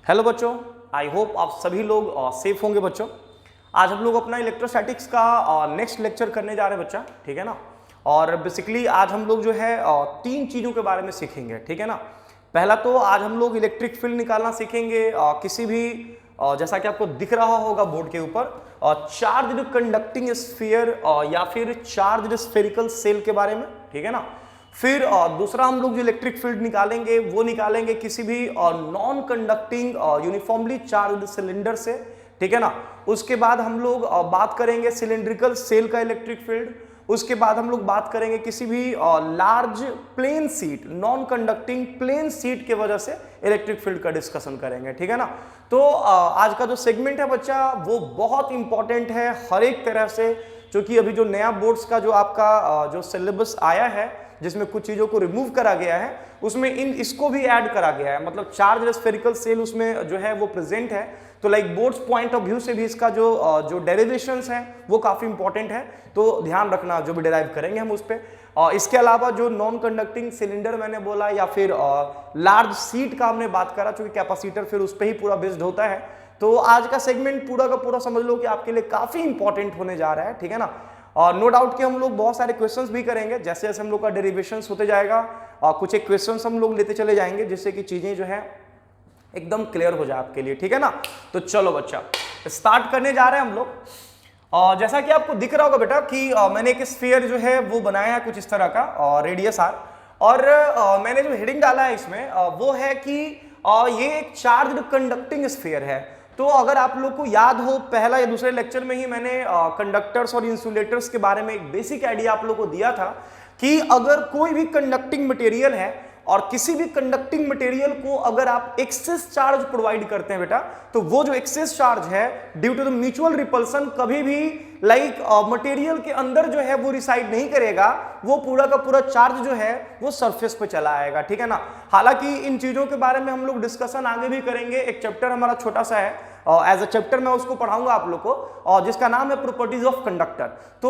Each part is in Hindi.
हेलो बच्चों, आई होप आप सभी लोग सेफ होंगे बच्चों। आज हम लोग अपना इलेक्ट्रोस्टैटिक्स का नेक्स्ट लेक्चर करने जा रहे हैं बच्चा, ठीक है ना। और बेसिकली आज हम लोग जो है तीन चीज़ों के बारे में सीखेंगे, ठीक है ना। पहला तो आज हम लोग इलेक्ट्रिक फील्ड निकालना सीखेंगे किसी भी जैसा कि आपको दिख रहा होगा बोर्ड के ऊपर चार्ज्ड कंडक्टिंग स्फीयर या फिर चार्ज्ड स्फेरिकल सेल के बारे में, ठीक है ना। फिर दूसरा हम लोग जो इलेक्ट्रिक फील्ड निकालेंगे वो निकालेंगे किसी भी non conducting uniformly charged cylinder से, ठीक है ना। उसके बाद हम लोग बात करेंगे सिलेंड्रिकल सेल का इलेक्ट्रिक फील्ड। उसके बाद हम लोग बात करेंगे किसी भी large plane sheet non conducting plane sheet के वजह से इलेक्ट्रिक फील्ड का डिस्कशन करेंगे, ठीक है ना। तो आज का जो सेगमेंट है बच्चा वो बहुत इंपॉर्टेंट है हर एक तरह से, क्योंकि अभी जो नया बोर्ड्स का जो आपका जो सिलेबस आया है जिसमें कुछ चीजों को रिमूव करा गया है उसमें इसको भी ऐड करा गया है, मतलब चार्ज स्फेरिकल सेल उसमें जो है वो प्रेजेंट है। तो like boards point of view से भी इसका जो डेरिवेशंस है वो काफी इंपॉर्टेंट है, तो ध्यान रखना जो भी डेराइव करेंगे हम उस पर। इसके अलावा जो नॉन कंडक्टिंग सिलेंडर मैंने बोला या फिर लार्ज सीट का हमने बात करा, चूंकि कैपेसिटर फिर उस पर ही पूरा बेस्ड होता है। तो आज का सेगमेंट पूरा का पूरा समझ लो कि आपके लिए काफी इंपॉर्टेंट होने जा रहा है, ठीक है ना। और नो डाउट कि हम लोग बहुत सारे क्वेश्चंस भी करेंगे जैसे जैसे हम लोग का डेरिवेशंस होते जाएगा और कुछ एक क्वेश्चंस हम लोग लेते चले जाएंगे जिससे कि चीजें जो है एकदम क्लियर हो जाए आपके लिए, ठीक है ना। तो चलो बच्चा स्टार्ट करने जा रहे हैं हम लोग। और जैसा कि आपको दिख रहा होगा बेटा कि मैंने एक स्फीयर जो है वो बनाया है कुछ इस तरह का रेडियस आर, और मैंने जो हेडिंग डाला है इसमें वो है कि ये एक चार्ज्ड कंडक्टिंग स्फीयर है। तो अगर आप लोग को याद हो पहला या दूसरे लेक्चर में ही मैंने कंडक्टर्स और इंसुलेटर्स के बारे में एक बेसिक आइडिया आप लोग को दिया था कि अगर कोई भी कंडक्टिंग मटेरियल है और किसी भी कंडक्टिंग मटेरियल को अगर आप एक्सेस चार्ज प्रोवाइड करते हैं बेटा, तो वो जो एक्सेस चार्ज है due to the mutual repulsion कभी भी मटेरियल के अंदर जो है वो रिसाइड नहीं करेगा, वो पूरा का पूरा चार्ज जो है वो सरफेस पे चला आएगा, ठीक है ना। हालांकि इन चीजों के बारे में हम लोग डिस्कशन आगे भी करेंगे, एक चैप्टर हमारा छोटा सा है एज अ चैप्टर मैं उसको पढ़ाऊंगा आप लोग को, और जिसका नाम है प्रॉपर्टीज ऑफ कंडक्टर। तो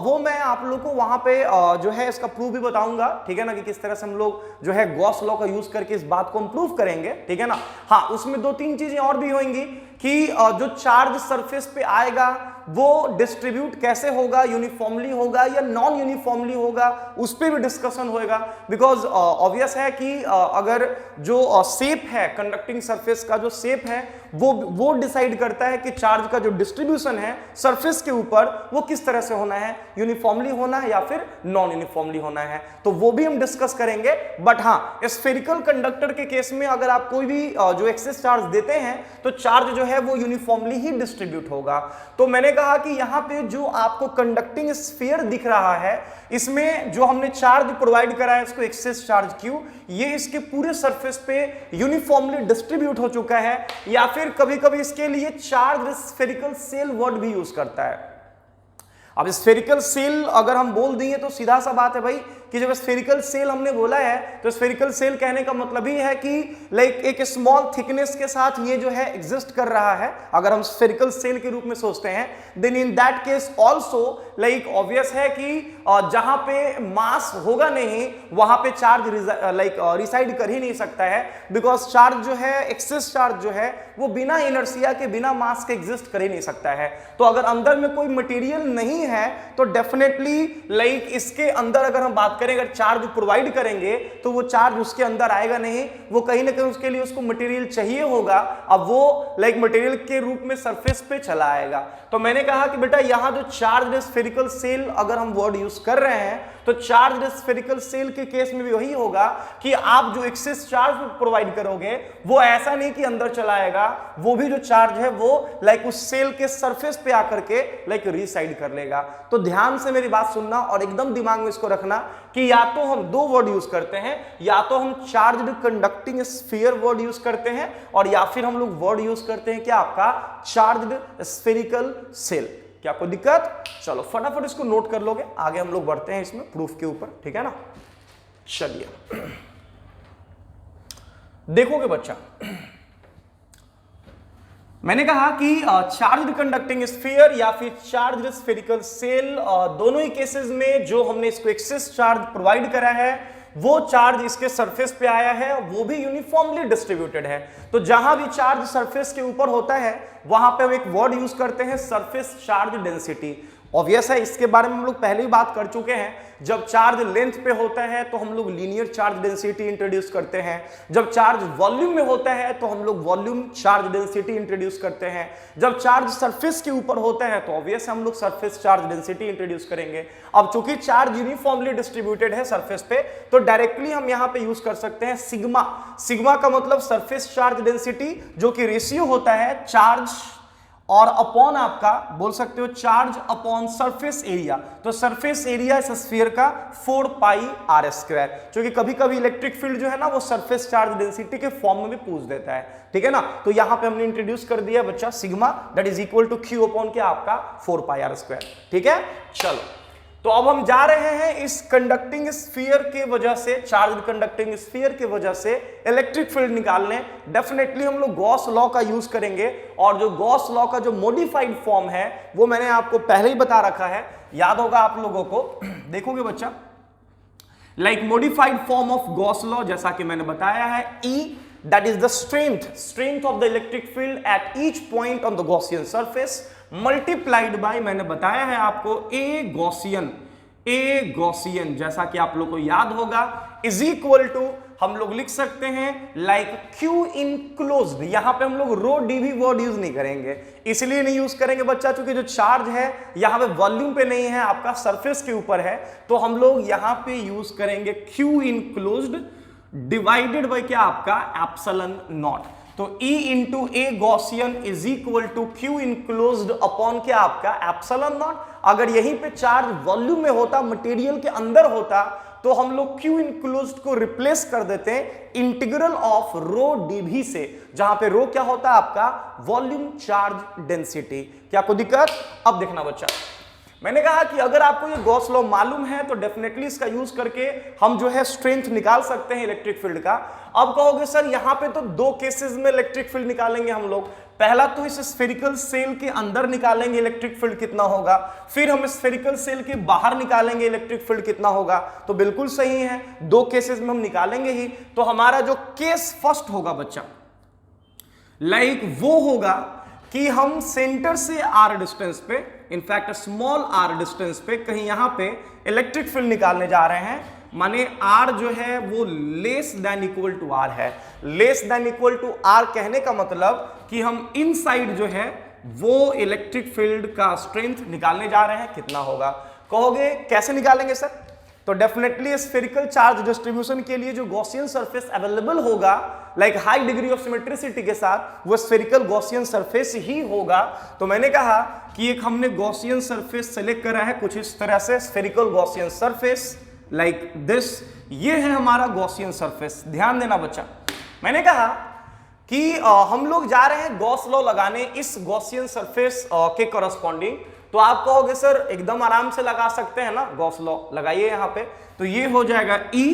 वो मैं आप लोग को वहां पे जो है इसका प्रूफ भी बताऊंगा, ठीक है ना, कि किस तरह से हम लोग जो है गॉस लॉ का यूज करके इस बात को हम प्रूफ करेंगे, ठीक है ना। हाँ, उसमें दो तीन चीजें और भी होंगी कि जो चार्ज सरफेस पे आएगा वो डिस्ट्रीब्यूट कैसे होगा, यूनिफॉर्मली होगा या नॉन यूनिफॉर्मली होगा, उस पर भी डिस्कशन होएगा। बिकॉज ऑब्वियस है कि अगर जो शेप है कंडक्टिंग सरफेस का जो शेप है वो डिसाइड करता है कि चार्ज का जो डिस्ट्रीब्यूशन है सरफेस के ऊपर वो किस तरह से होना है, यूनिफॉर्मली होना है या फिर नॉन यूनिफॉर्मली होना है, तो वो भी हम डिस्कस करेंगे। बट हाँ, स्फेरिकल कंडक्टर के केस में अगर आप कोई भी जो एक्सेस चार्ज देते हैं तो चार्ज जो है वो यूनिफॉर्मली ही डिस्ट्रीब्यूट होगा। तो मैंने कहा कि यहां पे जो आपको कंडक्टिंग स्फीयर दिख रहा है इसमें जो हमने चार्ज प्रोवाइड करा है इसको एक्सेस चार्ज क्यू, ये इसके पूरे सरफेस पे यूनिफॉर्मली डिस्ट्रीब्यूट हो चुका है, या फिर कभी कभी इसके लिए चार्ज स्फेरिकल सेल वर्ड भी यूज करता है। अब स्फेरिकल सेल अगर हम बोल दिए तो सीधा सा बात है भाई कि जब स्फेरिकल सेल हमने बोला है तो स्फेरिकल सेल कहने का मतलब ही है कि लाइक एक स्मॉल थिकनेस के साथ ये जो है एग्जिस्ट कर रहा है। अगर हम स्फेरिकल सेल के रूप में सोचते हैं then in that case also like obvious है कि जहां पे मास होगा नहीं वहां पे चार्ज रिसाइड कर ही नहीं सकता है, बिकॉज चार्ज जो है एक्सेस चार्ज जो है वो बिना इनर्शिया के बिना मास के एग्जिस्ट कर ही नहीं सकता है। तो अगर अंदर में कोई मटेरियल नहीं है तो डेफिनेटली लाइक इसके अंदर अगर हम बात करें, अगर चार्ज प्रोवाइड करेंगे तो वो चार्ज उसके अंदर आएगा नहीं, वो कहीं ना कहीं उसके लिए उसको मटेरियल चाहिए होगा, अब वो लाइक मटेरियल के रूप में सरफेस पे चला आएगा। तो मैंने कहा कि बेटा यहां जो चार्ज स्फेरिकल सेल अगर हम वर्ड यूज कर रहे हैं तो चार्ज स्फेरिकल सेल के केस में भी वही होगा कि आप जो एक्सेस चार्ज प्रोवाइड करोगे वो ऐसा नहीं कि अंदर चला आएगा, वो भी जो चार्ज है वो लाइक उस सेल के सरफेस पे आकर के लाइक रिसाइड कर लेगा। तो ध्यान से मेरी बात सुनना और एकदम दिमाग में इसको रखना कि या तो हम दो वर्ड यूज करते हैं, या तो हम charged conducting sphere word use करते हैं और या फिर हम लोग वर्ड यूज करते हैं क्या आपका चार्ज्ड स्फेरिकल सेल। क्या कोई दिक्कत? चलो फटाफट इसको नोट कर लोगे, आगे हम लोग बढ़ते हैं इसमें प्रूफ के ऊपर, ठीक है ना। चलिए देखोगे बच्चा, मैंने कहा कि चार्ज्ड कंडक्टिंग स्फीयर या फिर चार्ज्ड स्फेरिकल सेल दोनों ही केसेस में जो हमने इसको एक्सेस चार्ज प्रोवाइड करा है वो चार्ज इसके सरफेस पे आया है, वो भी यूनिफॉर्मली डिस्ट्रीब्यूटेड है। तो जहां भी चार्ज सरफेस के ऊपर होता है वहां पे हम एक वर्ड यूज करते हैं सरफेस चार्ज डेंसिटी। ऑब्वियस है, इसके बारे में हम लोग पहले ही बात कर चुके हैं। जब चार्ज लेंथ पे होता है तो हम लोग लीनियर चार्ज डेंसिटी इंट्रोड्यूस करते हैं, जब चार्ज वॉल्यूम में होता है तो हम लोग वॉल्यूम चार्ज डेंसिटी इंट्रोड्यूस करते हैं, जब चार्ज सरफेस के ऊपर होता है तो ऑब्वियस हम लोग सरफेस चार्ज डेंसिटी इंट्रोड्यूस करेंगे। अब चूंकि चार्ज यूनिफॉर्मली डिस्ट्रीब्यूटेड है सरफेस पे, तो डायरेक्टली हम यहां पे यूज कर सकते हैं सिग्मा। सिग्मा का मतलब सरफेस चार्ज डेंसिटी, जो कि रेशियो होता है चार्ज और अपॉन आपका बोल सकते हो चार्ज अपॉन सरफेस एरिया। तो सरफेस एरिया इस स्फीयर का 4 पाई आर स्क्वायर, क्योंकि कभी कभी इलेक्ट्रिक फील्ड जो है ना वो सरफेस चार्ज डेंसिटी के फॉर्म में भी पूछ देता है, ठीक है ना। तो यहां पे हमने इंट्रोड्यूस कर दिया बच्चा sigma that is equal to Q upon क्या आपका 4 पाई आर स्क्वायर, ठीक है। चलो, तो अब हम जा रहे हैं इस कंडक्टिंग स्फीयर के वजह से, चार्ज कंडक्टिंग स्फीयर के वजह से इलेक्ट्रिक फील्ड निकालने। डेफिनेटली हम लोग गॉस लॉ का यूज करेंगे, और जो गॉस लॉ का जो मॉडिफाइड फॉर्म है वो मैंने आपको पहले ही बता रखा है, याद होगा आप लोगों को। देखोगे बच्चा, like modified form of Gauss law, जैसा कि मैंने बताया है, E that is the strength of the electric field at each point on the Gaussian surface multiplied by, मैंने बताया है आपको, A Gaussian, जैसा कि आप लोग को याद होगा, इज इक्वल टू हम लोग लिख सकते हैं लाइक Q इनक्लोज्ड। यहां पे हम लोग रो डी भी वर्ड यूज नहीं करेंगे, इसलिए नहीं यूज करेंगे बच्चा क्योंकि जो चार्ज है यहां पे वॉल्यूम पे नहीं है, आपका सरफेस के ऊपर है। तो हम लोग यहां पे यूज करेंगे Q इनक्लोज्ड डिवाइडेड बाय क्या आपका एप्सिलॉन नॉट। तो E into a Gaussian is equal to Q enclosed upon क्या आपका एप्सिलॉन नॉट। अगर यहीं पे चार्ज वॉल्यूम में होता, मटेरियल के अंदर होता, तो हम लोग Q इनक्लोज्ड को रिप्लेस कर देते हैं इंटीग्रल ऑफ रो dv से, जहां पे रो क्या होता है आपका वॉल्यूम चार्ज डेंसिटी। क्या कोई दिक्कत? अब देखना बच्चा, मैंने कहा कि अगर आपको ये गॉस लॉ मालूम है तो डेफिनेटली इसका यूज करके हम जो है स्ट्रेंथ निकाल सकते हैं इलेक्ट्रिक फील्ड का। अब कहोगे सर यहां पे तो दो केसेस में इलेक्ट्रिक फील्ड निकालेंगे हम लोग, पहला तो इस स्फेरिकल सेल के अंदर निकालेंगे इलेक्ट्रिक फील्ड कितना होगा, फिर हम स्फेरिकल सेल के बाहर निकालेंगे इलेक्ट्रिक फील्ड कितना होगा। तो बिल्कुल सही है, दो केसेस में हम निकालेंगे ही। तो हमारा जो केस फर्स्ट होगा बच्चा, लाइक वो होगा कि हम सेंटर से आर डिस्टेंस पे, इनफैक्ट स्मॉल आर डिस्टेंस पे कहीं यहां पे इलेक्ट्रिक फील्ड निकालने जा रहे हैं। माने आर जो है वो less than equal to R है। Less than equal to R कहने का मतलब कि हम इनसाइड जो है वो इलेक्ट्रिक फील्ड का स्ट्रेंथ निकालने जा रहे हैं, कितना होगा। कहोगे कैसे निकालेंगे सर? तो डेफिनेटली स्फेरिकल चार्ज डिस्ट्रीब्यूशन के लिए जो गॉसियन सरफेस अवेलेबल होगा, like high degree of symmetricity के साथ, वो स्फेरिकल गॉसियन सरफेस ही होगा। तो मैंने कहा कि एक हमने गॉसियन सरफेस सेलेक्ट करा है कुछ इस तरह से, spherical Gaussian surface like this, ये है हमारा गॉसियन सरफेस। ध्यान देना बच्चा, मैंने कहा कि हम लोग जा रहे हैं गॉस लॉ लगाने इस गॉसियन सरफेस के करस्पॉन्डिंग। तो आप कहोगे सर एकदम आराम से लगा सकते हैं ना, गॉस लॉ लगाइए यहां पे। तो ये हो जाएगा E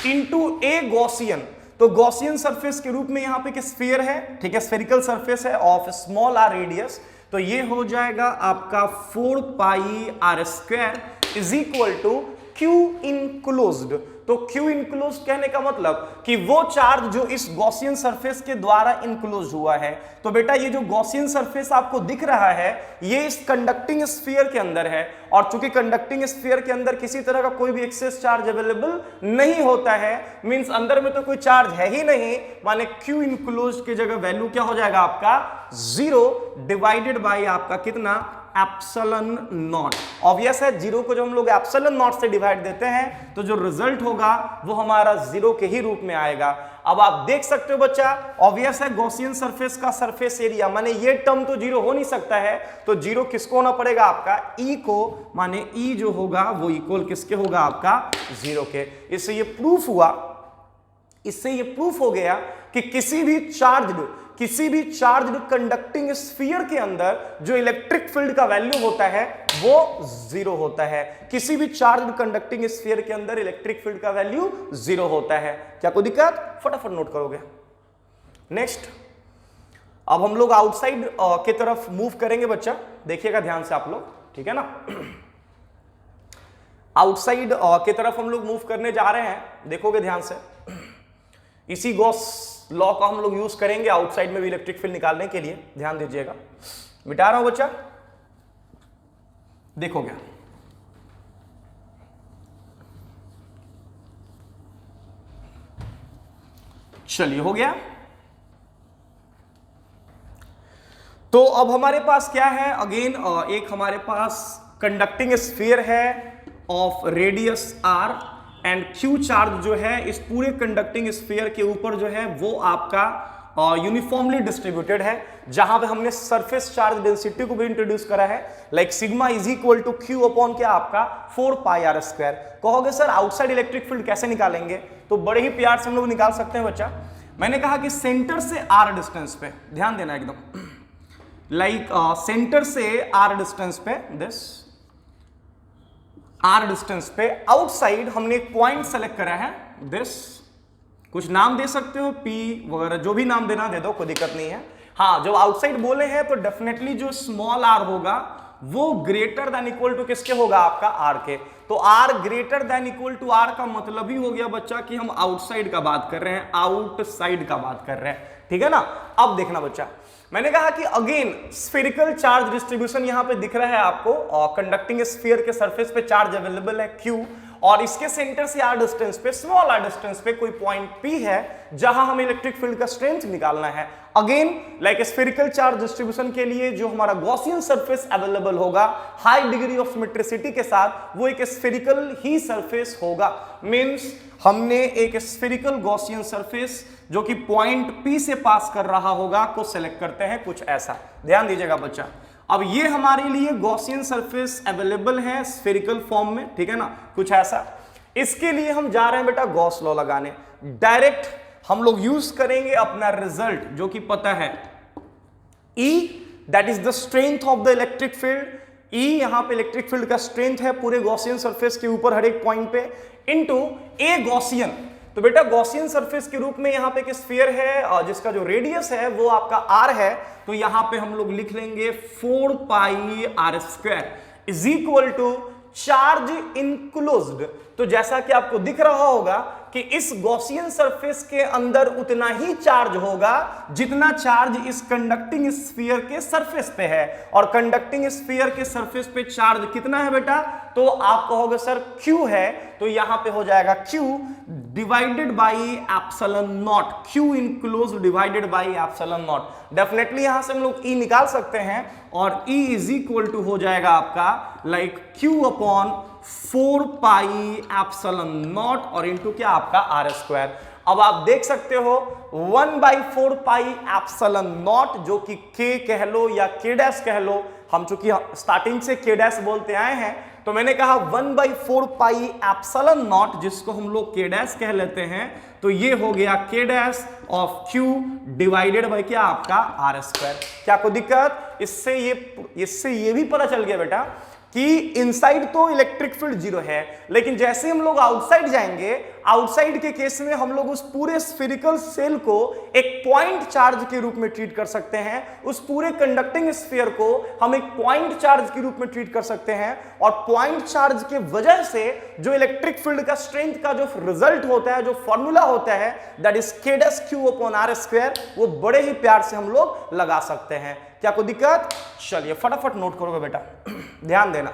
इंटू ए गॉसियन। तो गॉसियन सरफेस के रूप में यहां पे एक स्फीयर है, ठीक है, स्फेरिकल सरफेस है ऑफ स्मॉल आर रेडियस। तो ये हो जाएगा आपका 4 pi are square is equal to Q enclosed. तो Q इनक्लोज्ड कहने का मतलब कि वो चार्ज जो इस गॉसियन सरफेस के द्वारा इनक्लोज हुआ है। तो बेटा ये जो गॉसियन सरफेस आपको दिख रहा है ये इस कंडक्टिंग स्फीयर के अंदर है, और चूंकि कंडक्टिंग स्फीयर के अंदर किसी तरह का कोई भी एक्सेस चार्ज अवेलेबल नहीं होता है, मींस अंदर में तो कोई चार्ज है ही नहीं, माने Q इनक्लोज्ड की जगह वैल्यू क्या हो जाएगा आपका 0 डिवाइडेड बाय आपका कितना एप्सिलॉन नॉट। ऑब्वियस है, जीरो को जब हम लोग एप्सिलॉन नॉट से डिवाइड देते हैं तो जो रिजल्ट होगा वो हमारा 0 के ही रूप में आएगा। अब आप देख सकते हो बच्चा, ऑब्वियस है गॉसियन सरफेस का सरफेस एरिया, माने ये टर्म तो 0 हो नहीं सकता है, तो 0 किसको होना पड़ेगा आपका E को, माने E जो होगा वो इक्वल किसके होगा आपका 0 के। इससे ये प्रूफ हुआ, इससे ये प्रूफ हो गया कि किसी भी चार्ज्ड कंडक्टिंग स्फीयर के अंदर जो इलेक्ट्रिक फील्ड का वैल्यू होता है वो 0 होता है। किसी भी चार्ज्ड कंडक्टिंग स्फीयर के अंदर इलेक्ट्रिक फील्ड का वैल्यू 0 होता है। क्या कोई दिक्कत? फटाफट नोट करोगे। नेक्स्ट, अब हम लोग आउटसाइड की तरफ मूव करेंगे बच्चा, देखिएगा ध्यान से आप लोग, ठीक है ना। आउटसाइड की तरफ हम लोग मूव करने जा रहे हैं, देखोगे ध्यान से। इसी गॉस लॉ का हम लोग यूज करेंगे आउटसाइड में भी इलेक्ट्रिक फील्ड निकालने के लिए, ध्यान दीजिएगा। मिटा रहा हूं बच्चा, देखोगे। चलिए हो गया। तो अब हमारे पास क्या है, अगेन एक हमारे पास कंडक्टिंग स्फीयर है of radius R and Q charge जो है इस पूरे कंडक्टिंग स्फीयर के ऊपर जो है वो आपका यूनिफॉर्मली डिस्ट्रीब्यूटेड है, जहां पे हमने सरफेस चार्ज डेंसिटी को भी इंट्रोड्यूस करा है, like sigma is equal to Q upon क्या आपका 4 पाई आर स्क्वायर। कहोगे सर आउटसाइड इलेक्ट्रिक फील्ड कैसे निकालेंगे, तो बड़े ही प्यार से हम लोग निकाल सकते हैं बच्चा। मैंने कहा कि सेंटर से आर डिस्टेंस पे ध्यान देना एकदम, लाइक सेंटर से आर डिस्टेंस पे, दिस आर डिस्टेंस पे आउटसाइड हमने एक पॉइंट सेलेक्ट करा है, दिस, कुछ नाम दे सकते हो, पी वगैरह जो भी नाम देना दे दो, कोई दिक्कत नहीं है। हाँ, जब आउटसाइड बोले हैं तो डेफिनेटली जो स्मॉल आर होगा वो ग्रेटर देन इक्वल टू किसके होगा, आपका आर के। तो R greater than equal to R का मतलब ही हो गया बच्चा कि हम आउटसाइड का बात कर रहे हैं, आउटसाइड का बात कर रहे हैं, ठीक है ना। अब देखना बच्चा, मैंने कहा कि अगेन स्फेरिकल चार्ज डिस्ट्रीब्यूशन यहां पे दिख रहा है आपको, और कंडक्टिंग स्फीयर के सरफेस पे चार्ज अवेलेबल है Q, और इसके सेंटर से आर डिस्टेंस पे, स्मॉल आर डिस्टेंस पे कोई पॉइंट P है जहां हमें इलेक्ट्रिक फील्ड का स्ट्रेंथ निकालना है। Again like spherical charge distribution के लिए जो हमारा गॉसियन सरफेस अवेलेबल होगा हाई डिग्री ऑफ सिमेट्रिसिटी के साथ, वो एक स्फेरिकल ही सरफेस होगा। मींस हमने एक स्फेरिकल गॉसियन सरफेस जो कि पॉइंट P से पास कर रहा होगा को सिलेक्ट करते हैं, कुछ ऐसा, ध्यान दीजिएगा बच्चा। अब ये हमारे लिए गॉसियन सरफेस अवेलेबल है स्फेरिकल फॉर्म में, ठीक है ना, कुछ ऐसा। इसके लिए हम जा रहे हैं बेटा गॉस लॉ लगाने, डायरेक्ट हम लोग यूज करेंगे अपना रिजल्ट जो कि पता है, E that is the strength of the electric field. E यहां पे इलेक्ट्रिक फील्ड का स्ट्रेंथ है पूरे गॉसियन सरफेस के ऊपर हर एक पॉइंट पे, इनटू ए गॉसियन। तो बेटा गॉसियन सरफेस के रूप में यहां पे एक स्फीयर है जिसका जो रेडियस है वो आपका r है, तो यहां पे हम लोग लिख लेंगे 4 pi are square is equal to charge enclosed. तो जैसा कि आपको दिख रहा होगा कि इस गॉसियन सरफेस के अंदर उतना ही चार्ज होगा जितना चार्ज इस कंडक्टिंग स्फीयर के सरफेस पे है, और कंडक्टिंग स्फीयर के सरफेस पे चार्ज कितना है बेटा, तो आप कहोगे सर Q है, तो यहां पे हो जाएगा Q divided by epsilon not, Q enclosed divided by epsilon not. Definitely यहां से हम लोग E निकाल सकते हैं, और E इज इक्वल टू हो जाएगा आपका like Q upon 4 pi epsilon not और इनटू क्या आपका आर स्क्वायर। अब आप देख सकते हो 1/4 पाई एप्सिलॉन नॉट जो कि K कह लो या K डैश कह लो, हम चूंकि स्टार्टिंग से K डैश बोलते आए हैं तो मैंने कहा 1/4 पाई एप्सिलॉन नॉट जिसको हम लोग K डैश कह लेते हैं, तो ये हो गया K dash of Q divided by क्या आपका आर स्क्वायर। क्या कोई दिक्कत, इससे ये भी पता चल गया बेटा कि इनसाइड तो इलेक्ट्रिक फील्ड जीरो है, लेकिन जैसे हम लोग आउटसाइड जाएंगे, आउटसाइड के केस में हम लोग उस पूरे स्फेरिकल सेल को एक पॉइंट चार्ज के रूप में ट्रीट कर सकते हैं, उस पूरे कंडक्टिंग स्फीयर को हम एक पॉइंट चार्ज के रूप में ट्रीट कर सकते हैं, और पॉइंट चार्ज के वजह से जो इलेक्ट्रिक फील्ड का स्ट्रेंथ का जो रिजल्ट होता है, जो फॉर्मूला होता है that is K dash Q upon R square, वो बड़े ही प्यार से हम लोग लगा सकते हैं। क्या कोई दिक्कत, चलिए फटाफट नोट करोगे बेटा, ध्यान देना।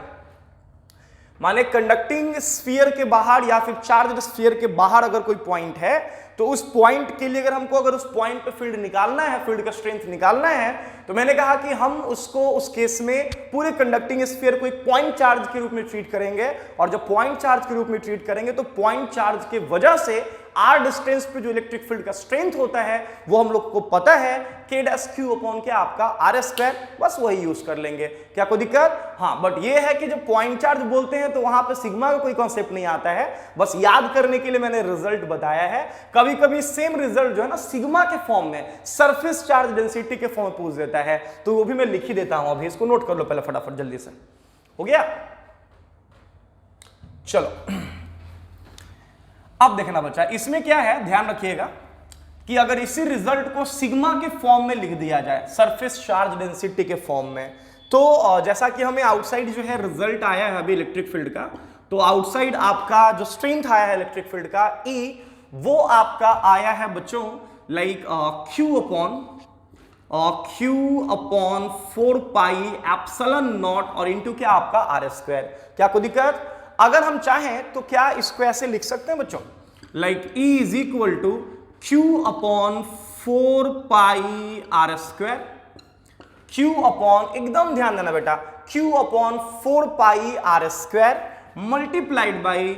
माने कंडक्टिंग स्फीयर के बाहर या फिर चार्ज स्फीयर के बाहर अगर कोई पॉइंट है, तो उस पॉइंट के लिए अगर उस पॉइंट पे फील्ड निकालना है, फील्ड का स्ट्रेंथ निकालना है, तो मैंने कहा कि हम उसको उस केस में पूरे कंडक्टिंग स्फीयर को एक पॉइंट चार्ज के रूप में ट्रीट करेंगे, और जब पॉइंट चार्ज के रूप में ट्रीट करेंगे तो पॉइंट चार्ज के वजह से आर डिस्टेंस पे जो इलेक्ट्रिक फील्ड का स्ट्रेंथ होता है वो हम लोग को पता है K डैश Q अपॉन क्या आपका आर स्क्वायर, बस वही यूज कर लेंगे। क्या कोई दिक्कत, हाँ, बट ये है कि जब पॉइंट चार्ज बोलते हैं तो वहां पे सिग्मा का कोई कॉन्सेप्ट नहीं आता है, बस याद करने के लिए मैंने रिजल्ट बताया है। कभी कभी सेम रिजल्ट जो है ना सिग्मा के फॉर्म में, सरफेस चार्ज डेंसिटी के फॉर्म में पूछ देता है, तो वो भी मैं लिख ही देता हूं, अभी इसको नोट कर लो पहले फटाफट जल्दी से, हो गया। चलो अब देखना बच्चा, इसमें क्या है, ध्यान रखिएगा कि अगर इसी रिजल्ट को सिग्मा के फॉर्म में लिख दिया जाए, सरफेस चार्ज डेंसिटी के फॉर्म में, तो जैसा कि हमें आउटसाइड जो है रिजल्ट आया है अभी इलेक्ट्रिक फील्ड का, तो आउटसाइड आपका जो स्ट्रेंथ आया है इलेक्ट्रिक फील्ड का E, वो आपका आया है बच्चों like Q upon 4 pi epsilon not और इंटू क्या आपका R स्क्वायर। क्या कोई दिक्कत? अगर हम चाहें तो क्या इसको ऐसे लिख सकते हैं बच्चों, like E is equal to Q upon 4 pi R square, Q upon, एकदम ध्यान देना बेटा, Q upon 4 pi R square multiplied by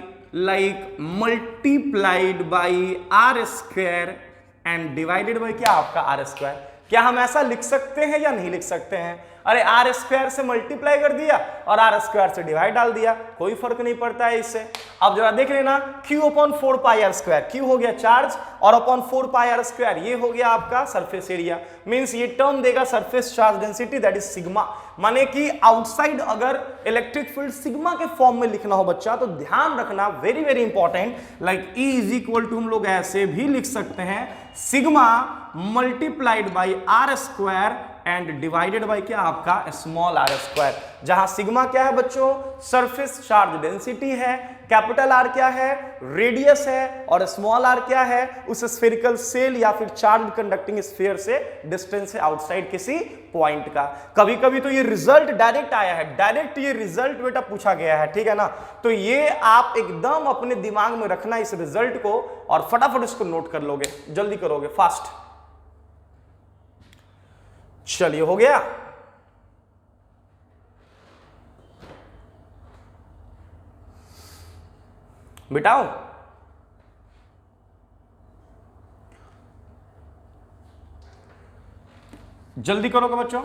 R square and divided by क्या आपका R स्क्वायर। क्या हम ऐसा लिख सकते हैं या नहीं लिख सकते हैं? अरे R स्क्वायर से मल्टीप्लाई कर दिया और R स्क्वायर से डिवाइड डाल दिया, कोई फर्क नहीं पड़ता है इससे। अब जरा देख लेना, Q upon 4 pi R square, Q हो गया चार्ज और अपॉन 4 पाई R स्क्वायर ये हो गया आपका सरफेस एरिया, मींस ये टर्म देगा surface charge density that is sigma. माने कि आउटसाइड अगर इलेक्ट्रिक फील्ड सिग्मा के फॉर्म में लिखना हो बच्चा तो ध्यान रखना, very very important, like E is equal to हम लोग ऐसे भी लिख सकते हैं sigma multiplied by R square and divided by क्या आपका स्मॉल r स्क्वायर, जहां सिग्मा क्या है बच्चों, सरफेस चार्ज डेंसिटी है, कैपिटल R क्या है, रेडियस है, और स्मॉल r क्या है, उस स्फेरिकल सेल या फिर चार्ज कंडक्टिंग स्फीयर से डिस्टेंस है आउटसाइड किसी पॉइंट का। कभी कभी तो ये रिजल्ट डायरेक्ट आया है, डायरेक्ट ये रिजल्ट बेटा पूछा गया है, ठीक है ना। तो ये आप एकदम अपने दिमाग में रखना इस रिजल्ट को और फटाफट इसको नोट कर लोगे, जल्दी करोगे, फास्ट। चलिए हो गया। बिटाओ जल्दी करोगे बच्चों,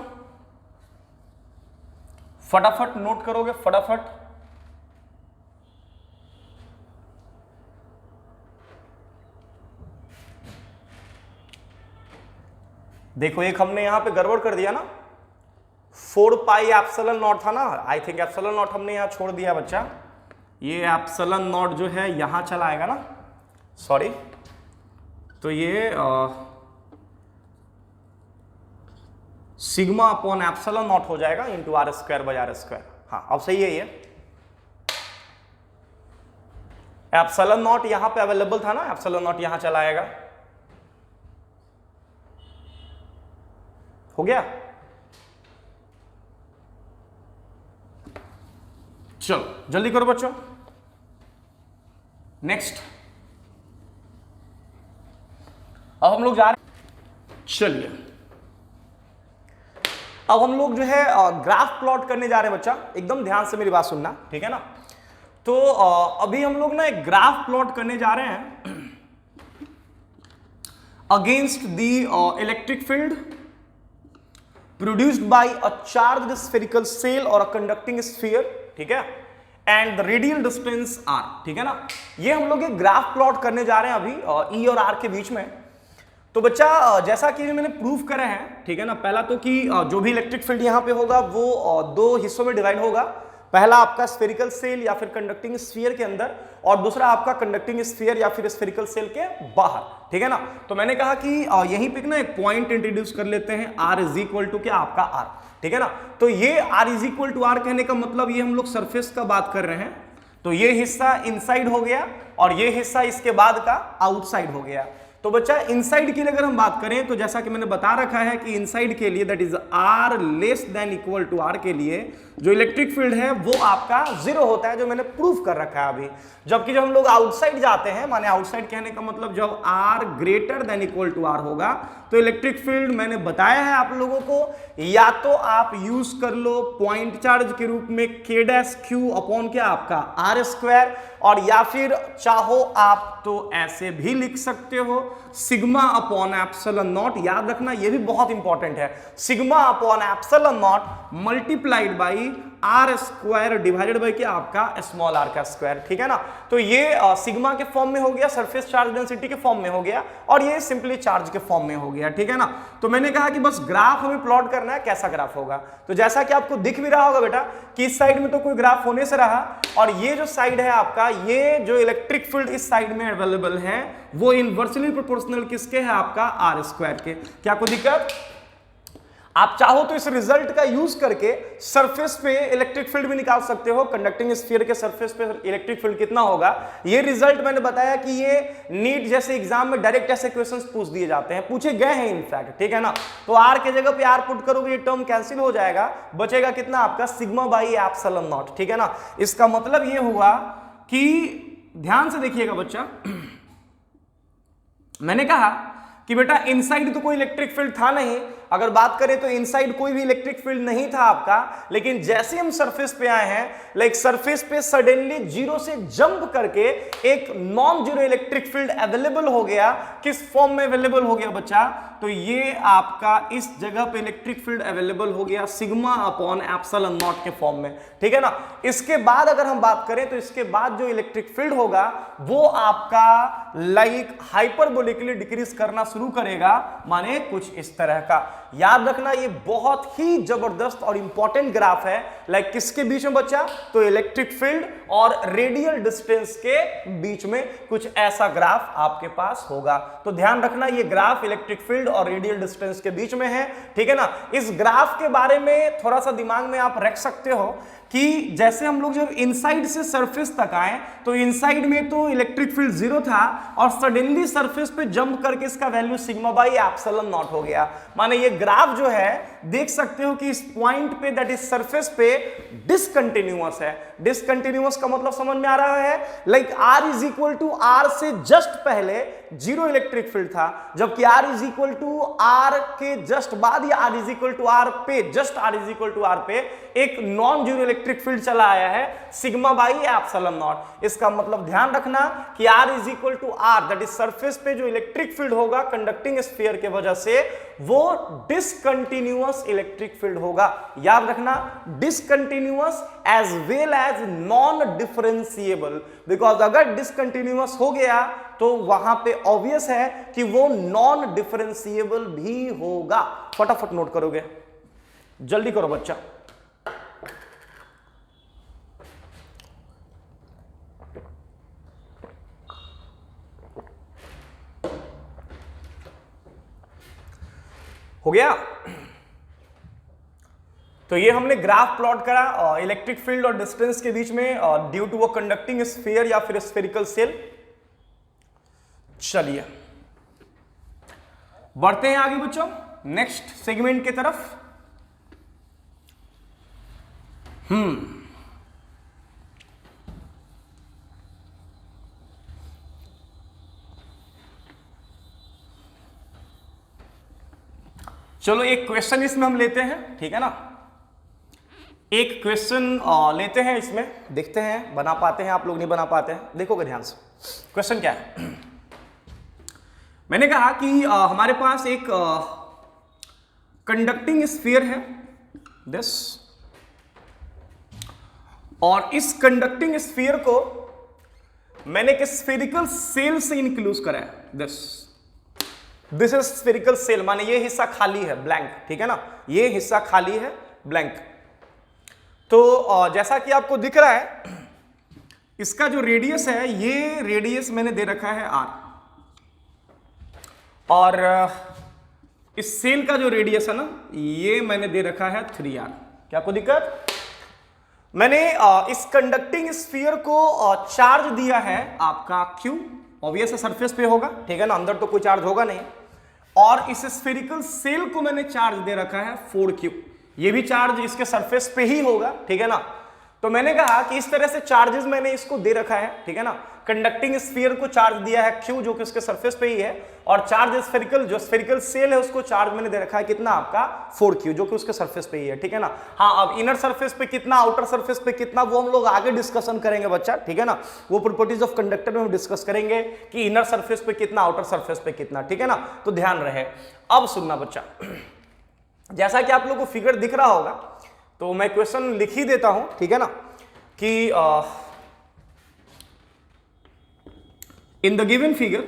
फटाफट नोट करोगे, फटाफट। देखो एक हमने यहां पे गड़बड़ कर दिया ना, 4 पाई एप्सिलॉन नॉट था ना, आई थिंक एप्सिलॉन नॉट हमने यहां छोड़ दिया बच्चा, ये एप्सिलॉन नॉट जो है यहां चला आएगा ना, सॉरी, तो ये सिग्मा अपॉन एप्सिलॉन नॉट हो जाएगा into R square by R square. हाँ अब सही है, ये एप्सिलॉन नॉट यहां पे अवेलेबल था ना, एप्सिलॉन नॉट यहां चला आएगा, हो गया। चलो जल्दी करो बच्चों, नेक्स्ट। अब हम लोग जा रहे हैं, चलिए अब हम लोग जो है ग्राफ प्लॉट करने जा रहे हैं बच्चा, एकदम ध्यान से मेरी बात सुनना, ठीक है ना। तो अभी हम लोग ना एक ग्राफ प्लॉट करने जा रहे हैं against the electric field produced by a charged spherical cell or a conducting sphere, ठीक है, and the radial distance r, ठीक है ना। ये हम लोग एक ग्राफ प्लॉट करने जा रहे हैं अभी E और R के बीच में। तो बच्चा जैसा कि मैंने प्रूव करा है, ठीक है ना, पहला तो कि जो भी इलेक्ट्रिक फील्ड यहाँ पे होगा वो दो हिस्सों में डिवाइड होगा, पहला आपका स्फेरिकल सेल या फिर कंडक्टिंग स्फीयर के अंदर और दूसरा आपका कंडक्टिंग स्फीयर या फिर स्फेरिकल सेल के बाहर, ठीक है ना। तो मैंने कहा कि यहीं पे ना एक पॉइंट इंट्रोड्यूस कर लेते हैं, R इज इक्वल टू क्या आपका R, ठीक है ना। तो ये R is equal to R कहने का मतलब ये हम लोग सरफेस का बात कर रहे हैं, तो ये हिस्सा इनसाइड हो गया और ये हिस्सा इसके बाद का आउटसाइड हो गया। तो बच्चा इनसाइड के लिए अगर हम बात करें तो जैसा कि मैंने बता रखा है कि इनसाइड के लिए that is R less than equal to R के लिए जो इलेक्ट्रिक फील्ड है वो आपका 0 होता है, जो मैंने प्रूफ कर रखा है अभी। जबकि जब हम लोग आउटसाइड जाते हैं, माने आउटसाइड कहने का मतलब जब R greater than equal to R होगा तो इलेक्ट्रिक फील्ड मैंने बताया है आप लोगों को, या तो आप यूज कर लो पॉइंट चार्ज के रूप में K डैश Q अपॉन क्या आपका R स्क्वायर, और या फिर चाहो आप तो ऐसे भी लिख सकते हो सिग्मा अपॉन एप्सिलॉन नॉट। याद रखना ये भी बहुत इंपॉर्टेंट है, sigma upon epsilon naught multiplied by R square divided by क्या आपका स्मॉल r का स्क्वायर, ठीक है ना। तो ये सिग्मा के फॉर्म में हो गया, सरफेस चार्ज डेंसिटी के फॉर्म में हो गया, और ये सिंपली चार्ज के फॉर्म में हो गया, ठीक है ना। तो मैंने कहा कि बस ग्राफ हमें प्लॉट करना है, कैसा ग्राफ होगा। तो जैसा कि आपको दिख भी रहा होगा बेटा कि इस साइड में तो कोई ग्राफ होने से रहा, और ये जो साइड है आपका, ये जो इलेक्ट्रिक फील्ड इस साइड में अवेलेबल है वो इनवर्सली प्रोपोर्शनल किसके है आपका R स्क्वायर के। क्या कोई दिक्कत? आप चाहो तो इस रिजल्ट का यूज करके सरफेस पे इलेक्ट्रिक फील्ड भी निकाल सकते हो। कंडक्टिंग स्फीयर के सरफेस पे इलेक्ट्रिक फील्ड कितना होगा, ये रिजल्ट मैंने बताया कि ये नीट जैसे एग्जाम में डायरेक्ट ऐसे क्वेश्चंस पूछ दिए जाते हैं, पूछे गए हैं इनफैक्ट, ठीक है ना। तो आर के जगह पे आर पुट करोगे, ये टर्म कैंसिल हो जाएगा, बचेगा कितना आपका सिग्मा बाई एप्सिलॉन नॉट, ठीक है ना। इसका मतलब ये हुआ कि ध्यान से देखिएगा बच्चा, मैंने कहा कि बेटा इनसाइड तो कोई इलेक्ट्रिक फील्ड था नहीं, अगर बात करें तो इनसाइड कोई भी इलेक्ट्रिक फील्ड नहीं था आपका, लेकिन जैसे हम सरफेस पे आए हैं, लाइक सरफेस पे सडनली जीरो से जंप करके एक non zero electric field available हो गया। किस फॉर्म में अवेलेबल हो गया बच्चा, तो ये आपका इस जगह पे इलेक्ट्रिक फील्ड अवेलेबल हो गया सिग्मा अपॉन एप्सिलॉन नॉट के फॉर्म में, ठीक है ना। इसके बाद अगर हम बात करें तो इसके बाद जो इलेक्ट्रिक फील्ड होगा वो आपका लाइक हाइपरबोलिकली डिक्रीज करना शुरू करेगा, माने कुछ इस तरह का। याद रखना ये बहुत ही जबरदस्त और इंपॉर्टेंट ग्राफ है, लाइक किसके बीच में बच्चा, तो इलेक्ट्रिक फील्ड और रेडियल डिस्टेंस के बीच में कुछ ऐसा ग्राफ आपके पास होगा। तो ध्यान रखना ये ग्राफ इलेक्ट्रिक फील्ड और रेडियल डिस्टेंस के बीच में है, ठीक है ना। इस ग्राफ के बारे में थोड़ा सा दिमाग में आप रख सकते हो कि जैसे हम लोग जब इनसाइड से सरफेस तक आए तो इनसाइड में तो इलेक्ट्रिक फील्ड जीरो था और सडनली सरफेस पे जंप करके इसका value sigma by epsilon not हो गया। माने ये ग्राफ जो है देख सकते हो कि इस पॉइंट पे दैट इज सरफेस पे डिसकंटिन्यूअस है। डिसकंटिन्यूअस का मतलब समझ में आ रहा है, like r is equal to r से जस्ट पहले जीरो इलेक्ट्रिक फील्ड था, जबकि r is equal to r के जस्ट बाद या r is equal to r पे just r is equal to r पे एक नॉन जीरो इलेक्ट्रिक फील्ड चला आया है सिग्मा बाई एप्सिलॉन नॉट। इसका मतलब ध्यान रखना कि R is equal to R that is surface पे जो इलेक्ट्रिक फील्ड होगा कंडक्टिंग स्फीयर के वजह से वो डिसकंटिन्यूअस इलेक्ट्रिक फील्ड होगा। याद रखना discontinuous as well as non differentiable, because अगर डिसकंटिन्यूअस हो गया तो वहां पे ऑब्वियस है कि वो नॉन डिफरेंशिएबल भी होगा। फटाफट नोट करोगे, जल्दी करो बच्चा। हो गया। तो ये हमने ग्राफ प्लॉट करा इलेक्ट्रिक फील्ड और डिस्टेंस के बीच में due to a conducting sphere या फिर स्फेरिकल सेल। चलिए बढ़ते हैं आगे बच्चों नेक्स्ट सेगमेंट की तरफ। चलो एक क्वेश्चन इसमें हम लेते हैं, ठीक है ना। एक क्वेश्चन लेते हैं इसमें, देखते हैं बना पाते हैं आप लोग, नहीं बना पाते हैं। देखोगे ध्यान से क्वेश्चन क्या है। मैंने कहा कि हमारे पास एक कंडक्टिंग स्फीयर है दिस, और इस कंडक्टिंग स्फीयर को मैंने एक स्फेरिकल सेल से इंक्लूज करा है दिस इज स्फेरिकल सेल, माने ये हिस्सा खाली है ब्लैंक, ठीक है ना, ये हिस्सा खाली है ब्लैंक। तो जैसा कि आपको दिख रहा है इसका जो रेडियस है, ये रेडियस मैंने दे रखा है r, और इस सेल का जो रेडियस है ना ये मैंने दे रखा है 3r। क्या आपको दिक्कत, मैंने इस कंडक्टिंग स्फीयर को चार्ज दिया है आपका q, ऑब्वियस है सरफेस पे होगा, ठीक है ना, अंदर तो कोई चार्ज होगा नहीं। और इस स्फेरिकल सेल को मैंने चार्ज दे रखा है 4q, ये भी चार्ज इसके सरफेस पे ही होगा, ठीक है ना। तो मैंने कहा कि इस तरह से चार्जेस मैंने इसको दे रखा है, ठीक है ना। कंडक्टिंग स्फीयर को चार्ज दिया है q जो कि उसके सरफेस पे ही है, और चार्ज स्फेरिकल जो स्फेरिकल सेल है उसको चार्ज मैंने दे रखा है कितना आपका 4q जो कि उसके सरफेस पे ही है, ठीक है ना। हाँ अब इनर सरफेस पे कितना, आउटर सरफेस पे कितना, वो हम लोग आगे डिस्कशन करेंगे बच्चा, ठीक है ना। वो प्रॉपर्टीज ऑफ कंडक्टर में हम डिस्कस करेंगे कि इनर सरफेस पे कितना, आउटर सरफेस पे कितना, ठीक है ना। तो ध्यान रहे। अब सुनना बच्चा, जैसा कि आप लोग को फिगर दिख रहा होगा तो मैं क्वेश्चन लिख ही देता हूं, ठीक है ना, कि in the given figure,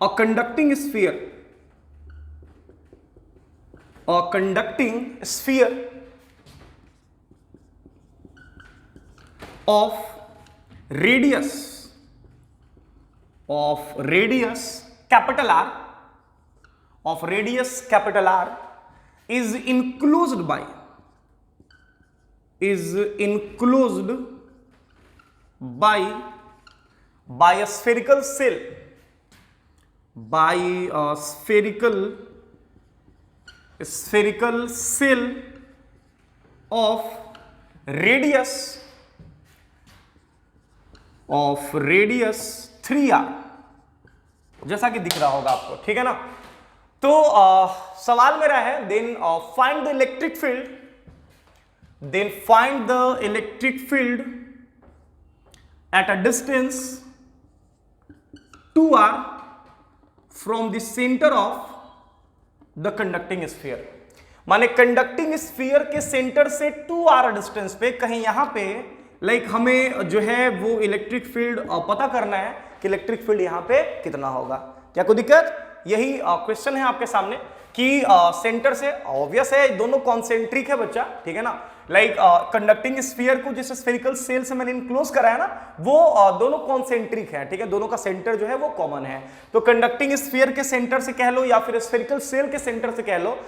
a conducting sphere of radius capital R of radius capital R is enclosed by a spherical cell, of radius 3R, जैसा कि दिख रहा होगा आपको, ठीक है ना। तो सवाल मेरा है then find the electric field at a distance 2R from the centre of the conducting sphere. माने कंडक्टिंग स्फीयर के सेंटर से 2R डिस्टेंस पे कहीं यहां पे हमें जो है वो इलेक्ट्रिक फील्ड पता करना है कि इलेक्ट्रिक फील्ड यहां पे कितना होगा। क्या कोई दिक्कत? यही क्वेश्चन है आपके सामने कि सेंटर से, ऑब्वियस है दोनों कॉन्सेंट्रिक है बच्चा, ठीक है ना। कंडक्टिंग स्फीयर को जिस स्फेरिकल सेल से मैंने इनक्लोज कराया ना, वो दोनों कॉन्सेंट्रिक है, ठीक है, दोनों का सेंटर जो है वो कॉमन है। तो कंडक्टिंग स्फीयर के सेंटर से कह लो या फिर स्फेरिकल सेल के सेंटर से कह लो,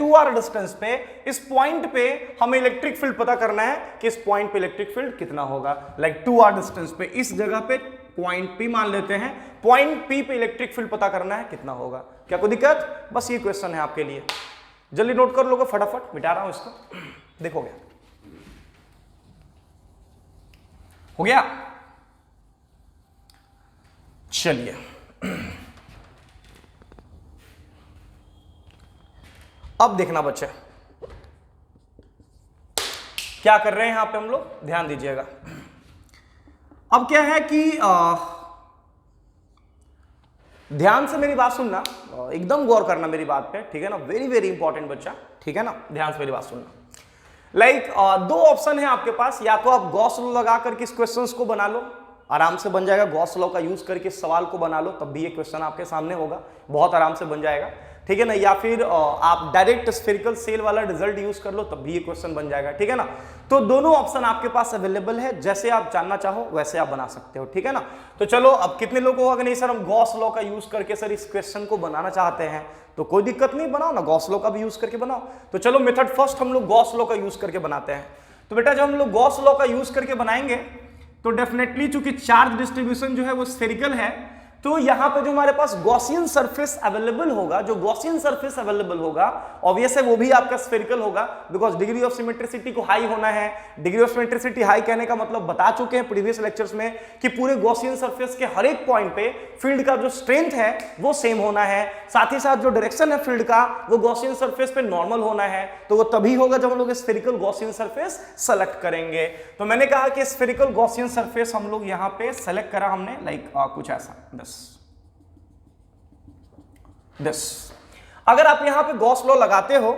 2R डिस्टेंस पे इस पॉइंट पे हमें इलेक्ट्रिक फील्ड पता करना है कि इस पॉइंट पे इलेक्ट्रिक फील्ड कितना होगा। 2R डिस्टेंस पे इस जगह पे पॉइंट P मान लेते हैं, पॉइंट P पे इलेक्ट्रिक फील्ड पता करना है कितना होगा। क्या कोई दिक्कत? बस ये क्वेश्चन है आपके लिए, जल्दी नोट कर लोगे, फटाफट मिटा रहा हूं इसको, देखोगे हो गया। चलिए अब देखना बच्चे क्या कर रहे हैं यहां पे हम लोग, ध्यान दीजिएगा। अब क्या है कि ध्यान से मेरी बात सुनना, एकदम गौर करना मेरी बात पे, ठीक है ना, वेरी वेरी इंपॉर्टेंट बच्चा, ठीक है ना, ध्यान से मेरी बात सुनना। दो ऑप्शन है आपके पास, या तो आप गॉस लॉ लगा करके इस क्वेश्चंस को बना लो, आराम से बन जाएगा, गॉस लॉ का यूज करके इस सवाल को बना लो, तब भी ये क्वेश्चन आपके सामने होगा, बहुत आराम से बन जाएगा, ठीक है ना। या फिर आप डायरेक्ट स्फेरिकल सेल वाला रिजल्ट यूज कर लो, तब भी ये क्वेश्चन बन जाएगा, ठीक है ना। तो दोनों ऑप्शन आपके पास अवेलेबल है, जैसे आप जानना चाहो वैसे आप बना सकते हो, ठीक है ना। तो चलो, अब कितने लोग होगा कि नहीं सर हम गॉस लॉ का यूज करके सर इस क्वेश्चन को बनाना चाहते हैं, तो कोई दिक्कत नहीं, बनाओ ना, गॉस लॉ का भी यूज करके बनाओ। तो चलो मेथड फर्स्ट हम लोग गॉस लॉ का यूज करके बनाते हैं। तो बेटा जब हम लोग गॉस लॉ का यूज करके बनाएंगे तो डेफिनेटली चूंकि चार्ज डिस्ट्रीब्यूशन जो है वो स्फेरिकल है, तो यहां पे जो हमारे पास गॉसियन सरफेस अवेलेबल होगा, जो गॉसियन सरफेस अवेलेबल होगा ऑब्वियस है वो भी आपका स्फेरिकल होगा, बिकॉज डिग्री ऑफ सिमेट्रिसिटी को हाई होना है। डिग्री ऑफ सिमेट्रिसिटी हाई कहने का मतलब बता चुके हैं प्रीवियस लेक्चर्स में कि पूरे गॉसियन सरफेस के हर एक पॉइंट पे फील्ड का जो स्ट्रेंथ है वो सेम होना है, साथ ही साथ जो डायरेक्शन है फील्ड का वो गॉसियन सरफेस पे नॉर्मल होना है। तो वो तभी होगा जब हम लोग स्फेरिकल गॉसियन सरफेस सेलेक्ट करेंगे। तो मैंने कहा कि स्फेरिकल गॉसियन सरफेस हम लोग यहाँ पे सेलेक्ट करा हमने, कुछ ऐसा दिस। अगर आप यहां पे गॉस लॉ लगाते हो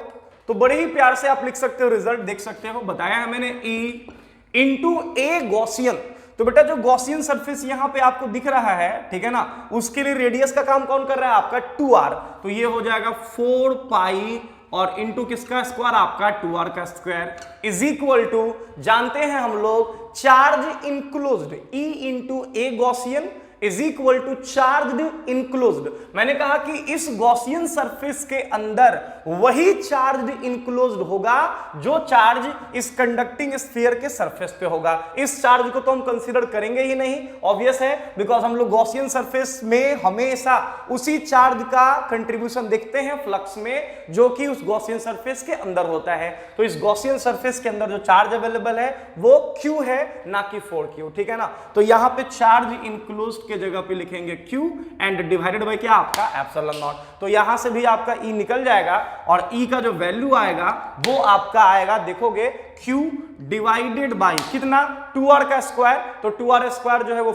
तो बड़े ही प्यार से आप लिख सकते हो, रिजल्ट देख सकते हो, बताया है मैंने E इंटू ए गॉसियन। तो बेटा जो गॉसियन सरफेस यहां पे आपको दिख रहा है, ठीक है ना, उसके लिए रेडियस का काम कौन कर रहा है? आपका 2R। तो ये हो जाएगा 4 पाई और इंटू किसका स्क्वायर? आपका 2R का स्क्वायर इज इक्वल टू, जानते हैं हम लोग, charge enclosed, E into a Gaussian is equal to charge enclosed. मैंने कहा कि इस गॉसियन सरफेस के अंदर वही चार्ज इनक्लोज्ड होगा जो चार्ज इस कंडक्टिंग स्फीयर के सरफेस पे होगा। इस चार्ज को तो हम कंसीडर करेंगे ही नहीं, ऑब्वियस है, बिकॉज हम लोग गॉसियन सरफेस में हमेशा उसी चार्ज का कंट्रीब्यूशन देखते हैं फ्लक्स में जो कि उस गॉसियन सरफेस के अंदर होता है। तो इस गॉसियन सरफेस के अंदर जो चार्ज अवेलेबल है वो Q है, ना कि 4Q, ठीक है ना। तो यहां पे चार्ज इनक्लोज्ड के जगह पे लिखेंगे Q एंड डिवाइडेड बाय क्या? आपका एप्सिलॉन नॉट। तो यहां से भी आपका E निकल जाएगा और E का जो वैल्यू आएगा वो आपका आएगा, देखोगे, Q डिवाइडेड बाय कितना? 2R का स्क्वायर। तो 2R स्क्वायर जो है वो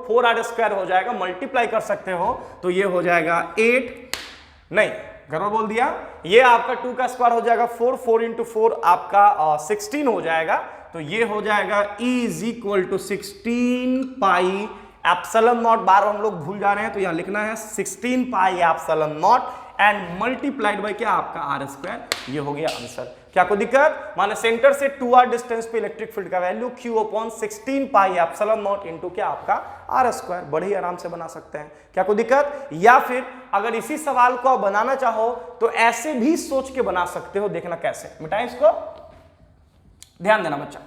4R स्क्वायर हो जाएगा, मल्टीप्लाई कर सकते हो, तो ये हो जाएगा 8, नहीं गड़बड़ बोल दिया, ये आपका 2 का स्क्वायर हो जाएगा 4 इंटू 4 आपका 16 हो जाएगा। तो ये हो जाएगा E is equal to 16 pi epsilon naught, बार हम लोग भूल जा रहे हैं तो यहां लिखना है 16 pi epsilon not and multiplied by क्या? आपका R स्क्वायर। ये हो गया आंसर। क्या कोई दिक्कत? माने सेंटर से 2r डिस्टेंस पे इलेक्ट्रिक फील्ड का value Q/16 pi epsilon not into क्या आपका r²। बड़े ही आराम से बना सकते हैं, क्या कोई दिक्कत? या फिर अगर इसी सवाल को आप बनाना चाहो तो ऐसे भी सोच के बना सकते हो, देखना कैसे। मिटाएं इसको, ध्यान देना बच्चा।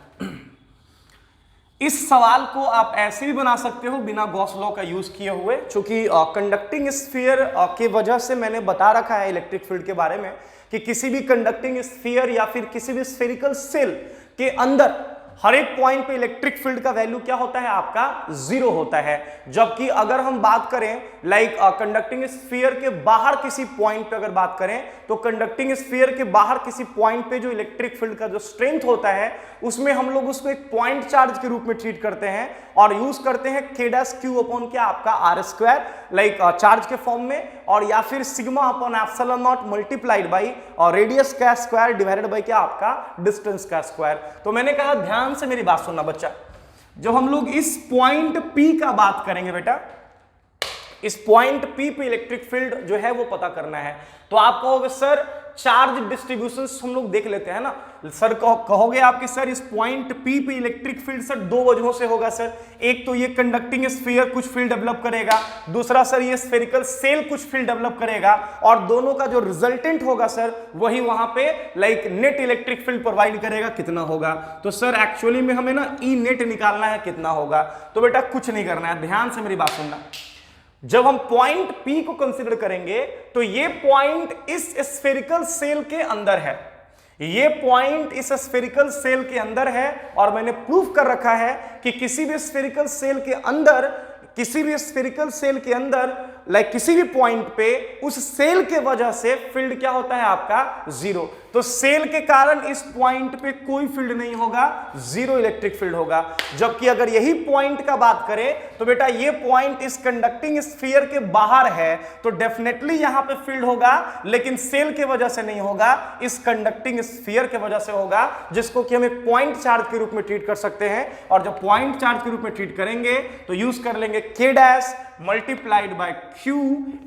इस सवाल को आप ऐसे भी बना सकते हो बिना गॉस लॉ का यूज किए हुए, क्योंकि कंडक्टिंग स्फीयर के वजह से मैंने बता रखा है इलेक्ट्रिक फील्ड के बारे में कि किसी भी कंडक्टिंग स्फीयर या फिर किसी भी स्फेरिकल सेल के अंदर हर एक पॉइंट पे इलेक्ट्रिक फील्ड का वैल्यू क्या होता है आपका 0 होता है। जबकि अगर हम बात करें लाइक कंडक्टिंग स्फीयर के बाहर किसी पॉइंट पे अगर बात करें तो कंडक्टिंग स्फीयर के बाहर किसी पॉइंट पे जो इलेक्ट्रिक फील्ड का जो स्ट्रेंथ होता है उसमें हम लोग उसको एक पॉइंट चार्ज के रूप में ट्रीट करते हैं और यूज करते हैं K'(Q) क्या आपका r², लाइक चार्ज के फॉर्म में, और या फिर σ/ε0 मल्टीप्लाइड बाई और रेडियस का स्क्वायर डिवाइडेड बाई क्या आपका डिस्टेंस का स्क्वायर। तो मैंने कहा ध्यान से मेरी बात सुनना बच्चा, जब हम लोग इस पॉइंट P का बात करेंगे बेटा, इस पॉइंट P पे इलेक्ट्रिक फील्ड जो है वो पता करना है, तो आप कहोगे सर चार्ज डिस्ट्रीब्यूशन हम लोग देख लेते हैं ना। सर कहोगे आपके सर इस पॉइंट P पे इलेक्ट्रिक फील्ड सर दो वजहों से होगा सर। एक तो ये कंडक्टिंग स्फीयर कुछ फील्ड डेवलप करेगा, दूसरा सर ये स्फेरिकल सेल कुछ फील्ड डेवलप करेगा, और दोनों का जो रिजल्टेंट होगा सर वही वहां पे like net electric field provide करेगा। कितना होगा? तो सर एक्चुअली में हमें ना ई नेट निकालना है, कितना होगा? तो बेटा कुछ नहीं करना है, ध्यान से मेरी बात सुनना। जब हम पॉइंट P को कंसीडर करेंगे तो ये पॉइंट इस स्फेरिकल सेल के अंदर है, ये पॉइंट इस स्फेरिकल सेल के अंदर है, और मैंने प्रूफ कर रखा है कि किसी भी स्फेरिकल सेल के अंदर लाइक किसी भी पॉइंट पे उस सेल के वजह से फील्ड क्या होता है आपका 0। तो सेल के कारण इस पॉइंट पे कोई फील्ड नहीं होगा, 0 इलेक्ट्रिक फील्ड होगा। जबकि अगर यही पॉइंट का बात करें तो बेटा ये पॉइंट इस कंडक्टिंग स्फीयर के बाहर है, तो डेफिनेटली यहां पे फील्ड होगा, लेकिन सेल के वजह से नहीं होगा, इस कंडक्टिंग स्फीयर के वजह से होगा, जिसको कि हम एक पॉइंट चार्ज के रूप में ट्रीट कर सकते हैं। और जब पॉइंट चार्ज के रूप में ट्रीट करेंगे तो यूज कर लेंगे K' multiplied by Q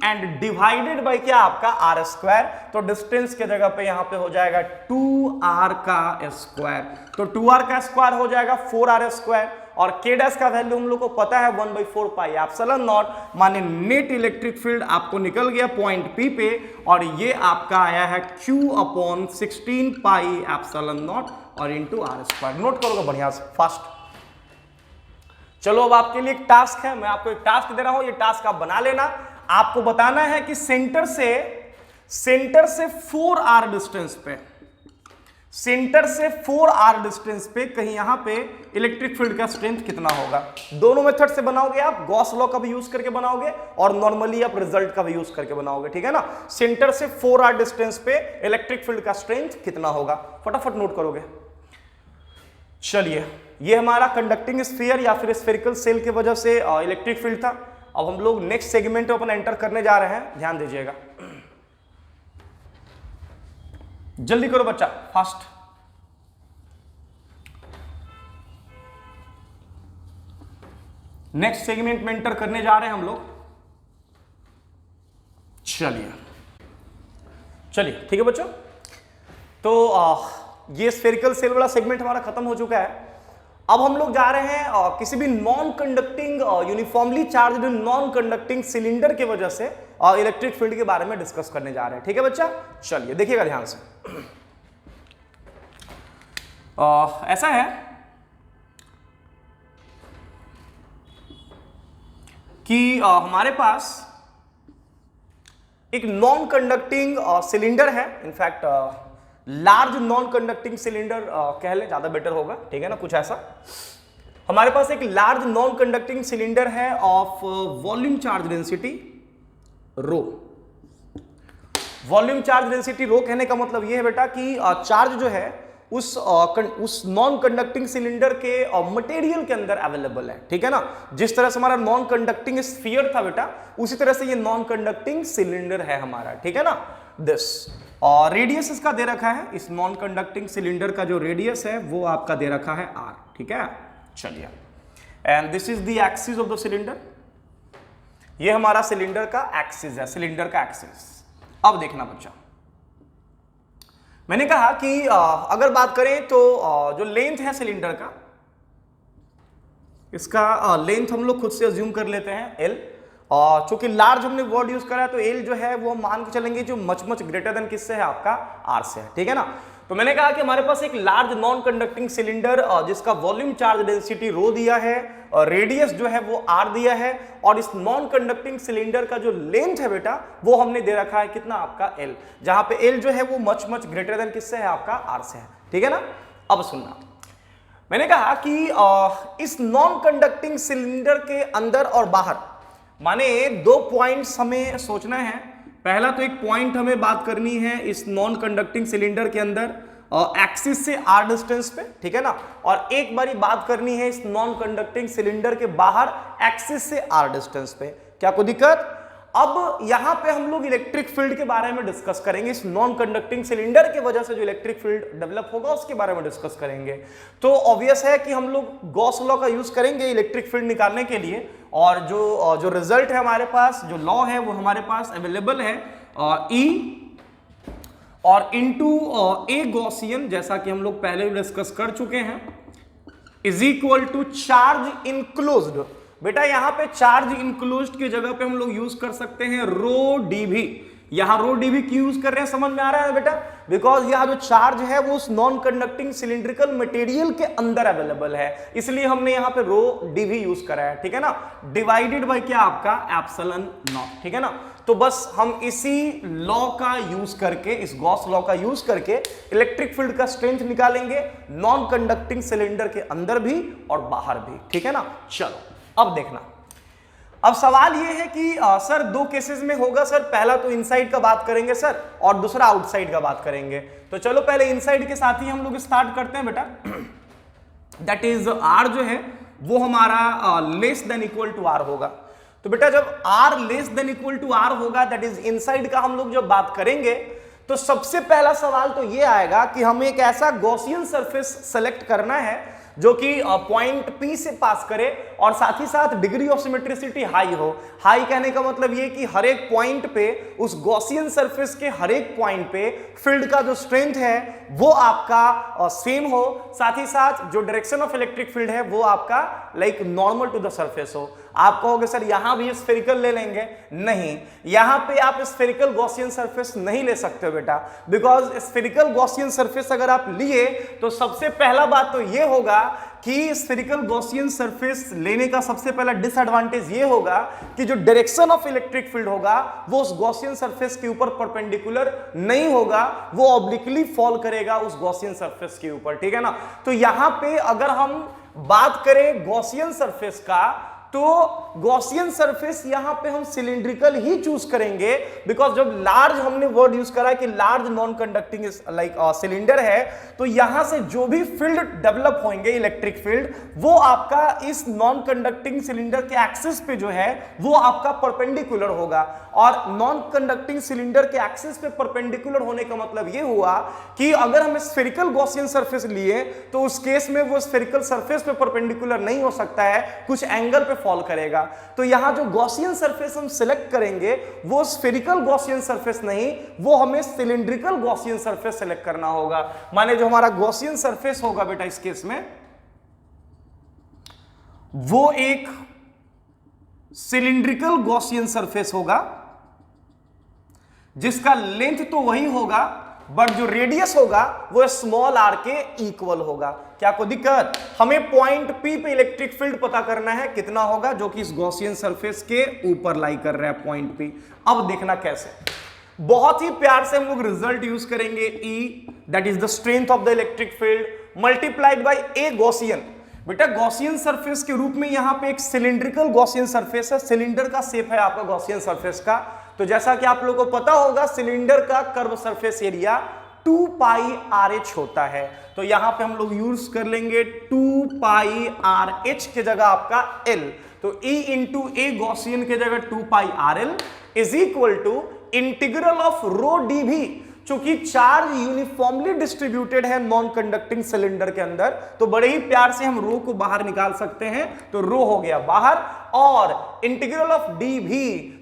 and divided by क्या आपका r²। तो डिस्टेंस के जगह पे यहां पे हो जाएगा 2r का स्क्वायर, तो 2r का स्क्वायर हो जाएगा 4r², और K' का वैल्यू हम लोग को पता है 1/4 पाई एप्सिलॉन नॉट, माने नेट इलेक्ट्रिक फील्ड आपको निकल गया पॉइंट P पे, और ये आपका आया है Q/16 पाई एप्सिलॉन नॉट और इंटू r²। नोट करोगे बढ़िया से फास्ट। चलो अब आपके लिए एक टास्क है, मैं आपको एक टास्क दे रहा हूं, ये टास्क आप बना लेना। आपको बताना है कि सेंटर से 4r डिस्टेंस पे, सेंटर से 4r डिस्टेंस पे कहीं यहां पे इलेक्ट्रिक फील्ड का स्ट्रेंथ कितना होगा। दोनों मेथड से बनाओगे आप, गॉस लॉ का भी यूज करके बनाओगे और नॉर्मली आप रिजल्ट का भी यूज करके बनाओगे, ठीक है ना। सेंटर से 4r डिस्टेंस पे इलेक्ट्रिक फील्ड का स्ट्रेंथ कितना होगा, फटाफट नोट करोगे। चलिए, ये हमारा कंडक्टिंग स्फीयर या फिर स्फेरिकल सेल की वजह से इलेक्ट्रिक फील्ड था। अब हम लोग नेक्स्ट सेगमेंट में अपन एंटर करने जा रहे हैं, ध्यान दीजिएगा। जल्दी करो बच्चा, फास्ट। नेक्स्ट सेगमेंट में एंटर करने जा रहे हैं हम लोग। चलिए ठीक है बच्चों, तो ये स्फेरिकल सेल वाला सेगमेंट हमारा खत्म हो चुका है। अब हम लोग जा रहे हैं किसी भी non conducting uniformly charged non conducting cylinder की वजह से इलेक्ट्रिक फील्ड के बारे में डिस्कस करने जा रहे हैं, ठीक है बच्चा। चलिए देखिएगा ध्यान से। ऐसा है कि हमारे पास एक नॉन कंडक्टिंग सिलेंडर है, in fact large non conducting cylinder कह ले, ज्यादा बेटर होगा, ठीक है ना, कुछ ऐसा। हमारे पास एक लार्ज नॉन कंडक्टिंग सिलेंडर है of volume charge density rho. Volume charge density rho कहने का मतलब ये है बेटा कि चार्ज जो है उस नॉन कंडक्टिंग सिलेंडर के मटेरियल के अंदर अवेलेबल है, ठीक है ना। जिस तरह से हमारा नॉन कंडक्टिंग स्फीयर था बेटा, उसी तरह से ये नॉन कंडक्टिंग सिलेंडर है हमारा, ठीक है ना। दिस और रेडियस इसका दे रखा है, इस नॉन कंडक्टिंग सिलेंडर का जो रेडियस है वो आपका दे रखा है r, ठीक है। चलिए, and this is the axis of the cylinder, ये हमारा सिलेंडर का एक्सिस है, सिलेंडर का एक्सिस। अब देखना बच्चा, मैंने कहा कि अगर बात करें तो जो लेंथ है सिलेंडर का, इसका लेंथ हम लोग खुद से अज्यूम कर लेते हैं एल, और चूंकि लार्ज हमने वर्ड यूज करा है तो एल जो है वो मान के चलेंगे जो मच मच ग्रेटर देन किससे है, आपका आर से है, ठीक है ना। तो मैंने कहा कि हमारे पास एक लार्ज नॉन कंडक्टिंग सिलेंडर जिसका वॉल्यूम चार्ज डेंसिटी रो दिया है और रेडियस जो है वो आर दिया है, और इस नॉन कंडक्टिंग सिलेंडर का जो लेंथ है बेटा वो हमने दे रखा है कितना, आपका एल, जहां पे एल जो है वो मच मच ग्रेटर देन किससे है, आपका आर से है, ठीक है ना। अब सुनना, मैंने कहा कि इस नॉन कंडक्टिंग सिलेंडर के अंदर और बाहर, माने 2 पॉइंट्स हमें सोचना है। पहला तो एक पॉइंट हमें बात करनी है इस नॉन कंडक्टिंग सिलेंडर के अंदर एक्सिस से आर डिस्टेंस पे, ठीक है ना, और एक बारी बात करनी है इस नॉन कंडक्टिंग सिलेंडर के बाहर एक्सिस से आर डिस्टेंस पे। क्या कोई दिक्कत? अब यहां पे हम लोग इलेक्ट्रिक फील्ड के बारे में डिस्कस करेंगे, इस नॉन कंडक्टिंग सिलेंडर की वजह से जो इलेक्ट्रिक फील्ड डेवलप होगा उसके बारे में डिस्कस करेंगे। तो ऑब्वियस है कि हम लोग गॉस लॉ का यूज करेंगे इलेक्ट्रिक फील्ड निकालने के लिए, और जो रिजल्ट है हमारे पास, जो लॉ है वो हमारे पास अवेलेबल है ई और इनटू ए गॉसियन, जैसा कि हम लोग पहले भी डिस्कस कर चुके हैं, is equal to charge enclosed. बेटा यहां पे चार्ज इनक्लोज्ड की जगह पे हम लोग यूज कर सकते हैं रो डीवी। यहां रो डीवी क्यों यूज कर रहे हैं, समझ में आ रहा है बेटा? बिकॉज यह जो चार्ज है वो उस नॉन कंडक्टिंग सिलिंड्रिकल मटेरियल के अंदर अवेलेबल है, इसलिए हमने यहां पे रो डीवी यूज करा है, ठीक है ना, डिवाइडेड बाय क्या, आपका एप्सिलॉन नॉट, ठीक है ना। तो बस हम इसी लॉ का यूज करके, इस गॉस लॉ का यूज करके इलेक्ट्रिक फील्ड का स्ट्रेंथ निकालेंगे नॉन कंडक्टिंग सिलेंडर के अंदर भी और बाहर भी, ठीक है ना। चलो अब देखना, अब सवाल यह है कि सर 2 केसेस में होगा सर, पहला तो इनसाइड का बात करेंगे सर और दूसरा आउटसाइड का बात करेंगे। तो चलो पहले इनसाइड के साथ ही हम लोग स्टार्ट करते हैं बेटा। दैट इज आर जो है वो हमारा less than equal to R होगा। तो बेटा जब R less than equal to R होगा, दैट इज इनसाइड का हम लोग जब बात करेंगे, तो सबसे पहला सवाल तो ये आएगा कि हमें एक ऐसा गॉसियन सरफेस सेलेक्ट करना है जो कि पॉइंट P से पास करे और साथ ही साथ डिग्री ऑफ सिमेट्रिसिटी हाई हो। हाई कहने का मतलब ये कि हर एक पॉइंट पे, उस गॉसियन सरफेस के हर एक पॉइंट पे फील्ड का जो स्ट्रेंथ है वो आपका सेम हो, साथ ही साथ जो डायरेक्शन ऑफ इलेक्ट्रिक फील्ड है वो आपका like normal to the surface हो। आप कहोगे सर यहां भी स्फेरिकल ले लेंगे, नहीं, यहां पे आप स्फेरिकल गॉसियन सरफेस नहीं ले सकते हो बेटा, बिकॉज स्फेरिकल गॉसियन सरफेस अगर आप लिए तो सबसे पहला बात तो ये होगा कि स्फेरिकल गॉसियन सरफेस लेने का सबसे पहला डिसएडवांटेज ये होगा कि जो डायरेक्शन ऑफ इलेक्ट्रिक फील्ड होगा वो उस गॉसियन सरफेस के ऊपर परपेंडिकुलर नहीं होगा, वो ऑब्लिकली फॉल करेगा उस गॉसियन सरफेस के ऊपर, ठीक है ना। तो यहां पे अगर हम बात करें गॉसियन सरफेस का, तो गॉसियन सरफेस यहां पे हम सिलिंड्रिकल ही चूज करेंगे, बिकॉज जब लार्ज हमने वर्ड यूज करा है कि large non conducting like cylinder है, तो यहां से जो भी फील्ड डेवलप होंगे इलेक्ट्रिक फील्ड, वो आपका इस नॉन कंडक्टिंग सिलेंडर के एक्सिस पे जो है वो आपका परपेंडिकुलर होगा। और नॉन कंडक्टिंग सिलेंडर के एक्सिस पे परपेंडिकुलर होने का मतलब ये हुआ कि अगर हम स्फेरिकल गॉसियन सरफेस लिए तो उस केस में वो स्फेरिकल सरफेस पे परपेंडिकुलर नहीं हो सकता है, कुछ एंगल पे फॉल करेगा। तो यहां जो गॉसियन सरफेस हम सिलेक्ट करेंगे वो स्फेरिकल गॉसियन सरफेस नहीं, वो हमें सिलिंड्रिकल गॉसियन सरफेस सिलेक्ट करना होगा। माने जो हमारा गॉसियन सरफेस होगा बेटा इस केस में वो एक सिलिंड्रिकल गॉसियन सरफेस होगा जिसका लेंथ तो वही होगा बट जो रेडियस होगा वो स्मॉल आर के इक्वल होगा। क्या कोई दिक्कत? हमें पॉइंट P पे इलेक्ट्रिक फील्ड पता करना है कितना होगा, जो कि इस गॉसियन सरफेस के ऊपर लाई कर रहा है पॉइंट P। अब देखना कैसे, बहुत ही प्यार से हम लोग रिजल्ट यूज करेंगे, E that is the strength of the electric field multiplied by A Gaussian. बेटा गॉसियन सरफेस के रूप में यहां पे एक सिलिंड्रिकल गॉसियन सरफेस है, सिलेंडर का शेप है आपका गॉसियन सरफेस का। तो जैसा कि आप लोगों को पता होगा सिलेंडर का कर्व सरफेस एरिया 2 पाई RH होता है, तो यहां पे हम लोग यूज कर लेंगे 2 पाई RH के जगह आपका L, तो E इंटू ए गॉसियन के जगह 2 pi RL is equal to integral of rho dV। चूंकि चार्ज यूनिफॉर्मली डिस्ट्रीब्यूटेड है नॉन कंडक्टिंग सिलेंडर के अंदर, तो बड़े ही प्यार से हम रो को बाहर निकाल सकते हैं, तो रो हो गया बाहर, और इंटीग्रल ऑफ dV,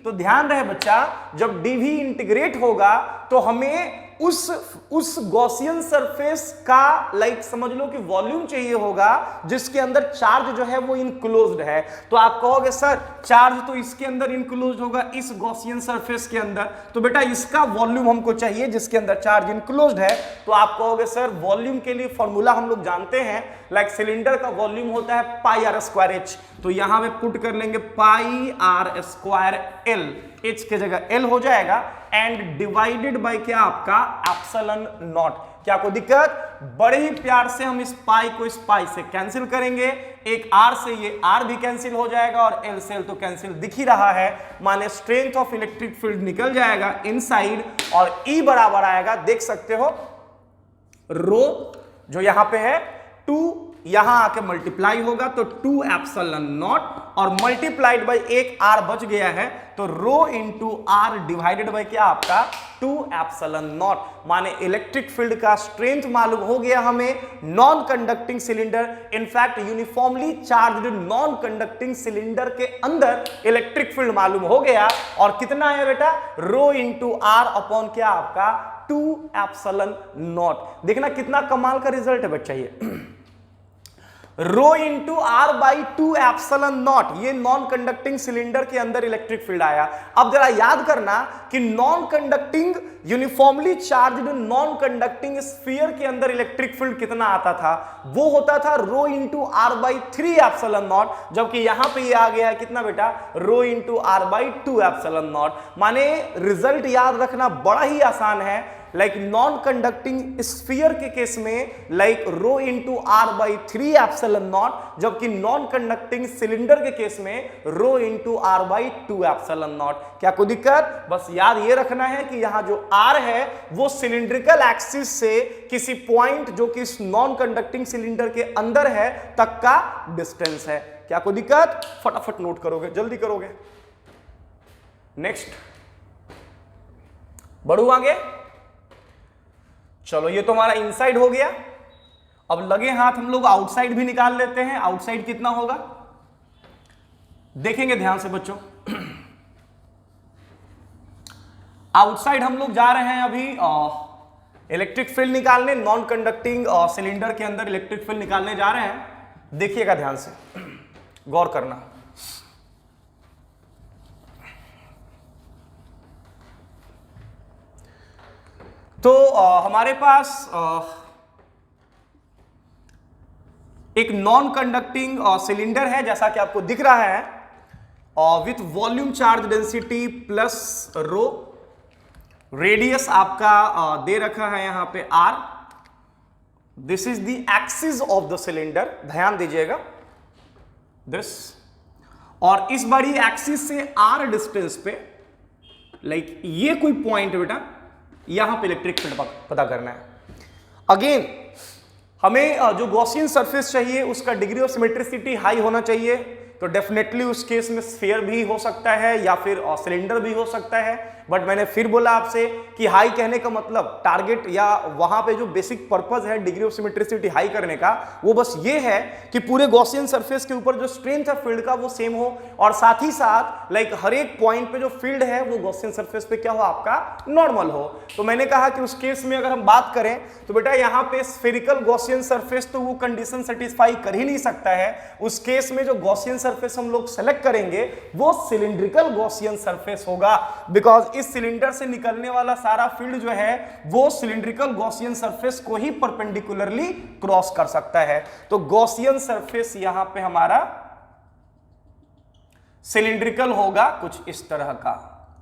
तो ध्यान रहे बच्चा जब dV इंटीग्रेट होगा तो हमें उस गॉसियन सरफेस का लाइक समझ लो कि वॉल्यूम चाहिए होगा जिसके अंदर चार्ज जो है वो इनक्लोज्ड है। तो आप कहोगे सर चार्ज तो इसके अंदर इनक्लोज्ड होगा इस गॉसियन सरफेस के अंदर, तो बेटा इसका वॉल्यूम हमको चाहिए जिसके अंदर चार्ज इनक्लोज्ड है। तो आप कहोगे सर वॉल्यूम के लिए फॉर्मूला हम लोग जानते हैं, लाइक सिलेंडर का वॉल्यूम होता है पाई आर स्क्वायर एच। तो यहां पे पुट कर लेंगे पाई आर स्क्वायर एल, एच के जगह एल हो जाएगा, एंड डिवाइडेड बाय क्या आपका एप्सिलॉन नॉट। क्या कोई दिक्कत? बड़े ही प्यार से हम इस पाई को इस पाई से कैंसिल करेंगे, एक आर से ये आर भी कैंसिल हो जाएगा और एल से एल तो कैंसिल दिख ही रहा है, माने स्ट्रेंथ ऑफ इलेक्ट्रिक फील्ड निकल जाएगा इनसाइड और ई बराबर आएगा, देख सकते हो रो जो यहां पे है 2 यहां आके मल्टीप्लाई होगा तो 2 एप्सिलॉन नॉट और मल्टीप्लाइड बाय एक आर बच गया है, तो रो इंटू आर डिवाइडेड बाय क्या आपका 2 एप्सिलॉन नॉट, माने इलेक्ट्रिक फील्ड का स्ट्रेंथ मालूम हो गया हमें non conducting cylinder, in fact uniformly charged non conducting cylinder के अंदर इलेक्ट्रिक फील्ड मालूम हो गया। और कितना है बेटा? रो इंटू आर अपॉन क्या आपका 2 एप्सिलॉन नॉट। देखना कितना कमाल का रिजल्ट है बच्चा ये। Rho into r by 2 epsilon naught, ये नॉन कंडक्टिंग सिलेंडर के अंदर इलेक्ट्रिक फील्ड आया। अब जरा याद करना कि non conducting uniformly charged non conducting sphere के अंदर इलेक्ट्रिक फील्ड कितना आता था? वो होता था rho into r by 3 epsilon naught, जबकि यहां पे ये आ गया है कितना बेटा? Rho into r by 2 epsilon naught. माने रिजल्ट याद रखना बड़ा ही आसान है, लाइक नॉन कंडक्टिंग स्फीयर के केस में like rho into r by 3 epsilon naught, जबकि नॉन कंडक्टिंग सिलेंडर के केस में rho into r by 2 epsilon naught. क्या कोई दिक्कत? बस याद ये रखना है कि यहां जो आर है वो सिलिंड्रिकल एक्सिस से किसी पॉइंट जो कि इस नॉन कंडक्टिंग सिलेंडर के अंदर है तक का डिस्टेंस है। क्या कोई दिक्कत? फटाफट नोट करोगे, जल्दी करोगे। नेक्स्ट बढ़ू आगे। चलो ये तो हमारा इनसाइड हो गया। अब लगे हाथ हम लोग आउटसाइड भी निकाल लेते हैं। आउटसाइड कितना होगा देखेंगे ध्यान से बच्चों। आउटसाइड हम लोग जा रहे हैं अभी इलेक्ट्रिक फील्ड निकालने, नॉन कंडक्टिंग सिलेंडर के अंदर इलेक्ट्रिक फील्ड निकालने जा रहे हैं। देखिएगा ध्यान से, गौर करना। तो हमारे पास एक नॉन कंडक्टिंग सिलेंडर है जैसा कि आपको दिख रहा है, with volume charge density plus row, radius आपका दे रखा है यहां पे r, this is the axis of the cylinder, ध्यान दीजिएगा दिस, और इस बड़ी एक्सिस से r डिस्टेंस पे लाइक ये कोई पॉइंट है बेटा, यहां पे इलेक्ट्रिक फील्ड पता करना है। अगेन हमें जो गॉसियन सरफेस चाहिए उसका डिग्री ऑफ सिमेट्रिसिटी हाई होना चाहिए, तो डेफिनेटली उस केस में स्फीयर भी हो सकता है या फिर सिलेंडर भी हो सकता है। बट मैंने फिर बोला आपसे कि हाई कहने का मतलब टारगेट या वहां पे जो बेसिक पर्पस है डिग्री ऑफ सिमेट्रिसिटी हाई करने का, वो बस ये है कि पूरे गॉसियन सरफेस के ऊपर जो स्ट्रेंथ है फील्ड का वो सेम हो, और साथ ही साथ लाइक हर एक पॉइंट पे जो फील्ड है वो गॉसियन सरफेस पे क्या हो आपका नॉर्मल हो। तो मैंने कहा कि उस केस में अगर हम बात करें तो बेटा यहाँ पे स्फेरिकल गॉसियन सरफेस तो वो कंडीशन सेटिस्फाई कर ही नहीं सकता है। उस केस में जो गॉसियन सरफेस हम लोग सेलेक्ट करेंगे वो सिलिंड्रिकल गॉसियन सरफेस होगा, बिकॉज इस सिलेंडर से निकलने वाला सारा फील्ड जो है वो सिलिंड्रिकल गॉसियन सरफेस को ही परपेंडिकुलरली क्रॉस कर सकता है। तो गॉसियन सरफेस यहां पे हमारा सिलिंड्रिकल होगा कुछ इस तरह का,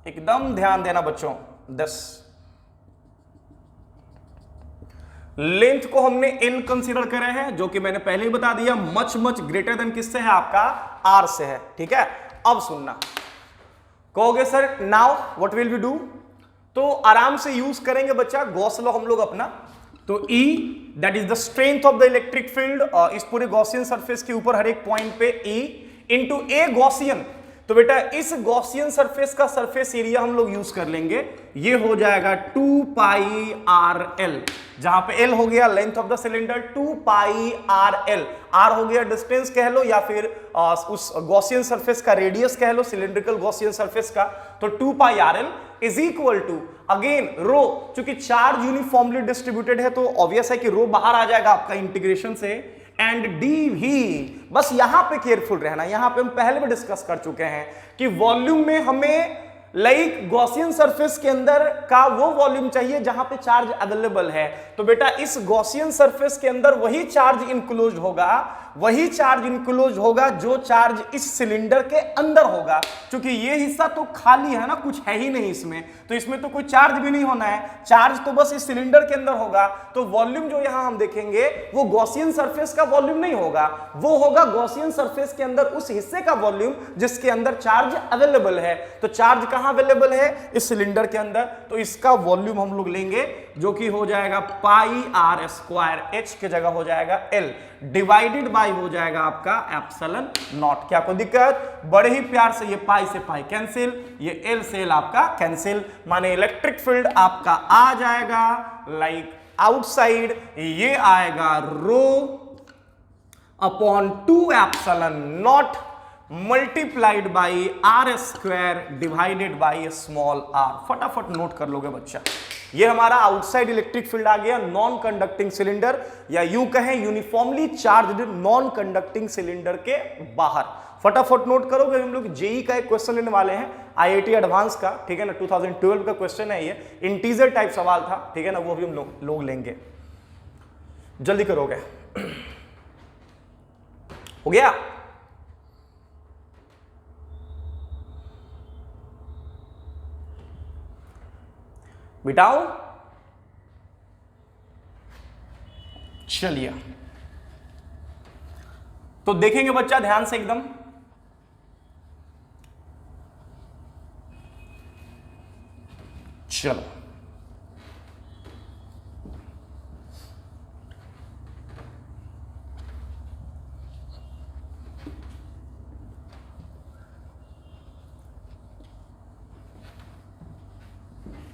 एकदम ध्यान देना बच्चों। 10 लेंथ को हमने L कंसीडर करे हैं, जो कि मैंने पहले ही बता दिया मच मच ग्रेटर देन किससे है आपका R से है, ठीक है। अब सुनना, कहोगे sir now what will we do, तो आराम से यूज करेंगे बच्चा गॉस लॉ हम लोग अपना। तो E that is the strength of the electric field इस पूरे गॉसियन सरफेस के ऊपर हर एक पॉइंट पे E इंटू ए गॉसियन, तो बेटा इस गॉसियन सरफेस का सरफेस एरिया हम लोग यूज कर लेंगे, ये हो जाएगा 2 पाई आर एल, जहां पे एल हो गया length of the cylinder, 2 pi are L, R हो गया डिस्टेंस कह लो या फिर उस गॉसियन सरफेस का रेडियस कह लो, सिलेंड्रिकल गॉसियन सरफेस का, तो 2 pi are l is equal to again rho, चूंकि चार्ज यूनिफॉर्मली डिस्ट्रीब्यूटेड है तो ऑब्वियस है कि रो बाहर आ जाएगा आपका इंटीग्रेशन से, एंड डी भी। बस यहां पे केयरफुल रहना, यहां पे हम पहले भी डिस्कस कर चुके हैं कि वॉल्यूम में हमें लाइक गॉसियन सरफेस के अंदर का वो वॉल्यूम चाहिए जहां पे चार्ज अवेलेबल है। तो बेटा इस गॉसियन सरफेस के अंदर वही चार्ज इनक्लोज होगा, वही चार्ज इनक्लोज होगा जो चार्ज इस सिलेंडर के अंदर होगा। क्योंकि ये हिस्सा तो खाली है ना, कुछ है ही नहीं इसमें, तो इसमें तो कोई चार्ज भी नहीं होना है, चार्ज तो बस इस सिलेंडर के अंदर होगा। तो वॉल्यूम जो यहां हम देखेंगे वो गॉसियन सरफेस का वॉल्यूम नहीं होगा, वो होगा गॉसियन सरफेस के अंदर उस हिस्से का वॉल्यूम जिसके अंदर चार्ज अवेलेबल है। तो चार्ज कहां अवेलेबल है? इस सिलेंडर के अंदर। तो इसका वॉल्यूम हम लोग लेंगे जो कि हो जाएगा पाई आर स्क्वायर, एच की जगह हो जाएगा एल, डिवाइडेड बाय हो जाएगा आपका एप्सिलॉन नॉट। क्या कोई दिक्कत? बड़े ही प्यार से ये पाई से पाई कैंसिल, ये एल से एल आपका कैंसिल, माने इलेक्ट्रिक फील्ड आपका आ जाएगा लाइक आउटसाइड, ये आएगा rho upon 2 epsilon naught multiplied by R square divided by small R. फटाफट नोट कर लोगे बच्चा, ये हमारा आउटसाइड इलेक्ट्रिक फील्ड आ गया नॉन कंडक्टिंग सिलेंडर, या यूं कहें uniformly charged non conducting cylinder के बाहर। फटाफट नोट करोगे, हम लोग जेई का एक क्वेश्चन लेने वाले हैं, आईआईटी एडवांस का, ठीक है ना, 2012 का क्वेश्चन है ये, इंटीजर टाइप सवाल था, ठीक है ना, वो भी हम लोग लेंगे। जल्दी करोगे, हो गया? बिटाओ, चलिए तो देखेंगे बच्चा ध्यान से एकदम। चलो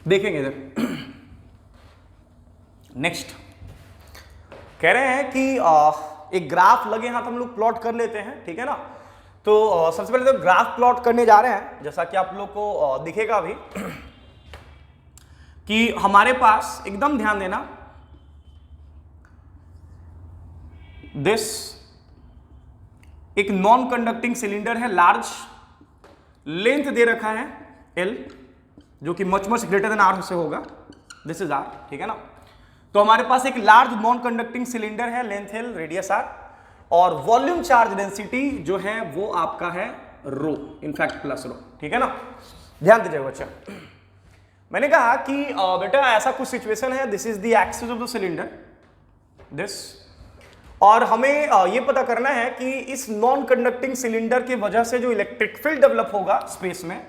देखेंगे इधर। नेक्स्ट कह रहे हैं कि एक ग्राफ लगे हाथ हम लोग प्लॉट कर लेते हैं, ठीक है ना। तो सबसे पहले तो ग्राफ प्लॉट करने जा रहे हैं, जैसा कि आप लोग को दिखेगा अभी कि हमारे पास, एकदम ध्यान देना, दिस एक नॉन कंडक्टिंग सिलेंडर है, लार्ज लेंथ दे रखा है एल, जो कि much much greater than R से होगा, दिस इज आर, ठीक है ना। तो हमारे पास एक लार्ज नॉन कंडक्टिंग सिलेंडर है, लेंथ एल, रेडियस आर, और वॉल्यूम चार्ज डेंसिटी जो है वो आपका है रो, इनफैक्ट प्लस रो, ठीक है ना। ध्यान दीजिएगा बच्चा, मैंने कहा कि बेटा ऐसा कुछ सिचुएशन है, this is the axis of the cylinder, this, और हमें ये पता करना है कि इस नॉन कंडक्टिंग सिलेंडर की वजह से जो इलेक्ट्रिक फील्ड डेवलप होगा स्पेस में,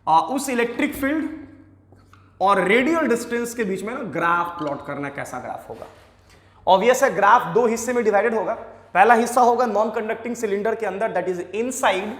उस इलेक्ट्रिक फील्ड और रेडियल डिस्टेंस के बीच में ना ग्राफ प्लॉट करना, कैसा ग्राफ होगा। ऑब्वियस है ग्राफ दो हिस्से में डिवाइडेड होगा, पहला हिस्सा होगा नॉन कंडक्टिंग सिलेंडर के अंदर, दैट इज इनसाइड,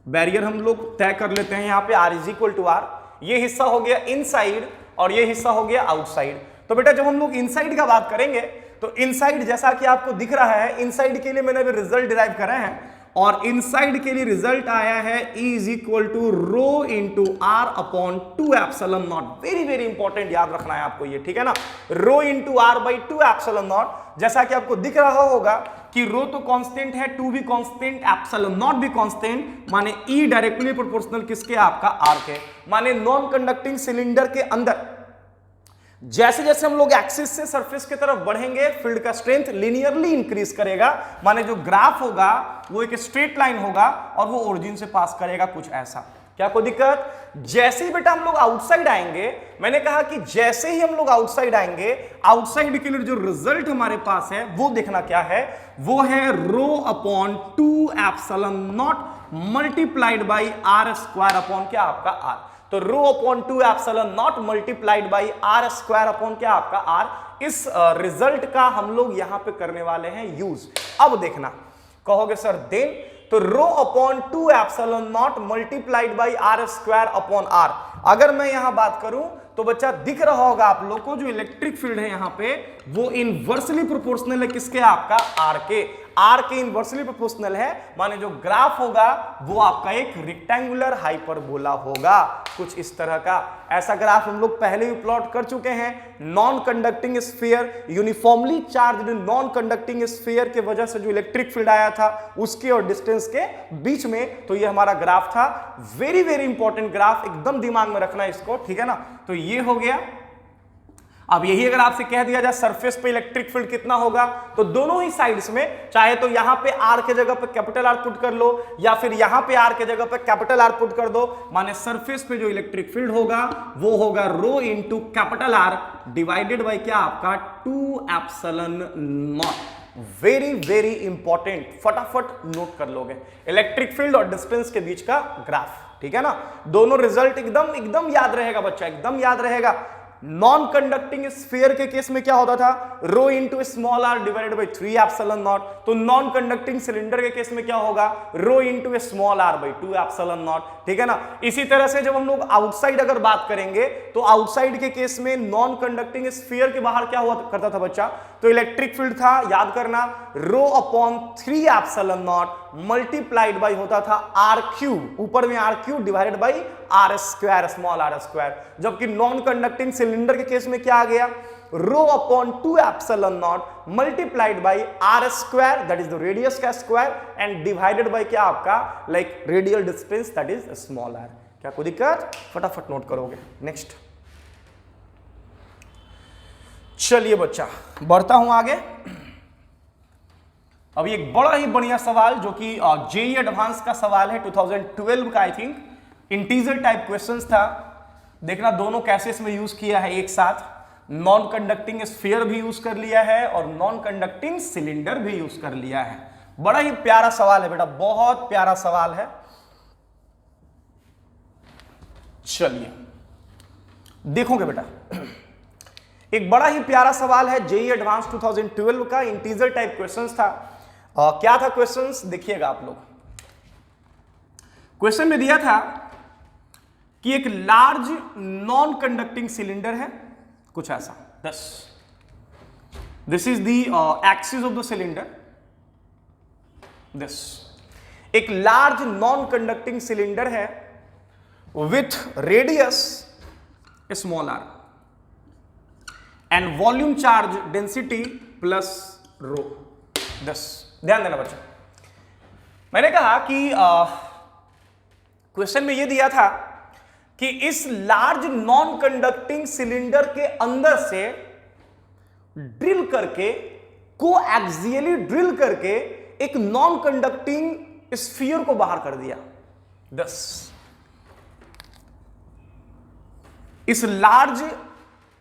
बैरियर हम लोग तय कर लेते हैं यहां पे r is equal to R, ये हिस्सा हो गया इनसाइड और ये हिस्सा हो गया आउटसाइड। तो बेटा जब हम लोग इनसाइड का बात करेंगे तो इनसाइड जैसा कि आपको दिख रहा है, इनसाइड के लिए मैंने अभी रिजल्ट डिराइव करा है, और इनसाइड के लिए रिजल्ट आया है E is equal to rho into r upon 2 epsilon naught. Very very important, याद रखना है आपको ये, ठीक है ना, rho into r by 2 epsilon naught. जैसा कि आपको दिख रहा होगा कि रो तो कांस्टेंट है, 2 भी कांस्टेंट, एप्सिलॉन नॉट भी कांस्टेंट, माने E डायरेक्टली प्रोपोर्शनल किसके? आपका आर के। माने नॉन कंडक्टिंग सिलेंडर के अंदर जैसे जैसे हम लोग एक्सिस से सरफेस की तरफ बढ़ेंगे, फील्ड का स्ट्रेंथ लिनियरली इंक्रीज करेगा, माने जो ग्राफ होगा वो एक स्ट्रेट लाइन होगा और वो ओरिजिन से पास करेगा, कुछ ऐसा। क्या कोई दिक्कत? जैसे ही बेटा हम लोग आउटसाइड आएंगे, मैंने कहा कि जैसे ही हम लोग आउटसाइड आएंगे, आउटसाइड के लिए जो रिजल्ट हमारे पास है वो देखना क्या है, वो है rho upon 2 epsilon naught multiplied by R square upon क्या? आपका आर। तो rho upon 2 epsilon naught multiplied by R square upon क्या? आपका आर। इस रिजल्ट का हम लोग यहां पे करने वाले हैं यूज। अब देखना, कहोगे सर देन तो rho upon 2 epsilon naught multiplied by R square upon R. अगर मैं यहां बात करूं तो बच्चा दिख रहा होगा आप लोग को जो इलेक्ट्रिक फील्ड है यहां पे वो इनवर्सली प्रोपोर्शनल है किसके, आपका आर के। आर के इनवर्सली प्रोपोर्शनल है, माने जो ग्राफ होगा वो आपका एक रेक्टेंगुलर हाइपरबोला होगा, कुछ इस तरह का। ऐसा ग्राफ हम लोग पहले भी प्लॉट कर चुके हैं। Non conducting sphere, uniformly charged non conducting sphere के वजह से जो इलेक्ट्रिक फील्ड आया था उसके और डिस्टेंस के बीच में, तो ये हमारा ग्राफ था। वेरी वेरी इंपॉर्टेंट ग्राफ, एकदम दिमाग में रखना इसको, ठीक है ना। तो ये हो गया। अब यही अगर आपसे कह दिया जाए सरफेस पे इलेक्ट्रिक फील्ड कितना होगा, तो दोनों ही साइड्स में, चाहे तो यहां पे आर के जगह पे कैपिटल आर पुट कर लो या फिर यहां पे आर के जगह पे कैपिटल आर पुट कर दो, माने सरफेस पे जो इलेक्ट्रिक फील्ड होगा वो होगा rho into capital r divided by क्या, आपका 2 epsilon naught. Very very important, फटाफट नोट कर लोगे, इलेक्ट्रिक फील्ड और डिस्टेंस के बीच का ग्राफ, ठीक है ना। दोनों रिजल्ट एकदम एकदम याद रहेगा बच्चा, एकदम याद रहेगा। नॉन कंडक्टिंग स्फीयर के केस में क्या होता था, rho into small r divided by 3 epsilon naught. तो नॉन कंडक्टिंग सिलेंडर के केस में क्या होगा, rho into small r by 2 epsilon naught, ठीक है ना। इसी तरह से जब हम लोग आउटसाइड अगर बात करेंगे तो आउटसाइड के केस में नॉन कंडक्टिंग स्फीयर के बाहर क्या हुआ करता था बच्चा, तो इलेक्ट्रिक फील्ड था, याद करना, rho upon 3 epsilon naught multiplied by होता था आर क्यूब, ऊपर में R cube divided by R square, small R square. जबकि नॉन कंडक्टिंग सिलेंडर के केस में क्या आ गया, rho upon 2 epsilon naught multiplied by R square, that is the radius का स्क्वायर, एंड डिवाइडेड बाई क्या, आपका like radial distance, that is small R. क्या कोई दिक्कत, फटाफट नोट करोगे। नेक्स्ट चलिए बच्चा, बढ़ता हूं आगे। अभी एक बड़ा ही बढ़िया सवाल जो कि जेईई एडवांस का सवाल है 2012 का, I think integer type questions था। देखना दोनों कैसे इसमें यूज किया है एक साथ, नॉन कंडक्टिंग स्फीयर भी यूज कर लिया है और नॉन कंडक्टिंग सिलेंडर भी यूज कर लिया है। बड़ा ही प्यारा सवाल है बेटा, बहुत प्यारा सवाल है। चलिए देखोगे बेटा, एक बड़ा ही प्यारा सवाल है, जेईई एडवांस 2012 का इंटीजर टाइप क्वेश्चंस था। क्या था क्वेश्चंस, देखिएगा आप लोग। क्वेश्चन में दिया था कि एक लार्ज नॉन कंडक्टिंग सिलेंडर है, कुछ ऐसा, this is the axis of the cylinder, this एक लार्ज नॉन कंडक्टिंग सिलेंडर है with radius small R and volume charge density plus rho. दस ध्यान देना बच्चा, मैंने कहा कि क्वेश्चन में यह दिया था कि इस लार्ज नॉन कंडक्टिंग सिलेंडर के अंदर से ड्रिल करके, कोएक्सियली ड्रिल करके एक नॉन कंडक्टिंग स्फीयर को बाहर कर दिया। 10 इस लार्ज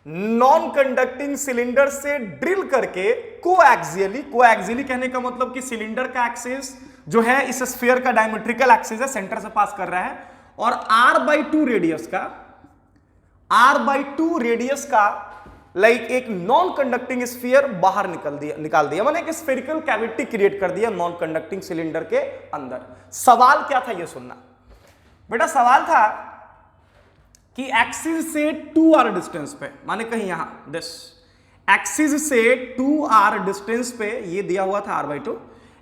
नॉन कंडक्टिंग सिलेंडर से ड्रिल करके कोएक्सियली, कोएक्सियली कहने का मतलब कि सिलेंडर का एक्सिस जो है इस स्फीयर का डायमेट्रिकल एक्सिस है, सेंटर से पास कर रहा है, और r/2 रेडियस का, r/2 रेडियस का लाइक एक नॉन कंडक्टिंग स्फीयर बाहर निकाल दिया, माने एक स्फेरिकल कैविटी क्रिएट कर दिया नॉन कंडक्टिंग सिलेंडर के अंदर। सवाल क्या था ये सुनना बेटा, सवाल था कि एक्सिस से 2r डिस्टेंस पे, माने कहीं यहां दिस एक्सिस से 2r डिस्टेंस पे, ये दिया हुआ था r/2,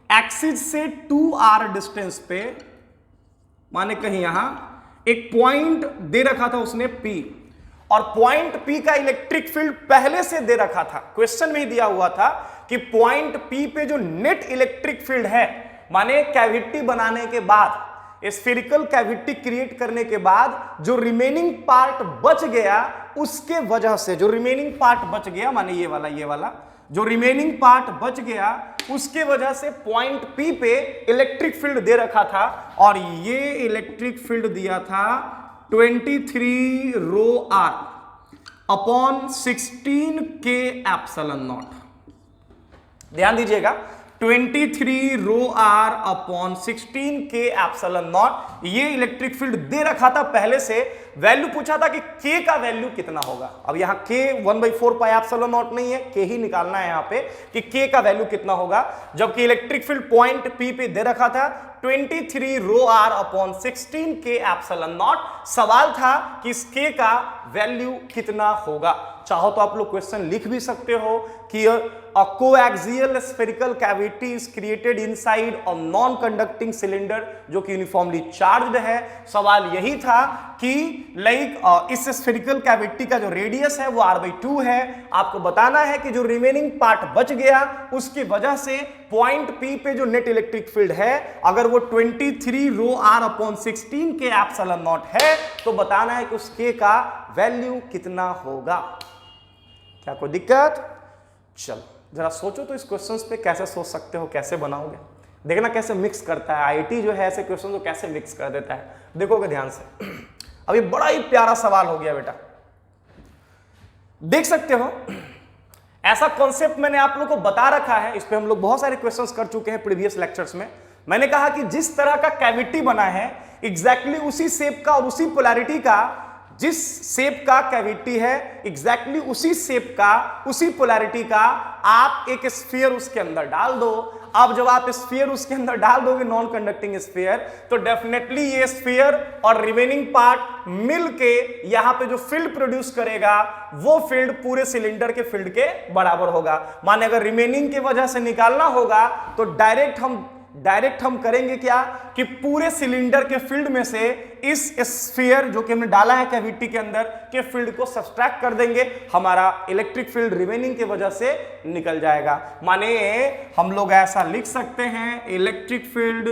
एक्सिस से 2r डिस्टेंस पे, माने कहीं यहां एक पॉइंट दे रखा था उसने P, और पॉइंट P का इलेक्ट्रिक फील्ड पहले से दे रखा था, क्वेश्चन में ही दिया हुआ था कि पॉइंट P पे जो नेट इलेक्ट्रिक फील्ड है, माने कैविटी बनाने के बाद, स्फेरिकल कैविटी क्रिएट करने के बाद जो रिमेनिंग पार्ट बच गया, उसके वजह से जो रिमेनिंग पार्ट बच गया, माने ये वाला जो रिमेनिंग पार्ट बच गया, उसके वजह से पॉइंट P पे इलेक्ट्रिक फील्ड दे रखा था, और ये इलेक्ट्रिक फील्ड दिया था 23 रो r upon 16 k epsilon not. ध्यान दीजिएगा, 23 रो r upon 16 k epsilon naught, ये इलेक्ट्रिक फील्ड दे रखा था पहले से। वैल्यू पूछा था कि k का वैल्यू कितना होगा। अब यहां k 1/4 पाई एप्सिलॉन नॉट नहीं है, k ही निकालना है यहां पे कि k का वैल्यू कितना होगा, जबकि इलेक्ट्रिक फील्ड पॉइंट P पे दे रखा था 23 रो आर अपॉन 16 के एप्सिलॉन नॉट। सवाल था कि इस के का वैल्यू कितना होगा। चाहो तो आप लोग क्वेश्चन लिख भी सकते हो कि a coaxial spherical cavity is created inside a non-conducting cylinder जो कि यूनिफॉर्मली चार्ज्ड है। सवाल यही था कि इस स्फेरिकल कैविटी का जो रेडियस है वो r/2 है। आपको बताना है कि जो रिमेनिंग पार्ट बच गया उसकी वजह से पॉइंट P पे जो नेट इलेक्ट्रिक फील्ड है अगर वो 23 रो r अपॉन 16 के एप्सिलॉन नॉट है तो बताना है कि उस k का वैल्यू कितना होगा। क्या कोई दिक्कत? चलो जरा सोचो तो इस क्वेश्चंस पे कैसे सोच सकते हो, कैसे बनाओगे। देखना कैसे मिक्स करता है आईआईटी जो है ऐसे क्वेश्चन को कैसे मिक्स कर देता है। देखोगे ध्यान से। अभी बड़ा ही प्यारा सवाल हो गया बेटा, देख सकते हो। ऐसा कॉन्सेप्ट मैंने आप लोगों को बता रखा है, इस पे हम लोग बहुत सारे क्वेश्चंस कर चुके हैं प्रीवियस लेक्चर्स में। मैंने कहा कि जिस तरह का कैविटी बना है एग्जैक्टली उसी शेप का और उसी पोलैरिटी का, जिस शेप का कैविटी है एग्जैक्टली उसी शेप का उसी पोलैरिटी का आप एक स्फीयर उसके अंदर डाल दो। अब जब आप स्फीयर उसके अंदर डाल दोगे नॉन कंडक्टिंग स्फीयर, तो डेफिनेटली ये स्फीयर और रिमेनिंग पार्ट मिलके यहां पे जो फील्ड प्रोड्यूस करेगा वो फील्ड पूरे सिलेंडर के फील्ड के बराबर होगा। माने अगर रिमेनिंग की वजह से निकालना होगा तो डायरेक्ट हम करेंगे क्या कि पूरे सिलेंडर के फील्ड में से इस स्फीयर जो कि हमने डाला है कैविटी के अंदर के फील्ड को सब्सट्रैक्ट कर देंगे, हमारा इलेक्ट्रिक फील्ड रिमेनिंग की वजह से निकल जाएगा। माने हम लोग ऐसा लिख सकते हैं electric field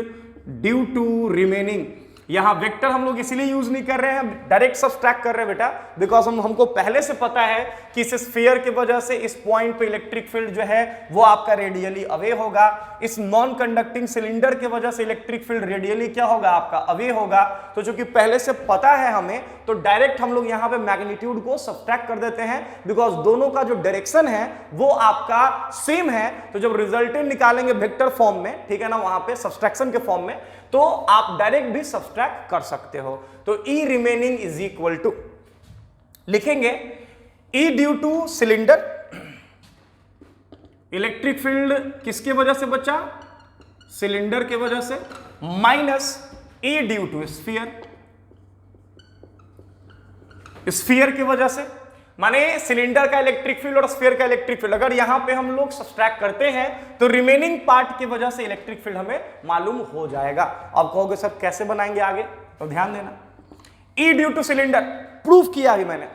due to remaining. यहां वेक्टर हम लोग इसीलिए यूज नहीं कर रहे हैं, डायरेक्ट सब्सट्रैक्ट कर रहे हैं बेटा, बिकॉज हमको पहले से पता है कि इस स्फीयर की वजह से इस पॉइंट पे इलेक्ट्रिक फील्ड जो है वो आपका रेडियली अवे होगा। इस नॉन कंडक्टिंग सिलेंडर की वजह से इलेक्ट्रिक फील्ड रेडियली क्या होगा आपका अवे होगा। तो जो कि पहले से पता है हमें, तो डायरेक्ट हम लोग यहां पे मैग्नीट्यूड को सब्सट्रैक्ट कर देते हैं, बिकॉज दोनों का जो डायरेक्शन है वो आपका सेम है। तो जब रिजल्टेंट निकालेंगे वेक्टर फॉर्म में, ठीक है ना, वहां पे सब्सट्रैक्शन के फॉर्म में, तो आप डायरेक्ट भी सब्सट्रैक्ट कर सकते हो। तो E remaining is equal to लिखेंगे E due to cylinder, electric field किसके वजह से बचा, सिलेंडर के वजह से, minus E due to sphere, sphere की वजह से। माने सिलेंडर का इलेक्ट्रिक फील्ड और स्फीयर का इलेक्ट्रिक फील्ड अगर यहां पे हम लोग सब्सट्रैक्ट करते हैं तो रिमेनिंग पार्ट की वजह से इलेक्ट्रिक फील्ड हमें मालूम हो जाएगा। अब कहोगे सर कैसे बनाएंगे आगे, तो ध्यान देना। ई ड्यू टू सिलेंडर प्रूफ किया अभी मैंने।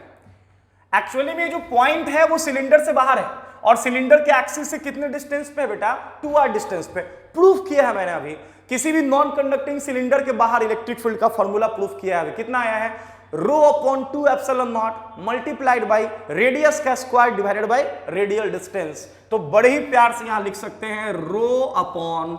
एक्चुअली में जो पॉइंट है वो सिलेंडर से बाहर है और सिलेंडर के एक्सिस से कितने डिस्टेंस पे है बेटा, 2r डिस्टेंस पे। प्रूफ किया है मैंने अभी, किसी भी नॉन कंडक्टिंग सिलेंडर के बाहर इलेक्ट्रिक फील्ड का फॉर्मूला प्रूफ किया है अभी। कितना आया है, rho upon 2 epsilon naught multiplied by radius का square divided by radial distance. तो बड़े ही प्यार से यहां लिख सकते हैं rho upon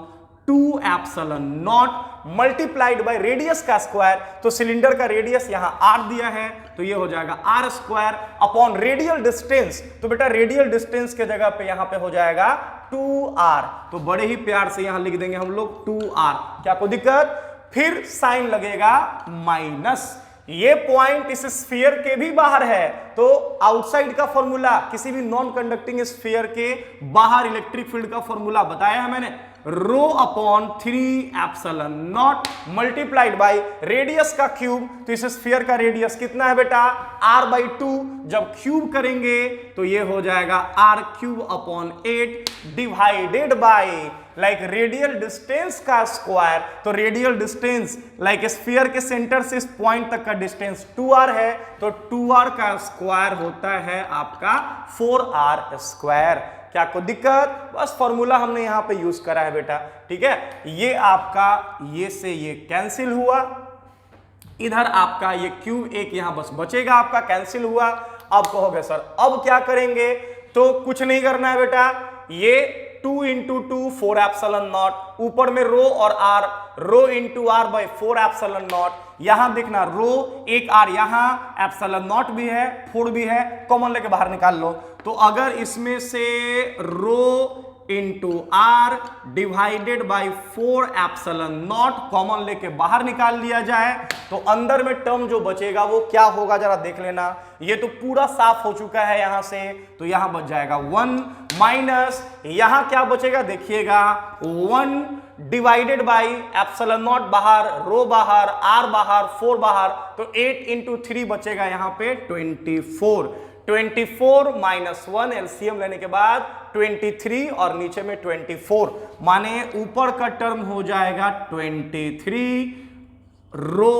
2 epsilon naught multiplied by radius का स्क्वायर। तो सिलेंडर का रेडियस यहां r दिया है तो ये हो जाएगा r square upon radial distance. तो बेटा रेडियल डिस्टेंस के जगह पे यहां पे हो जाएगा 2r। तो बड़े ही प्यार से यहां लिख देंगे हम लोग 2r। क्या कोई दिक्कत? फिर साइन लगेगा माइनस, ये पॉइंट इस स्फीयर के भी बाहर है तो आउटसाइड का फॉर्मूला, किसी भी नॉन कंडक्टिंग स्फीयर के बाहर इलेक्ट्रिक फील्ड का फॉर्मूला बताया है मैंने, रो upon 3 epsilon naught multiplied by radius का क्यूब। तो इस स्फीयर का रेडियस कितना है बेटा, r/2। जब क्यूब करेंगे तो ये हो जाएगा r³ upon 8 divided by like radial distance का स्क्वायर। तो रेडियल डिस्टेंस लाइक स्फीयर के सेंटर से इस पॉइंट तक का डिस्टेंस 2r है, तो 2r का स्क्वायर होता है आपका 4r स्क्वायर। क्या कोई दिक्कत? बस फॉर्मूला हमने यहां पे यूज करा है बेटा, ठीक है। ये आपका ये से ये कैंसिल हुआ, इधर आपका ये क्यूब एक यहां बस बचेगा आपका, कैंसिल हुआ। अब कहोगे सर अब क्या करेंगे, तो कुछ नहीं करना है बेटा, ये 2 × 2 4 एप्सिलॉन नॉट, ऊपर में रो और r, rho into r by 4 epsilon naught. यहां देखना रो एक r, यहां एप्सिलॉन नॉट भी है 4 भी है, कॉमन लेके बाहर निकाल लो। तो अगर इसमें से rho into r divided by 4 epsilon naught common लेके बाहर निकाल लिया जाए तो अंदर में टर्म जो बचेगा वो क्या होगा जरा देख लेना। ये तो पूरा साफ हो चुका है यहां से, तो यहां बच जाएगा 1 माइनस यहां क्या बचेगा देखिएगा 1 डिवाइडेड बाई एप्सिलॉन नॉट बाहर, रो बाहर, आर बाहर, 4 बाहर, तो 8 इंटू 3 बचेगा यहां पे 24। 24 माइनस 1 एलसीएम लेने के बाद 23 और नीचे में 24, माने ऊपर का टर्म हो जाएगा 23 rho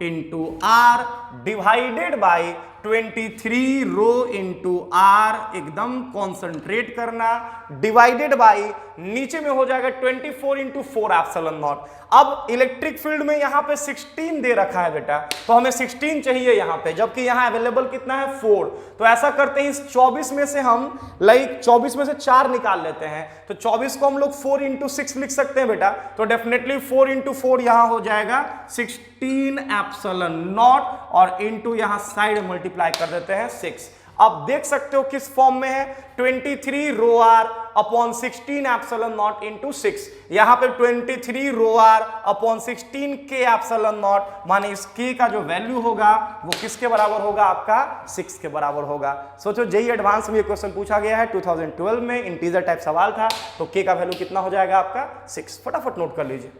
into r divided by 23 rho into r, एकदम कॉन्सेंट्रेट करना, डिवाइडेड बाई नीचे में हो जाएगा 24 इंटू 4 एप्सिलॉन नॉट। अब इलेक्ट्रिक फील्ड में यहां पे 16 दे रखा है बेटा, तो हमें 16 चाहिए यहां पे, जबकि यहां अवेलेबल कितना है 4। तो ऐसा करते हैं, इस 24 में से हम 24 में से 4 निकाल लेते हैं, तो 24 को हम लोग 4 इंटू 6 लिख सकते हैं बेटा, तो डेफिनेटली 4 इंटू 4 यहां हो जाएगा 16 एप्सिलॉन नॉट, और इंटू यहां साइड मल्टीप्लाई कर देते हैं 6। अब देख सकते हो किस फॉर्म में है, 23 rho r upon 16 epsilon naught into 6। यहां पे 23 रो आर अपॉन 16 के एप्सिलॉन नॉट, माने इस के का जो वैल्यू होगा वो किसके बराबर होगा, आपका 6 के बराबर होगा। सोचो जेईई एडवांस में ये क्वेश्चन पूछा गया है 2012 में, इंटीजर टाइप सवाल था, तो के का वैल्यू कितना हो जाएगा आपका 6। फटाफट नोट कर लीजिए।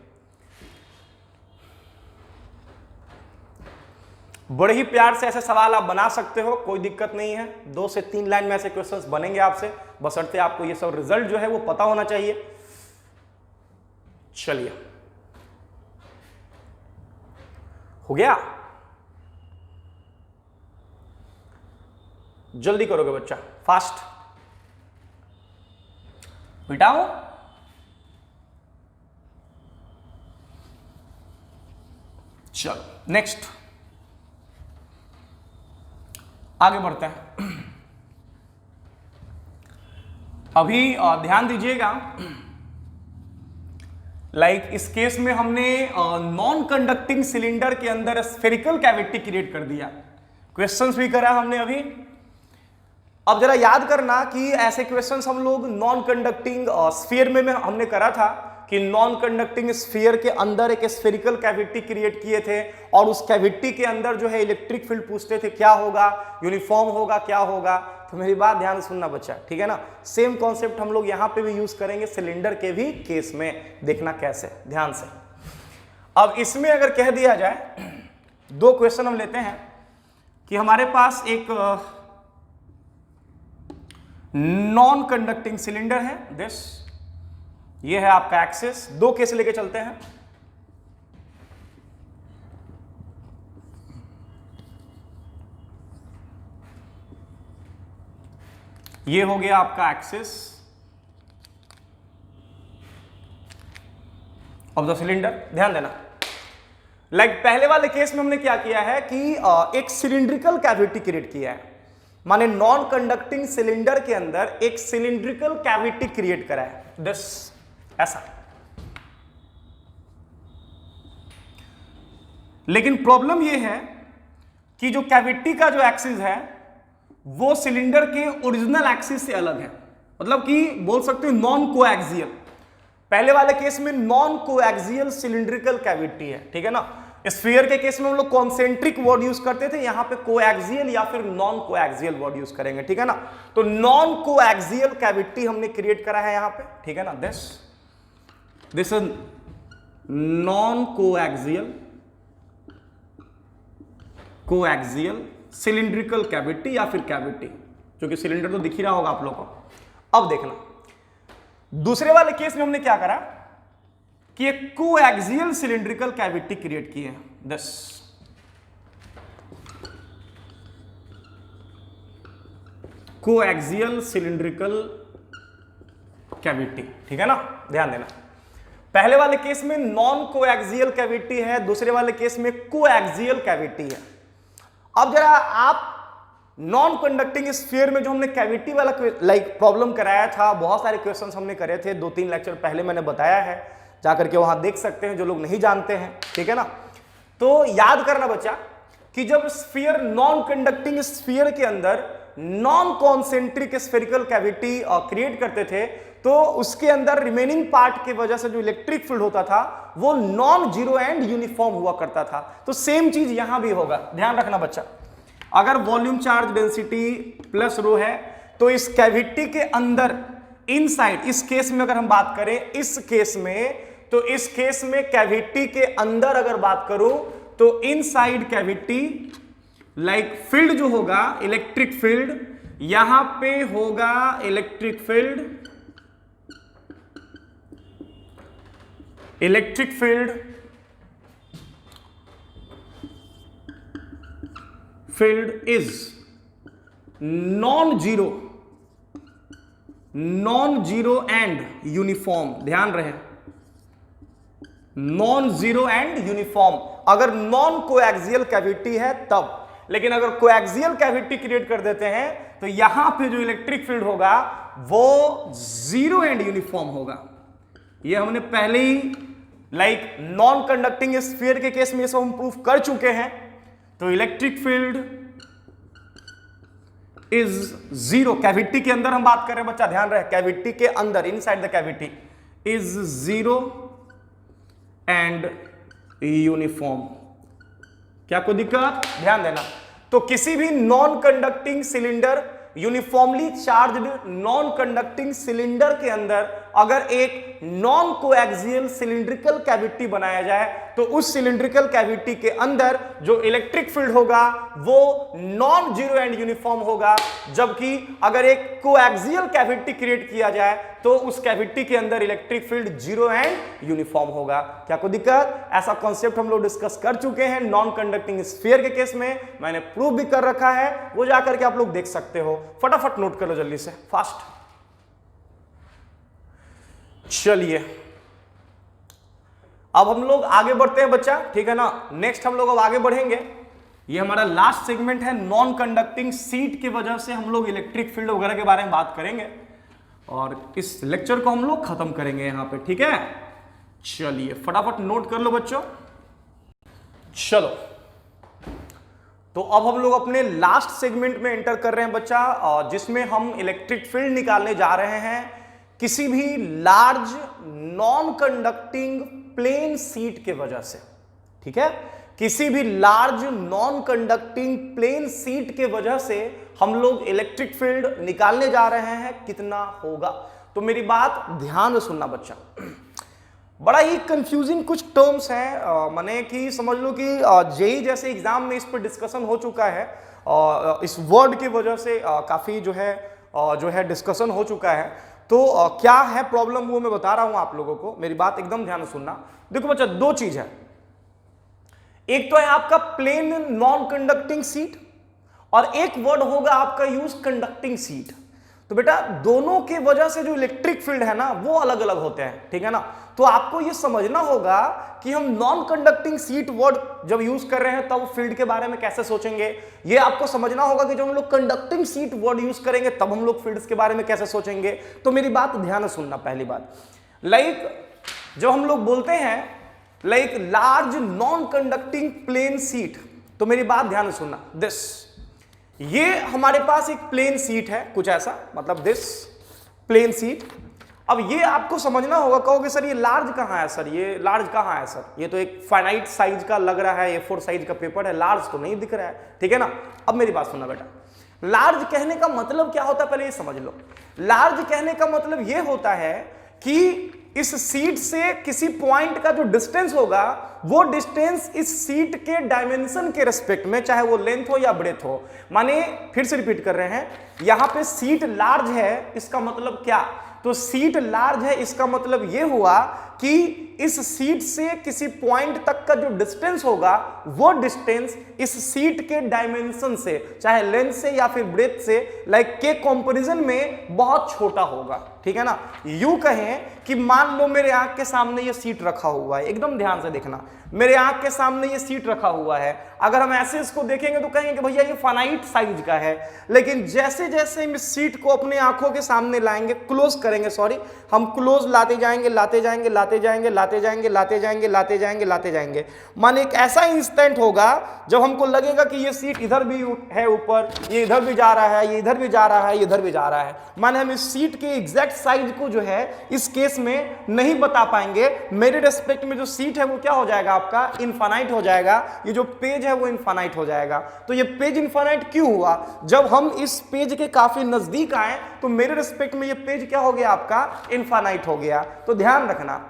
बड़े ही प्यार से ऐसे सवाल आप बना सकते हो, कोई दिक्कत नहीं है। 2 से 3 लाइन में ऐसे क्वेश्चंस बनेंगे आपसे, बशर्ते आपको ये सब रिजल्ट जो है वो पता होना चाहिए। चलिए, हो गया, जल्दी करोगे बच्चा, फास्ट बिटाओ। चलो नेक्स्ट, आगे बढ़ते हैं। अभी ध्यान दीजिएगा, इस केस में हमने नॉन कंडक्टिंग सिलेंडर के अंदर स्फेरिकल कैविटी क्रिएट कर दिया, क्वेश्चंस भी करा हमने अभी। अब जरा याद करना कि ऐसे क्वेश्चंस हम लोग नॉन कंडक्टिंग स्फीयर में हमने करा था कि नॉन कंडक्टिंग स्फीयर के अंदर एक स्फेरिकल कैविटी क्रिएट किए थे, और उस कैविटी के अंदर जो है इलेक्ट्रिक फील्ड पूछते थे क्या होगा, यूनिफॉर्म होगा, क्या होगा। तो मेरी बात ध्यान से सुनना बच्चा, ठीक है ना। सेम कॉन्सेप्ट हम लोग यहां पे भी यूज करेंगे सिलेंडर के भी केस में, देखना कैसे, ध्यान से। अब इसमें अगर कह दिया जाए, 2 क्वेश्चन हम लेते हैं कि हमारे पास एक नॉन कंडक्टिंग सिलेंडर है, दिस, ये है आपका एक्सिस। 2 केस लेके चलते हैं। ये हो गया आपका एक्सिस ऑफ द सिलेंडर। ध्यान देना, पहले वाले केस में हमने क्या किया है कि एक सिलिंड्रिकल कैविटी क्रिएट किया है, माने नॉन कंडक्टिंग सिलेंडर के अंदर एक सिलिंड्रिकल कैविटी क्रिएट करा है, दिस, ऐसा। लेकिन प्रॉब्लम यह है कि जो कैविटी का जो एक्सिस है वो सिलेंडर के ओरिजिनल एक्सिस से अलग है, मतलब कि बोल सकते हो नॉन कोएक्सियल। पहले वाले केस में नॉन कोएक्सियल सिलिंड्रिकल कैविटी है, ठीक है ना। स्फीयर के केस में हम लोग कॉन्सेंट्रिक वर्ड यूज करते थे, यहां पे कोएक्सियल या फिर नॉन कोएक्सियल वर्ड यूज करेंगे, ठीक है ना। तो नॉन कोएक्सियल कैविटी हमने क्रिएट करा है यहां पे, ठीक है ना। This is non coaxial cylindrical cavity या फिर कैविटी, जो कि सिलेंडर तो दिख ही रहा होगा आप लोगों को। अब देखना, दूसरे वाले केस में हमने क्या करा कि एक कोएक्सियल सिलिंड्रिकल कैविटी क्रिएट की है, दिस। कोएक्सियल सिलिंड्रिकल कैविटी, ठीक है ना। ध्यान देना, पहले वाले केस में नॉन कोएक्सियल कैविटी है, दूसरे वाले केस में कोएक्सियल कैविटी है। अब जरा आप नॉन कंडक्टिंग स्फीयर में जो हमने कैविटी वाला प्रॉब्लम कराया था, बहुत सारे क्वेश्चंस हमने करे थे, 2-3 लेक्चर पहले मैंने बताया है, जाकर के वहां देख सकते हैं जो लोग नहीं जानते हैं, ठीक है ना। तो याद करना बच्चा कि जब स्फीयर नॉन कंडक्टिंग स्फीयर के अंदर non concentric spherical cavity create करते थे, तो उसके अंदर रिमेनिंग पार्ट की वजह से जो इलेक्ट्रिक फील्ड होता था वो नॉन जीरो एंड यूनिफॉर्म हुआ करता था। तो सेम चीज यहां भी होगा, ध्यान रखना बच्चा। अगर वॉल्यूम चार्ज डेंसिटी प्लस रो है, तो इस कैविटी के अंदर इनसाइड, इस केस में अगर हम बात करें इस केस में, तो इस केस में कैविटी के अंदर अगर बात करूं तो इनसाइड कैविटी लाइक फील्ड जो होगा इलेक्ट्रिक फील्ड, यहां पे होगा electric field, electric field is non zero and uniform. ध्यान रहे, नॉन जीरो एंड यूनिफॉर्म। अगर नॉन कोएक्सियल कैविटी है तब, लेकिन अगर कोएक्सियल कैविटी क्रिएट कर देते हैं तो यहां पे जो इलेक्ट्रिक फील्ड होगा वो जीरो एंड यूनिफॉर्म होगा। ये हमने पहले ही लाइक नॉन कंडक्टिंग स्फीयर के केस में ये सब हम प्रूफ कर चुके हैं। तो electric field is zero, cavity के अंदर हम बात कर रहे हैं बच्चा, ध्यान रहे, कैविटी के अंदर, inside the cavity is zero and uniform. क्या कोई दिक्कत? ध्यान देना। तो किसी भी non conducting cylinder, uniformly charged non conducting cylinder के अंदर अगर एक नॉन कोएक्सियल सिलिंड्रिकल कैविटी बनाया जाए तो उस सिलिंड्रिकल कैविटी के अंदर जो इलेक्ट्रिक फील्ड होगा वो नॉन जीरो एंड यूनिफॉर्म होगा। जबकि अगर एक कोएक्सियल कैविटी क्रिएट किया जाए तो उस कैविटी के अंदर electric field zero and uniform होगा। क्या कोई दिक्कत? ऐसा कॉन्सेप्ट हम लोग डिस्कस कर चुके हैं नॉन कंडक्टिंग स्फीयर के केस में, मैंने प्रूव भी कर रखा है, वो जाकर के आप लोग देख सकते हो। फटाफट नोट कर लो जल्दी से, फास्ट। चलिए अब हम लोग आगे बढ़ते हैं बच्चा, ठीक है ना। नेक्स्ट हम लोग अब आगे बढ़ेंगे। ये हमारा लास्ट सेगमेंट है, नॉन कंडक्टिंग सीट की वजह से हम लोग इलेक्ट्रिक फील्ड वगैरह के बारे में बात करेंगे और इस लेक्चर को हम लोग खत्म करेंगे यहां पे, ठीक है। चलिए फटाफट नोट कर लो बच्चों। चलो तो अब हम लोग अपने लास्ट सेगमेंट में एंटर कर रहे हैं बच्चा, और जिसमें हम इलेक्ट्रिक फील्ड निकालने जा रहे हैं किसी भी large non conducting plane sheet के वजह से, ठीक है। किसी भी large non conducting plane sheet के वजह से हम लोग इलेक्ट्रिक फील्ड निकालने जा रहे हैं, कितना होगा। तो मेरी बात ध्यान से सुनना बच्चा, बड़ा ही कंफ्यूजिंग कुछ टर्म्स हैं, माने कि समझ लो कि जेई जैसे एग्जाम में इस पर डिस्कशन हो चुका है, इस वर्ड की वजह से काफी जो है डिस्कशन हो चुका है। तो क्या है प्रॉब्लम वो मैं बता रहा हूं आप लोगों को, मेरी बात एकदम ध्यान से सुनना। देखो बच्चा, दो चीज है, एक तो है आपका प्लेन नॉन कंडक्टिंग सीट और एक वर्ड होगा आपका यूज कंडक्टिंग सीट। तो बेटा दोनों के वजह से जो इलेक्ट्रिक फील्ड है ना वो अलग अलग होते हैं, ठीक है ना। तो आपको ये समझना होगा कि हम नॉन कंडक्टिंग सीट वर्ड जब यूज कर रहे हैं तब फील्ड के बारे में कैसे सोचेंगे। ये आपको समझना होगा कि जब हम लोग कंडक्टिंग सीट वर्ड यूज करेंगे तब हम लोग फील्ड्स के बारे में कैसे सोचेंगे। तो मेरी बात ध्यान से सुनना। पहली बात, लाइक जब हम लोग बोलते हैं like large non conducting plane sheet, तो मेरी बात ध्यान से सुनना। दिस, ये हमारे पास एक प्लेन सीट है, कुछ ऐसा, मतलब दिस प्लेन सीट। अब ये आपको समझना होगा, कहोगे सर ये लार्ज कहाँ है सर, ये लार्ज कहाँ है सर, ये तो एक फाइनाइट साइज का लग रहा है, A4 साइज का पेपर है, लार्ज तो नहीं दिख रहा है, ठीक है ना। अब मेरी बात सुनना बेटा, लार्ज कहने का मतलब क्या होता है पहले ये समझ लो। लार्ज कहने का मतलब ये होता है कि इस सीट से किसी पॉइंट का जो डिस्टेंस होगा वो डिस्टेंस इस सीट के डायमेंशन के रेस्पेक्ट में, चाहे वो लेंथ हो या ब्रेथ हो। माने फिर से रिपीट कर रहे हैं, यहां पे सीट लार्ज है, इसका मतलब क्या, तो सीट लार्ज है इसका मतलब यह हुआ कि इस सीट से किसी पॉइंट तक का जो डिस्टेंस होगा वो डिस्टेंस इस सीट के डायमेंशन से, चाहे लेंथ से या फिर ब्रेथ से, लाइक के कंपैरिजन में बहुत छोटा होगा, ठीक है ना। यूं कहें कि मान लो मेरे आंख के सामने ये सीट रखा हुआ है, एकदम ध्यान से देखना, मेरे आंख के सामने ये सीट रखा हुआ है। अगर हम ऐसे इसको देखेंगे तो कहेंगे कि भैया ये फाइनाइट साइज का है, लेकिन जैसे जैसे हम इस सीट को अपने आंखों के सामने लाएंगे, क्लोज करेंगे, सॉरी, हम क्लोज लाते जाएंगे लाते जाएंगे लाते जाएंगे लाते जाएंगे लाते जाएंगे लाते जाएंगे। मान एक ऐसा इंस्टेंट होगा जब हमको लगेगा कि ये सीट इधर भी है ऊपर, ये इधर भी जा रहा है, ये इधर भी जा रहा है, ये इधर भी जा रहा है। माने हम इस सीट के एग्जैक्ट साइज को जो है इस केस में नहीं बता पाएंगे। मेरे रेस्पेक्ट में जो सीट है वो क्या हो जाएगा आपका, इनफाइनाइट हो जाएगा। ये जो पेज है वो इनफाइनाइट हो जाएगा। तो ये पेज इनफाइनाइट क्यों हुआ? जब हम इस पेज के काफी नजदीक आए तो मेरे रिस्पेक्ट में ये पेज क्या हो गया आपका, इनफाइनाइट हो गया। तो ध्यान रखना,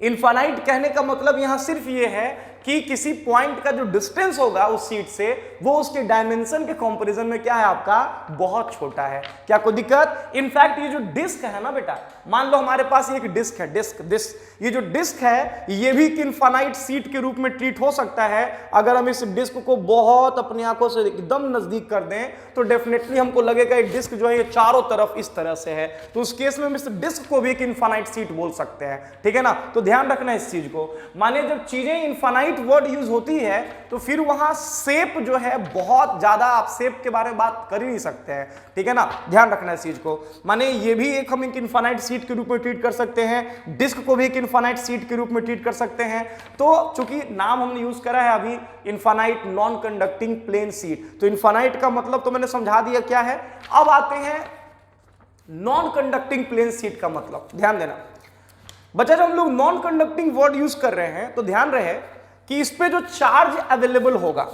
इनफाइनाइट कहने का मतलब यहां सिर्फ ये है कि किसी पॉइंट का जो डिस्टेंस होगा उस सीट से वो उसके डायमेंशन के कंपैरिजन में क्या है आपका, बहुत छोटा है। क्या कोई दिक्कत? इनफैक्ट ये जो डिस्क है ना बेटा, मान लो हमारे पास एक डिस्क है, डिस्क ये जो डिस्क है ये भी इनफाइनाइट सीट के रूप में ट्रीट हो सकता है। अगर हम इस डिस्क को बहुत अपनी आंखों से एकदम नजदीक कर दें तो डेफिनेटली हमको लगेगा एक डिस्क जो है ये चारों तरफ इस तरह से है, तो उस केस में हम इस डिस्क को भी एक इनफाइनाइट सीट बोल सकते हैं। ठीक है ना? तो ध्यान रखना इस चीज को। माने जब चीजें इनफाइनाइट वर्ड यूज होती है तो फिर वहां शेप जो है बहुत ज्यादा, आप शेप के बारे में बात कर ही नहीं सकते हैं। ठीक है ना? ध्यान रखना इस चीज को। माने ये भी एक हम एक इनफाइनाइट सीट के रूप में ट्रीट कर सकते हैं, डिस्क को भी एक इनफाइनाइट सीट के रूप में ट्रीट कर सकते हैं। तो चूंकि नाम हमने यूज करा है अभी infinite non conducting plane sheet, तो इनफाइनाइट का मतलब तो मैंने समझा दिया क्या है। अब आते हैं नॉन कंडक्टिंग प्लेन सीट का मतलब। ध्यान देना बच्चा, जब हम लोग नॉन कंडक्टिंग वर्ड यूज कर रहे हैं तो ध्यान रहे कि इस पे जो चार्ज अवेलेबल होगा,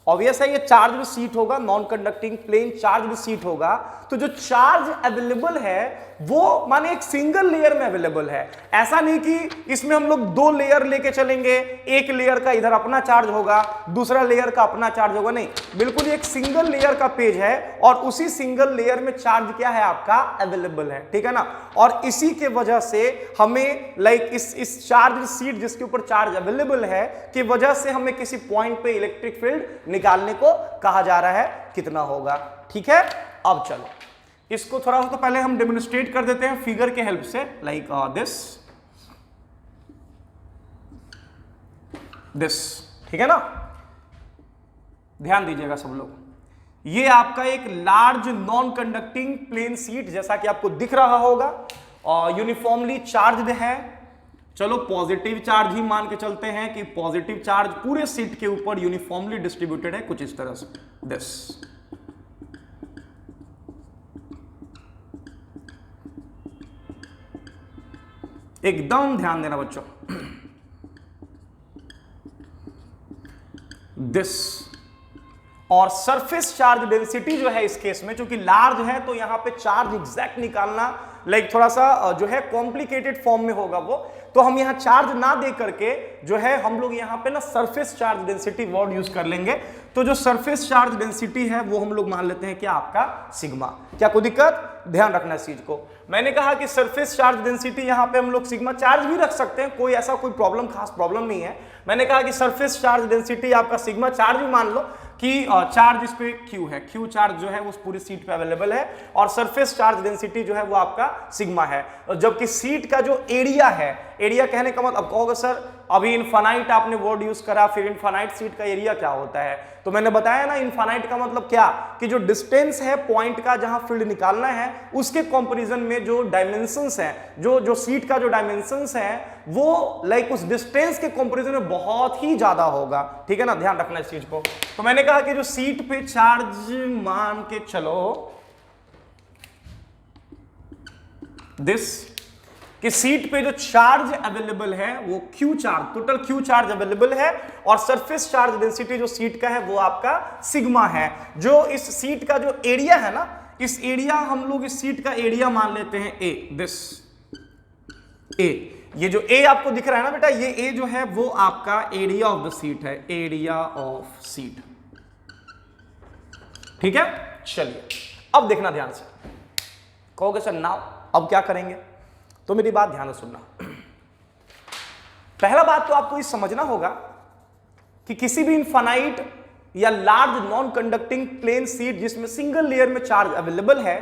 ऑब्वियस है ये चार्ज सीट होगा, non conducting plane charge sheet होगा, तो जो चार्ज अवेलेबल है वो माने एक सिंगल लेयर में अवेलेबल है। ऐसा नहीं कि इसमें हम लोग दो लेयर लेके चलेंगे, एक लेयर का इधर अपना चार्ज होगा, दूसरा लेयर का अपना चार्ज होगा, नहीं, बिल्कुल एक सिंगल लेयर का पेज है और उसी सिंगल लेयर में चार्ज क्या है आपका, अवेलेबल है। ठीक है ना? और इसी के वजह से हमें लाइक इस चार्ज सीट जिसके ऊपर चार्ज अवेलेबल है की वजह से हमें किसी पॉइंट पे इलेक्ट्रिक फील्ड निकालने को कहा जा रहा है, कितना होगा। ठीक है? अब चलो इसको थोड़ा सा तो पहले हम डेमोन्स्ट्रेट कर देते हैं फिगर के हेल्प से, लाइक दिस। ठीक है ना? ध्यान दीजिएगा सब लोग, ये आपका एक large non conducting plane sheet जैसा कि आपको दिख रहा होगा और यूनिफॉर्मली चार्ज्ड है। चलो पॉजिटिव चार्ज ही मान के चलते हैं कि पॉजिटिव चार्ज पूरे सीट के ऊपर यूनिफॉर्मली डिस्ट्रीब्यूटेड है, कुछ इस तरह से दिस। एकदम ध्यान देना बच्चों, दिस। और सरफेस चार्ज डेंसिटी जो है इस केस में चूंकि लार्ज है तो यहां पे चार्ज एग्जैक्ट निकालना लाइक थोड़ा सा जो है कॉम्प्लिकेटेड फॉर्म में होगा वो, तो हम यहां चार्ज ना दे करके जो है हम लोग यहां पे ना surface charge density word use कर लेंगे। तो जो सरफेस चार्ज डेंसिटी है वो हम लोग मान लेते हैं क्या आपका, सिग्मा। क्या कोई दिक्कत? ध्यान रखना इस चीज को। मैंने कहा कि सरफेस चार्ज डेंसिटी यहां पे हम लोग सिग्मा चार्ज भी रख सकते हैं, कोई ऐसा कोई प्रॉब्लम, खास प्रॉब्लम नहीं है। मैंने कहा कि सरफेस चार्ज डेंसिटी आपका सिग्मा चार्ज भी मान लो कि चार्ज इस पे क्यू है, क्यू चार्ज जो है वो पूरी सीट पे अवेलेबल है और सरफेस चार्ज डेंसिटी जो है वो आपका सिग्मा है। जबकि सीट का जो एरिया है, एरिया कहने का मतलब, अब कहोगे सर अभी इनफाइनाइट आपने वर्ड यूज करा, फिर इनफाइनाइट सीट का एरिया क्या होता है? तो मैंने बताया ना इनफाइनाइट का मतलब क्या, कि जो डिस्टेंस है पॉइंट का जहां फील्ड निकालना है उसके कंपैरिजन में जो डायमेंशंस हैं, जो सीट का जो डायमेंशंस है वो लाइक उस डिस्टेंस के कंपैरिजन में बहुत ही ज्यादा होगा। ठीक है ना? ध्यान रखना इस चीज को। तो मैंने कहा कि जो सीट पे चार्ज मान के चलो दिस, कि सीट पे जो चार्ज अवेलेबल है वो Q charge, total Q charge available है और सरफेस चार्ज डेंसिटी जो सीट का है वो आपका सिग्मा है। जो इस सीट का जो एरिया है ना, इस एरिया हम लोग इस सीट का एरिया मान लेते हैं ए, दिस ए। ये जो ए आपको दिख रहा है ना बेटा, ये ए जो है वो आपका एरिया ऑफ द सीट है, एरिया ऑफ सीट। ठीक है? चलिए अब देखना ध्यान से। कहोगे सर नाउ अब क्या करेंगे? तो मेरी बात ध्यान से सुनना। पहला बात तो आपको ये समझना होगा कि किसी भी इनफाइनाइट या large non conducting plane sheet जिसमें सिंगल लेयर में चार्ज अवेलेबल है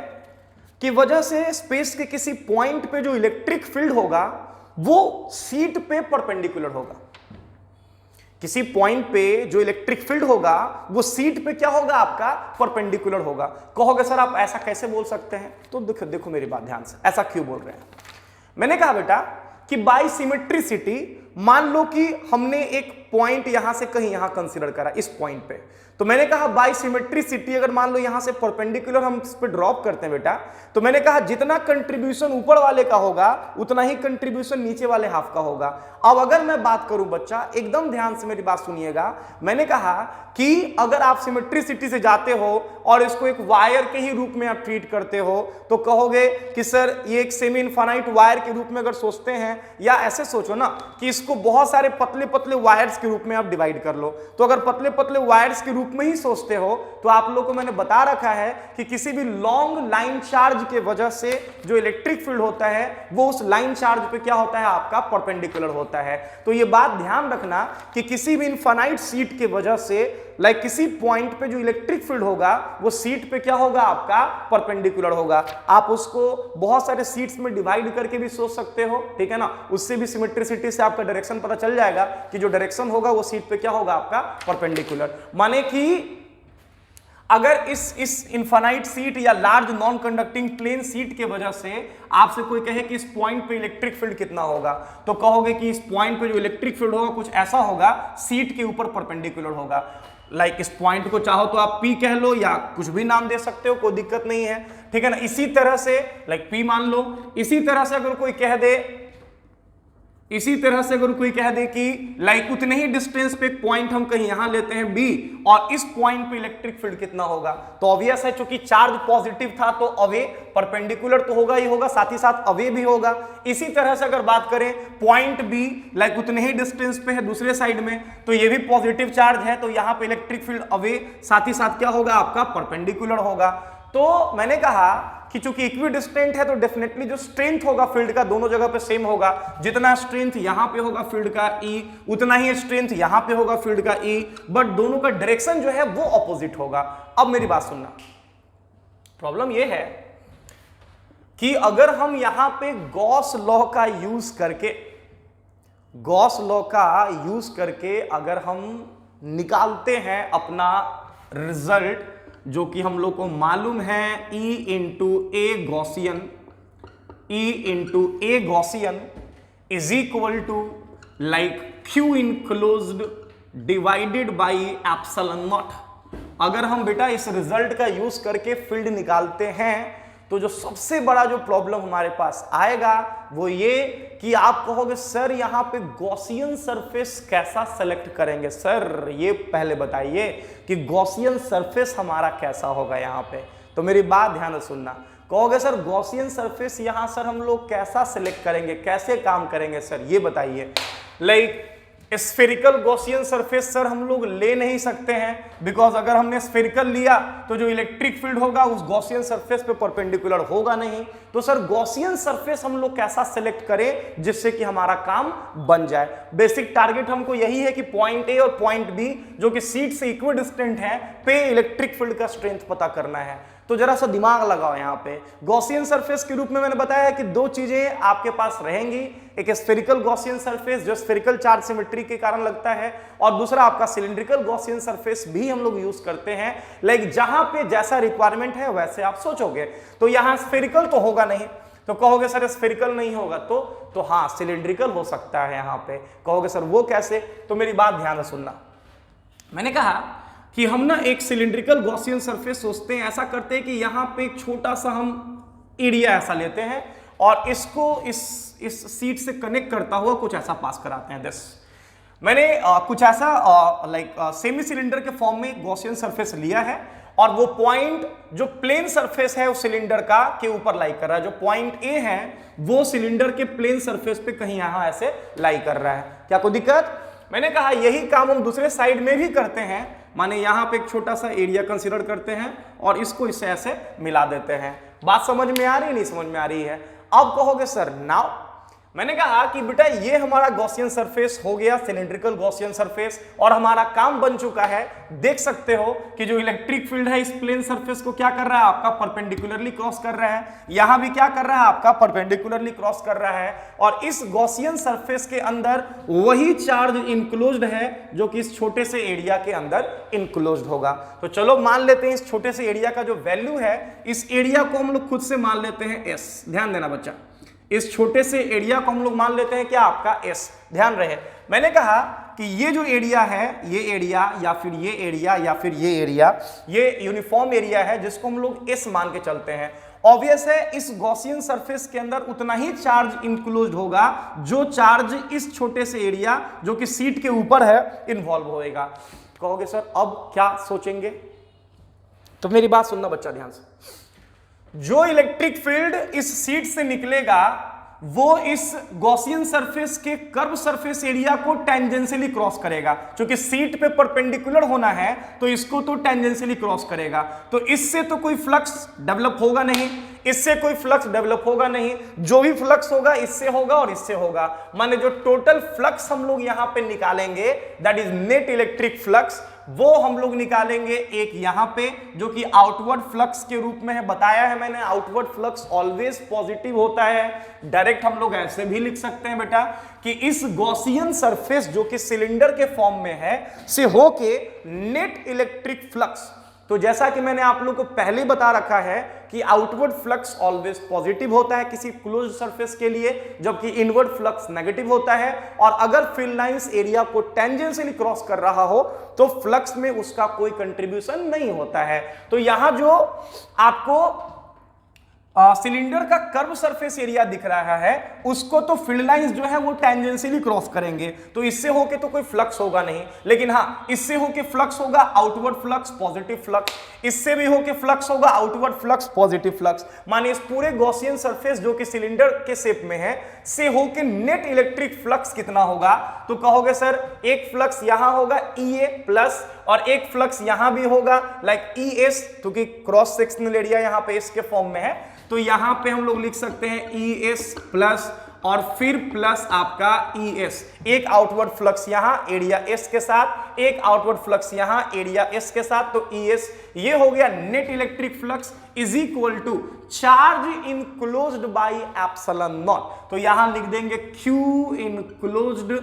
की वजह से स्पेस के किसी पॉइंट पे जो इलेक्ट्रिक फील्ड होगा वो सीट पे परपेंडिकुलर होगा। किसी पॉइंट पे जो इलेक्ट्रिक फील्ड होगा वो सीट पे क्या होगा आपका, परपेंडिकुलर होगा। कहोगे सर आप ऐसा कैसे बोल सकते हैं? तो देखो मेरी बात ध्यान से, ऐसा क्यों बोल रहे हैं? मैंने कहा बेटा कि बाय सिमेट्रिसिटी मान लो कि हमने एक पॉइंट यहां से कहीं यहां कंसीडर करा इस पॉइंट पे, तो मैंने कहा बाय सिमेट्रिसिटी अगर मान लो यहां से परपेंडिकुलर हम इस पे ड्रॉप करते हैं बेटा, तो मैंने कहा जितना कंट्रीब्यूशन ऊपर वाले का होगा उतना ही कंट्रीब्यूशन नीचे वाले हाफ का होगा। अब अगर मैं बात करूं बच्चा, एकदम ध्यान से मेरी बात सुनिएगा, मैंने कहा कि अगर आप सिमेट्रिसिटी से जाते हो और इसको एक वायर के ही रूप में आप ट्रीट करते हो तो कहोगे कि सर ये एक सेमी इनफाइनाइट वायर के रूप में अगर सोचते हैं, या ऐसे सोचो ना कि इसको बहुत सारे पतले पतले वायर्स के रूप में आप डिवाइड कर लो, तो अगर पतले पतले वायर्स के रूप में ही सोचते हो तो आप लोगों को मैंने बता रखा है कि किसी भी लॉन्ग लाइन चार्ज के वजह से जो इलेक्ट्रिक फील्ड होता है वो उस लाइन चार्ज पे क्या होता है, आपका परपेंडिकुलर होता है। तो ये बात ध्यान रखना कि किसी भी इनफाइनाइट सीट के वजह से किसी पॉइंट पे जो इलेक्ट्रिक फील्ड होगा वो सीट पे क्या होगा, आपका परपेंडिकुलर होगा। आप उसको बहुत सारे सीट्स में डिवाइड करके भी सोच सकते हो, ठीक है ना, उससे भी सिमेट्रिसिटी से आपका डायरेक्शन पता चल जाएगा कि जो डायरेक्शन होगा वो सीट पे क्या होगा, आपका परपेंडिकुलर। माने कि अगर इस इनफाइनाइट सीट या large non conducting plane sheet के वजह से आपसे कोई कहे कि इस पॉइंट पे इलेक्ट्रिक फील्ड कितना होगा, तो कहोगे कि इस पॉइंट पे जो इलेक्ट्रिक फील्ड होगा कुछ ऐसा होगा, सीट के ऊपर परपेंडिकुलर होगा। इस पॉइंट को चाहो तो आप P कह लो या कुछ भी नाम दे सकते हो, कोई दिक्कत नहीं है, ठीक है ना। इसी तरह से P मान लो, इसी तरह से अगर कोई कह दे कि उतने ही डिस्टेंस पे एक पॉइंट हम कहीं यहां लेते हैं B और इस पॉइंट पे इलेक्ट्रिक फील्ड कितना होगा, तो ऑब्वियस है चूंकि चार्ज पॉजिटिव था तो अवे परपेंडिकुलर तो होगा ही होगा, साथ ही साथ अवे भी होगा। इसी तरह से अगर बात करें पॉइंट B उतने ही डिस्टेंस पे है दूसरे साइड में, तो ये भी पॉजिटिव चार्ज है, तो यहां पे इलेक्ट्रिक फील्ड अवे साथ ही साथ क्या होगा, आपका परपेंडिकुलर होगा। तो मैंने कहा कि चूंकि इक्विडिस्टेंट है तो डेफिनेटली जो स्ट्रेंथ होगा फील्ड का दोनों जगह पे सेम होगा। जितना स्ट्रेंथ यहां पे होगा फील्ड का E, उतना ही स्ट्रेंथ यहां पे होगा फील्ड का E, बट दोनों का डायरेक्शन जो है वो ऑपोजिट होगा। अब मेरी बात सुनना, प्रॉब्लम ये है कि अगर हम यहां पे गॉस लॉ का यूज करके अगर हम निकालते हैं अपना रिजल्ट, जो कि हम लोग को मालूम है E into a Gaussian is equal to Q enclosed divided by epsilon naught. अगर हम बेटा इस रिजल्ट का यूज करके फील्ड निकालते हैं तो जो सबसे बड़ा जो प्रॉब्लम हमारे पास आएगा वो ये कि आप कहोगे सर यहां पे गॉसियन सरफेस कैसा सेलेक्ट करेंगे। सर ये पहले बताइए कि गॉसियन सरफेस हमारा कैसा होगा यहां पे। तो मेरी बात ध्यान से सुनना, कहोगे सर गॉसियन सरफेस यहां सर हम लोग कैसा सेलेक्ट करेंगे, कैसे काम करेंगे सर ये बताइए। स्फेरिकल गॉसियन सरफेस सर हम लोग ले नहीं सकते हैं, बिकॉज अगर हमने स्फेरिकल लिया तो जो इलेक्ट्रिक फील्ड होगा उस गॉसियन सरफेस पे परपेंडिकुलर होगा नहीं। तो सर गॉसियन सरफेस हम लोग कैसा सेलेक्ट करें जिससे कि हमारा काम बन जाए। बेसिक टारगेट हमको यही है कि पॉइंट ए और पॉइंट बी जो कि सीट से इक्विडिस्टेंट है पे इलेक्ट्रिक फील्ड का स्ट्रेंथ पता करना है। तो जरा सा दिमाग लगाओ यहाँ पे। गॉसियन सरफेस के रूप में मैंने बताया कि दो चीजें आपके पास रहेंगी, एक स्फेरिकल गॉसियन सरफेस जो स्फेरिकल चार्ज सिमेट्री के कारण लगता है, और दूसरा आपका सिलिंड्रिकल गॉसियन सरफेस भी हम लोग यूज करते हैं। जहां पे जैसा रिक्वायरमेंट है वैसे आप सोचोगे। तो यहां स्फेरिकल तो होगा नहीं, तो कहोगे सर स्फेरिकल नहीं होगा तो हाँ सिलिंड्रिकल हो सकता है। यहाँ पे कहोगे सर वो कैसे, तो मेरी बात ध्यान से सुनना। मैंने कहा कि हम ना एक सिलिंड्रिकल गॉसियन सरफेस सोचते हैं, ऐसा करते हैं कि यहाँ पे एक छोटा सा हम एरिया ऐसा लेते हैं और इसको इस सीट से कनेक्ट करता हुआ कुछ ऐसा पास कराते हैं। मैंने कुछ ऐसा सेमी सिलेंडर के फॉर्म में गॉसियन सरफेस लिया है और वो पॉइंट जो प्लेन सरफेस है उस सिलेंडर का के ऊपर लाई कर रहा है। जो पॉइंट ए है वो सिलेंडर के प्लेन सरफेस पे कहीं यहां ऐसे लाई कर रहा है। क्या कोई दिक्कत? मैंने कहा यही काम हम दूसरे साइड में भी करते हैं, माने यहां पे एक छोटा सा एरिया कंसीडर करते हैं और इसको इससे ऐसे मिला देते हैं। बात समझ में आ रही है, नहीं समझ में आ रही है? अब कहोगे सर नाउ, मैंने कहा कि बेटा ये हमारा गॉसियन सरफेस हो गया सिलिंड्रिकल गॉसियन सरफेस और हमारा काम बन चुका है। देख सकते हो कि जो इलेक्ट्रिक फील्ड है इस प्लेन सरफेस को क्या कर रहा है, आपका परपेंडिकुलरली क्रॉस कर रहा है। यहां भी क्या कर रहा है, आपका परपेंडिकुलरली क्रॉस कर रहा है। और इस गॉसियन सरफेस के अंदर वही चार्ज इंक्लोज्ड है जो कि इस छोटे से एरिया के अंदर इंक्लोज्ड होगा। तो चलो मान लेते हैं इस छोटे से एरिया का जो वैल्यू है, इस एरिया को हम लोग खुद से मान लेते हैं एस। ध्यान देना बच्चा, इस छोटे से एरिया को हम लोग मान लेते हैं क्या आपका एस। ध्यान रहे मैंने कहा कि ये जो एरिया है, ये एरिया या फिर ये एरिया या फिर ये एरिया, ये यूनिफॉर्म एरिया है जिसको हम लोग एस मान के चलते हैं। ऑब्वियस है इस गॉसियन सरफेस के अंदर उतना ही चार्ज इंक्लोज्ड होगा जो चार्ज इस छोटे से एरिया जो कि सीट के ऊपर है इन्वॉल्व होएगा। कहोगे सर अब क्या सोचेंगे, तो मेरी बात सुनना बच्चा ध्यान से। जो इलेक्ट्रिक फील्ड इस सीट से निकलेगा वो इस गॉसियन सरफेस के कर्व सरफेस एरिया को टेंजेंशियली क्रॉस करेगा। क्योंकि सीट पे परपेंडिकुलर होना है तो इसको तो टेंजेंशियली क्रॉस करेगा, तो इससे तो कोई फ्लक्स डेवलप होगा नहीं, इससे कोई फ्लक्स डेवलप होगा नहीं, जो भी फ्लक्स होगा इससे होगा और इससे होगा। माने जो टोटल फ्लक्स हम लोग यहां पे निकालेंगे that is net electric flux, वो हम लोग निकालेंगे एक यहां पे जो कि आउटवर्ड फ्लक्स के रूप में है। बताया है मैंने आउटवर्ड फ्लक्स ऑलवेज पॉजिटिव होता है। डायरेक्ट हम लोग ऐसे भी लिख सकते हैं बेटा कि इस गॉसियन सरफेस जो कि सिलेंडर के फॉर्म में है से होके नेट इलेक्ट्रिक फ्लक्स, तो जैसा कि मैंने आप लोग को पहले बता रखा है कि आउटवर्ड फ्लक्स ऑलवेज पॉजिटिव होता है किसी क्लोज सरफेस के लिए, जबकि इनवर्ड फ्लक्स नेगेटिव होता है। और अगर फील्ड लाइंस एरिया को टेंजेंशियली क्रॉस कर रहा हो तो फ्लक्स में उसका कोई कंट्रीब्यूशन नहीं होता है। तो यहां जो आपको सिलेंडर का कर्व सरफेस एरिया दिख रहा है उसको तो फील्ड लाइंस जो है वो टेंजेंशियली क्रॉस करेंगे, तो इससे होके तो कोई फ्लक्स होगा नहीं। लेकिन हाँ, इससे होके फ्लक्स होगा आउटवर्ड फ्लक्स पॉजिटिव फ्लक्स, इससे भी होके फ्लक्स होगा आउटवर्ड फ्लक्स पॉजिटिव फ्लक्स। माने इस पूरे गॉसियन सरफेस जो कि सिलेंडर के शेप में है से होके नेट इलेक्ट्रिक फ्लक्स कितना होगा, तो कहोगे सर एक फ्लक्स यहां होगा EA प्लस और एक फ्लक्स यहां भी होगा लाइक ES, क्योंकि क्रॉस सेक्शनल एरिया यहां पे इसके फॉर्म में है, तो यहां पे हम लोग लिख सकते हैं ES प्लस और फिर प्लस आपका ES। एक आउटवर्ड फ्लक्स यहां एरिया S के साथ, एक आउटवर्ड फ्लक्स यहां एरिया S के साथ, तो ES ये हो गया net electric flux is equal to charge enclosed by epsilon naught. तो यहां लिख देंगे Q इनक्लोज्ड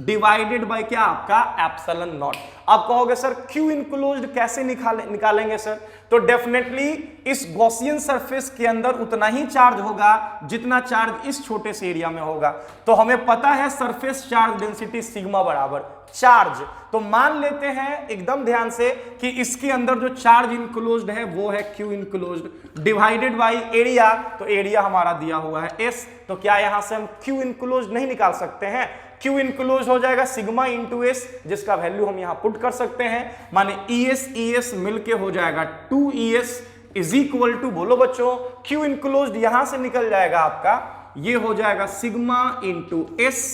डिवाइडेड बाय क्या आपका एप्सिलॉन नॉट। अब कहोगे सर Q इनक्लोज्ड कैसे निकालेंगे सर, तो डेफिनेटली इस गॉसियन सरफेस के अंदर उतना ही चार्ज होगा जितना चार्ज इस छोटे से एरिया में होगा। तो हमें पता है सरफेस चार्ज डेंसिटी सिग्मा बराबर चार्ज, तो मान लेते हैं एकदम ध्यान से कि इसके अंदर जो चार्ज इनक्लोज्ड है वो है Q enclosed divided by area, तो एरिया हमारा दिया हुआ है S, तो क्या यहां से हम Q इनक्लोज्ड नहीं निकाल सकते हैं? Q इनक्लोज हो जाएगा सिग्मा इंटू S, जिसका वैल्यू हम यहां पुट कर सकते हैं। माने ES मिलके हो जाएगा 2ES इज इक्वल टू, बोलो बच्चों, Q इनक्लोज यहां से निकल जाएगा आपका, ये हो जाएगा sigma into S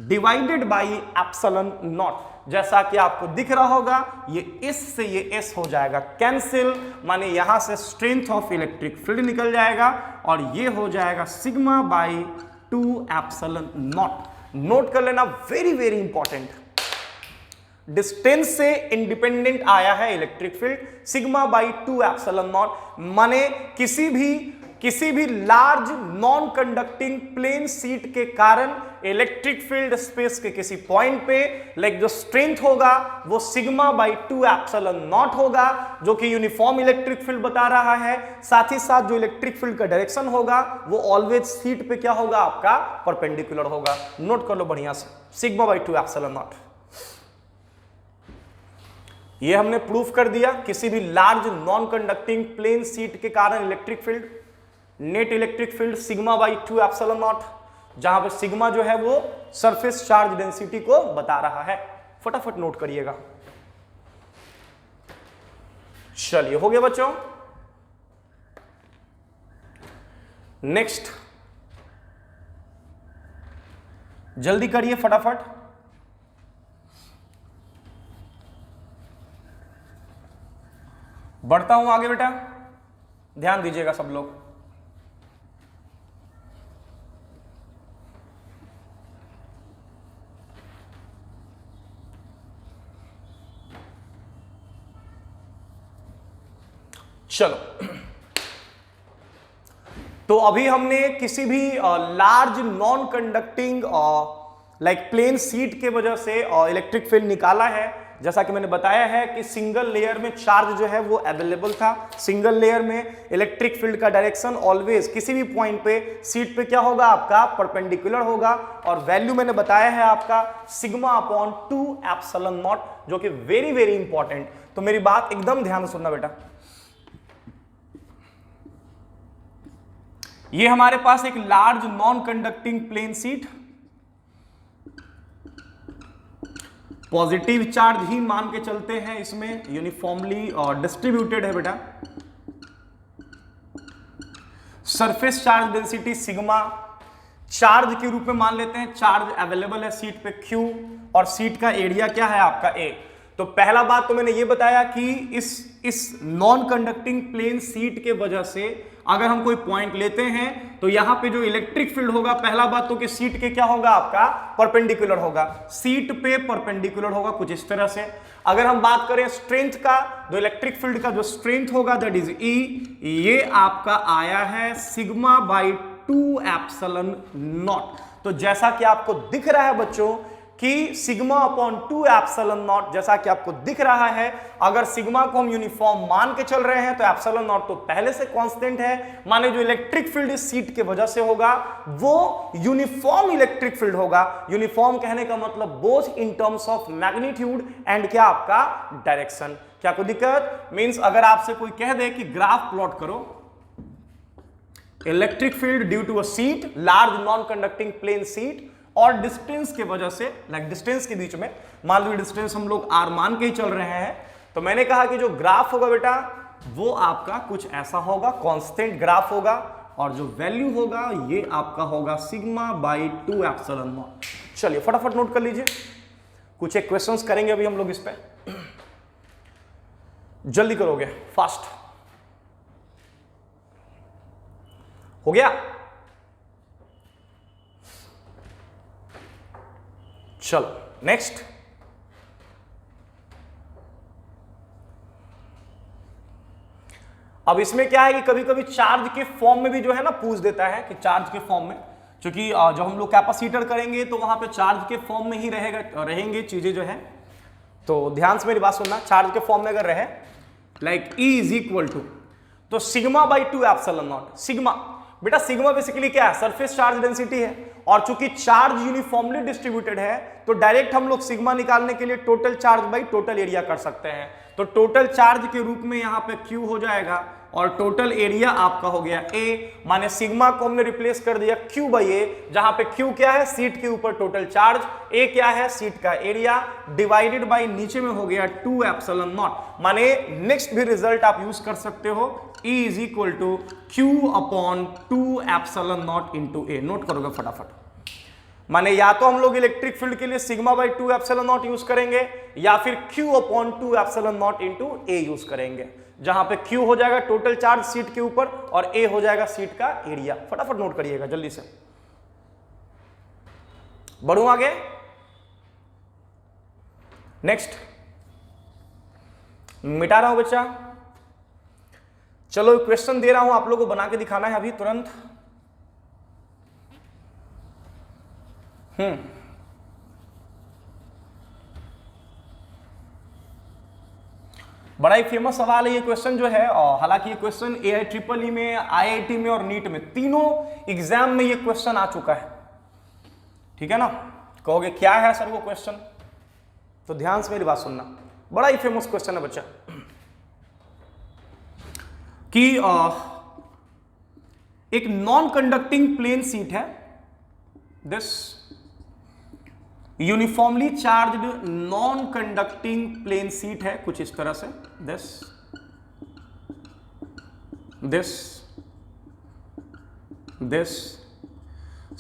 divided by epsilon naught. जैसा कि आपको दिख रहा होगा ये S से ये S हो जाएगा कैंसिल, माने यहां से स्ट्रेंथ ऑफ इलेक्ट्रिक फील्ड निकल जाएगा और ये हो जाएगा sigma by 2 epsilon naught. Note कर लेना, वेरी वेरी इंपॉर्टेंट, डिस्टेंस से इंडिपेंडेंट आया है electric field sigma by 2 epsilon naught. माने किसी भी large non conducting plane sheet के कारण इलेक्ट्रिक फील्ड स्पेस के किसी पॉइंट पे लाइक जो स्ट्रेंथ होगा वो सिग्मा बाई 2 एप्सिलॉन नॉट होगा, जो कि यूनिफॉर्म इलेक्ट्रिक फील्ड बता रहा है। साथ ही साथ जो इलेक्ट्रिक फील्ड का डायरेक्शन होगा वो ऑलवेज सीट पे क्या होगा आपका परपेंडिकुलर होगा। नोट कर लो बढ़िया से, सिग्मा बाई 2 एप्सिलॉन नॉट। ये हमने प्रूफ कर दिया, किसी भी large non conducting plane sheet के कारण electric field net electric field sigma by 2 epsilon naught, जहां पे सिग्मा जो है वो सरफेस चार्ज डेंसिटी को बता रहा है। फटाफट नोट करिएगा। चलिए हो गया बच्चों। नेक्स्ट जल्दी करिए फटाफट। बढ़ता हूं आगे बेटा, ध्यान दीजिएगा सब लोग। चलो, तो अभी हमने किसी भी large non conducting like plane sheet के वजह से इलेक्ट्रिक फील्ड निकाला है, जैसा कि मैंने बताया है कि सिंगल लेयर में चार्ज जो है वो अवेलेबल था, सिंगल लेयर में इलेक्ट्रिक फील्ड का डायरेक्शन ऑलवेज किसी भी पॉइंट पे सीट पे क्या होगा आपका परपेंडिकुलर होगा, और वैल्यू मैंने बताया है आपका सिग्मा अपॉन 2 एप्सिलॉन नॉट, जो कि वेरी वेरी इंपॉर्टेंट। तो मेरी बात एकदम ध्यान से सुनना बेटा, ये हमारे पास एक large non conducting plane sheet, positive charge ही मान के चलते हैं, इसमें यूनिफॉर्मली और डिस्ट्रीब्यूटेड है बेटा, surface charge density sigma, charge के रूप में मान लेते हैं, चार्ज अवेलेबल है सीट पे Q, और सीट का एरिया क्या है आपका A। तो पहला बात तो मैंने ये बताया कि इस नॉन कंडक्टिंग प्लेन सीट के वजह से अगर हम कोई पॉइंट लेते हैं तो यहां पे जो इलेक्ट्रिक फील्ड होगा, पहला बात तो कि सीट के क्या होगा आपका परपेंडिकुलर होगा, सीट पे परपेंडिकुलर होगा कुछ इस तरह से। अगर हम बात करें स्ट्रेंथ का, जो इलेक्ट्रिक फील्ड का जो स्ट्रेंथ होगा दैट इज E, ये आपका आया है सिग्मा बाई 2 एप्सिलॉन नॉट। तो जैसा कि आपको दिख रहा है बच्चों कि सिग्मा अपॉन 2 एप्सिलॉन नॉट, जैसा कि आपको दिख रहा है, अगर सिग्मा को हम यूनिफॉर्म मान के चल रहे हैं तो एप्सिलॉन नॉट तो पहले से कांस्टेंट है, माने जो इलेक्ट्रिक फील्ड इस सीट के वजह से होगा वो यूनिफॉर्म इलेक्ट्रिक फील्ड होगा। यूनिफॉर्म कहने का मतलब both in terms of magnitude and क्या आपका डायरेक्शन। क्या कोई दिक्कत? मींस अगर आपसे कोई कह दे कि ग्राफ प्लॉट करो electric field due to a sheet, large non conducting plane sheet, और डिस्टेंस के वजह से, लाइक डिस्टेंस के बीच में मान लो डिस्टेंस हम लोग r मान के ही चल रहे हैं, तो मैंने कहा कि जो ग्राफ होगा बेटा वो आपका कुछ ऐसा होगा, कांस्टेंट ग्राफ होगा, और जो वैल्यू होगा ये आपका होगा सिग्मा बाई 2 एप्सिलॉन नॉट। चलिए फटाफट नोट कर लीजिए, कुछ एक क्वेश्चंस करेंगे अभी हम लोग इस पे, जल्दी करोगे, फास्ट हो गया। चलो नेक्स्ट, अब इसमें क्या है कि कभी कभी चार्ज के फॉर्म में भी जो है ना पूछ देता है कि चार्ज के फॉर्म में, क्योंकि जब हम लोग कैपेसिटर करेंगे तो वहां पे चार्ज के फॉर्म में ही रहेंगे चीजें जो है, तो ध्यान से मेरी बात सुनना, चार्ज के फॉर्म में अगर रहे like E is equal to, तो sigma by 2 epsilon naught, sigma बेटा सिग्मा बेसिकली क्या है, सरफेस चार्ज डेंसिटी है, और चूंकि चार्ज यूनिफॉर्मली डिस्ट्रीब्यूटेड है तो डायरेक्ट हम लोग सिग्मा निकालने के लिए total charge by total area कर सकते हैं। तो टोटल चार्ज के रूप में यहां पे Q हो जाएगा और टोटल एरिया आपका हो गया A, माने सिग्मा को हमने रिप्लेस कर दिया Q बाई A, जहां पे Q क्या है सीट के ऊपर टोटल चार्ज, A क्या है सीट का एरिया, डिवाइडेड बाई नीचे में हो गया 2 एप्सिलॉन नॉट। माने नेक्स्ट भी रिजल्ट आप यूज कर सकते हो, E is equal to Q upon 2 epsilon naught into A। Note करोगे फटाफट, माने या तो हम लोग इलेक्ट्रिक फील्ड के लिए sigma by 2 epsilon not use करेंगे या फिर Q upon 2 epsilon naught into A use करेंगे, जहां पे Q हो जाएगा टोटल चार्ज सीट के ऊपर और A हो जाएगा सीट का एरिया। फटाफट नोट करिएगा जल्दी से, बढ़ूं आगे। नेक्स्ट मिटा रहा हूं बच्चा, चलो क्वेश्चन दे रहा हूं आप लोगों को बना के दिखाना है अभी तुरंत। बड़ा ही फेमस सवाल है ये क्वेश्चन जो है, हालांकि ये क्वेश्चन AIEEE में, IIT में और नीट में तीनों एग्जाम में ये क्वेश्चन आ चुका है, ठीक है ना। कहोगे क्या है सर वो क्वेश्चन, तो ध्यान से मेरी बात सुनना, बड़ा ही फेमस क्वेश्चन है बच्चा कि एक नॉन कंडक्टिंग प्लेन सीट है, this uniformly charged non conducting plane sheet है कुछ इस तरह से, this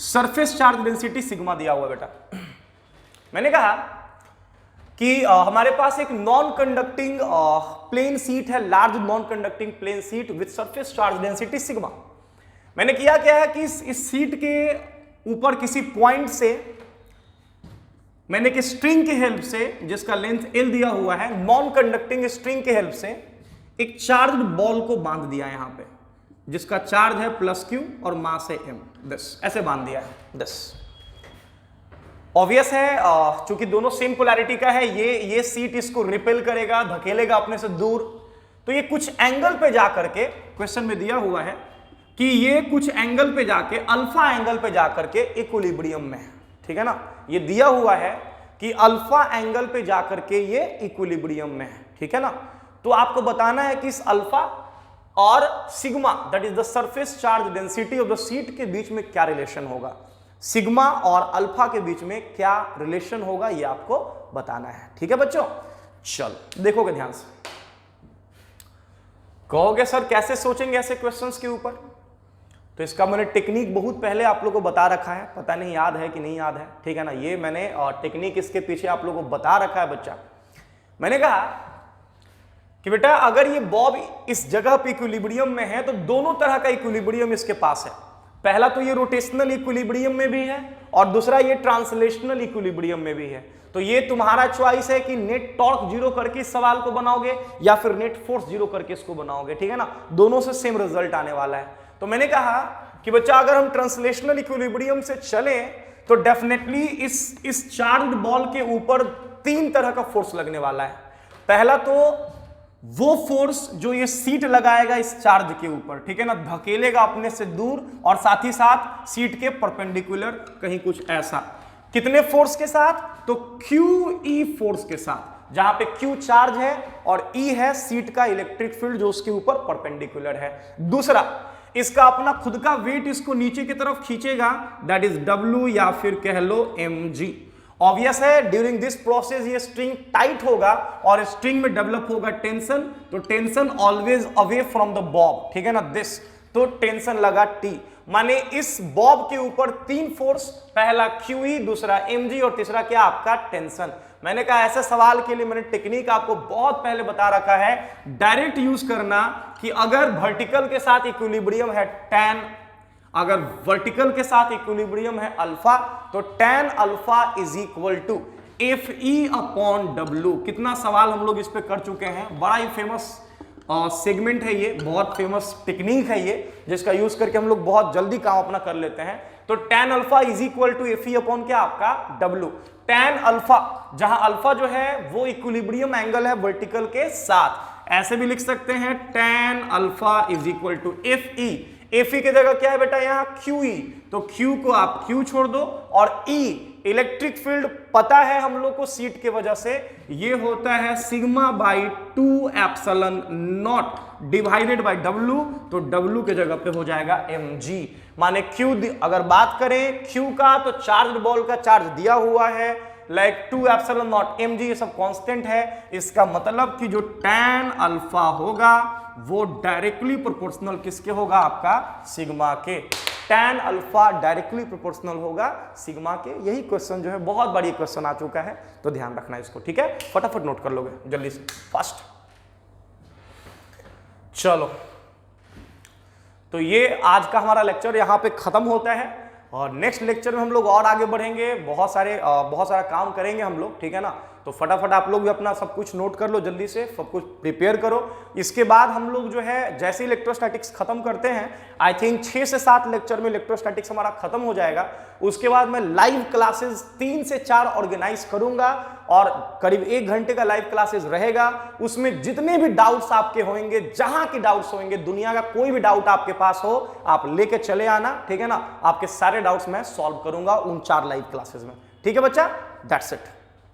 surface charge density sigma दिया हुआ बेटा। मैंने कहा कि हमारे पास एक नॉन कंडक्टिंग प्लेन सीट है, large non conducting plane sheet with surface charge density sigma. मैंने किया क्या है कि इस सीट के ऊपर किसी पॉइंट से मैंने कि स्ट्रिंग के हेल्प से, जिसका लेंथ L दिया हुआ है, नॉन कंडक्टिंग स्ट्रिंग के हेल्प से एक चार्ज्ड बॉल को बांध दिया यहां पे, जिसका चार्ज है +Q और मास है M, दिस ऐसे बांध दिया है दिस। ऑब्वियस है, चूंकि दोनों सेम पोलैरिटी का है, ये सीट इसको रिपेल करेगा, धकेलेगा अपने से दूर, तो ये कुछ एंगल पे जाकर के, क्वेश्चन में दिया हुआ है कि ये कुछ एंगल पे जाके, अल्फा एंगल पे जाकर के इक्विलिब्रियम में है, ठीक है ना, ये दिया हुआ है कि अल्फा एंगल पे जाकर के ये इक्विलिब्रियम में है, ठीक है ना। तो आपको बताना है कि इस अल्फा और sigma, that is the surface charge density of the seat, के बीच में क्या रिलेशन होगा, सिग्मा और अल्फा के बीच में क्या रिलेशन होगा, ये आपको बताना है, ठीक है बच्चों। चल देखोगे ध्यान से, कहोगे सर कैसे सोचेंगे ऐसे क्वेश्चंस के ऊपर, तो इसका मैंने टेक्निक बहुत पहले आप लोगों को बता रखा है, पता नहीं याद है कि नहीं याद है, ठीक है ना। ये मैंने टेक्निक इसके पीछे आप लोगों को बता रखा है बच्चा। मैंने कहा कि बेटा अगर ये बॉब इस जगह पे इक्विलिब्रियम में है तो दोनों तरह का इक्विलिब्रियम इसके पास है। पहला तो ये रोटेशनल इक्विलिब्रियम में भी है और दूसरा ये ट्रांसलेशनल इक्विलिब्रियम में भी है। तो ये तुम्हारा चॉइस है कि नेट टॉर्क जीरो करके इस सवाल को बनाओगे या फिर नेट फोर्स जीरो करके इसको बनाओगे, ठीक है ना, दोनों से सेम रिजल्ट आने वाला है। तो मैंने कहा कि बच्चा अगर हम ट्रांसलेशनल इक्विलिब्रियम से चलें तो डेफिनेटली इस चार्ज्ड बॉल के ऊपर तीन तरह का फोर्स लगने वाला है। पहला तो वो फोर्स जो ये सीट लगाएगा इस चार्ज के ऊपर, ठीक है ना, धकेलेगा अपने से दूर और साथ ही साथ सीट के परपेंडिकुलर कहीं कुछ ऐसा। कितने फोर्स के साथ, तो QE फोर्स के साथ, जहां पे Q चार्ज है और E है सीट का इलेक्ट्रिक फील्ड जो उसके ऊपर परपेंडिकुलर है। दूसरा, इसका अपना खुद का वेट इसको नीचे की तरफ खींचेगा, दैट इज W या फिर कह लो mg। ऑब्वियस है ड्यूरिंग दिस प्रोसेस ये स्ट्रिंग टाइट होगा और स्ट्रिंग में डेवलप होगा टेंशन, तो tension always away from the Bob, ठीक है ना, दिस, तो टेंशन लगा T, माने इस बॉब के ऊपर तीन फोर्स, पहला QE, दूसरा mg और तीसरा क्या आपका टेंशन। मैंने कहा ऐसे सवाल के लिए मैंने टेक्निक आपको बहुत पहले बता रखा है, डायरेक्ट यूज करना कि अगर वर्टिकल के साथ इक्विलिब्रियम है tan, अगर वर्टिकल के साथ इक्विलिब्रियम है अल्फा, तो tan alpha is equal to FE upon W। कितना सवाल हम लोग इस पे कर चुके हैं, बड़ा ही फेमस सेगमेंट है ये, बहुत फेमस टेक्निक है ये, जिसका यूज करके हम लोग बहुत जल्दी काम अपना कर लेते हैं। तो tan alpha is equal to FE upon क्या आपका W। tan अल्फा, जहां अल्फा जो है वो इक्विलिब्रियम एंगल है वर्टिकल के साथ, ऐसे भी लिख सकते हैं tan alpha is equal to FE। FE की जगह क्या है बेटा यहाँ QE, तो Q को आप Q छोड़ दो और E इलेक्ट्रिक फील्ड पता है हम लोग को सीट के वजह से, ये होता है sigma by 2 epsilon not divided by W, तो W के जगह पे हो जाएगा mg, माने Q अगर बात करें Q का, तो चार्ज बॉल का चार्ज दिया हुआ है लाइक 2 एप्सिलॉन नॉट mg, ये सब कांस्टेंट है। इसका मतलब कि जो tan अल्फा होगा वो डायरेक्टली प्रोपोर्शनल किसके होगा, आपका सिग्मा के। tan अल्फा डायरेक्टली प्रोपोर्शनल होगा सिग्मा के। यही क्वेश्चन जो है बहुत बड़ी क्वेश्चन आ चुका है, तो ध्यान रखना इसको, ठीक है, फटाफट नोट कर लोगे जल्दी से, फास्ट। चलो, तो ये आज का हमारा लेक्चर यहाँ पे खत्म होता है और नेक्स्ट लेक्चर में हम लोग और आगे बढ़ेंगे, बहुत सारा काम करेंगे हम लोग, ठीक है ना। तो फटाफट आप लोग भी अपना सब कुछ नोट कर लो, जल्दी से सब कुछ प्रिपेयर करो। इसके बाद हम लोग जो है जैसे इलेक्ट्रोस्टैटिक्स खत्म करते हैं, आई थिंक 6 से 7 लेक्चर में इलेक्ट्रोस्टैटिक्स हमारा खत्म हो जाएगा। उसके बाद मैं लाइव क्लासेस 3 से 4 ऑर्गेनाइज करूंगा और करीब 1 घंटे का लाइव क्लासेस रहेगा। उसमें जितने भी डाउट्स आपके होंगे, जहां के डाउट्स होंगे, दुनिया का कोई भी डाउट आपके पास हो, आप लेके चले आना, ठीक है ना। आपके सारे डाउट्स मैं सॉल्व करूंगा उन 4 लाइव क्लासेस में, ठीक है बच्चा, दैट्स इट।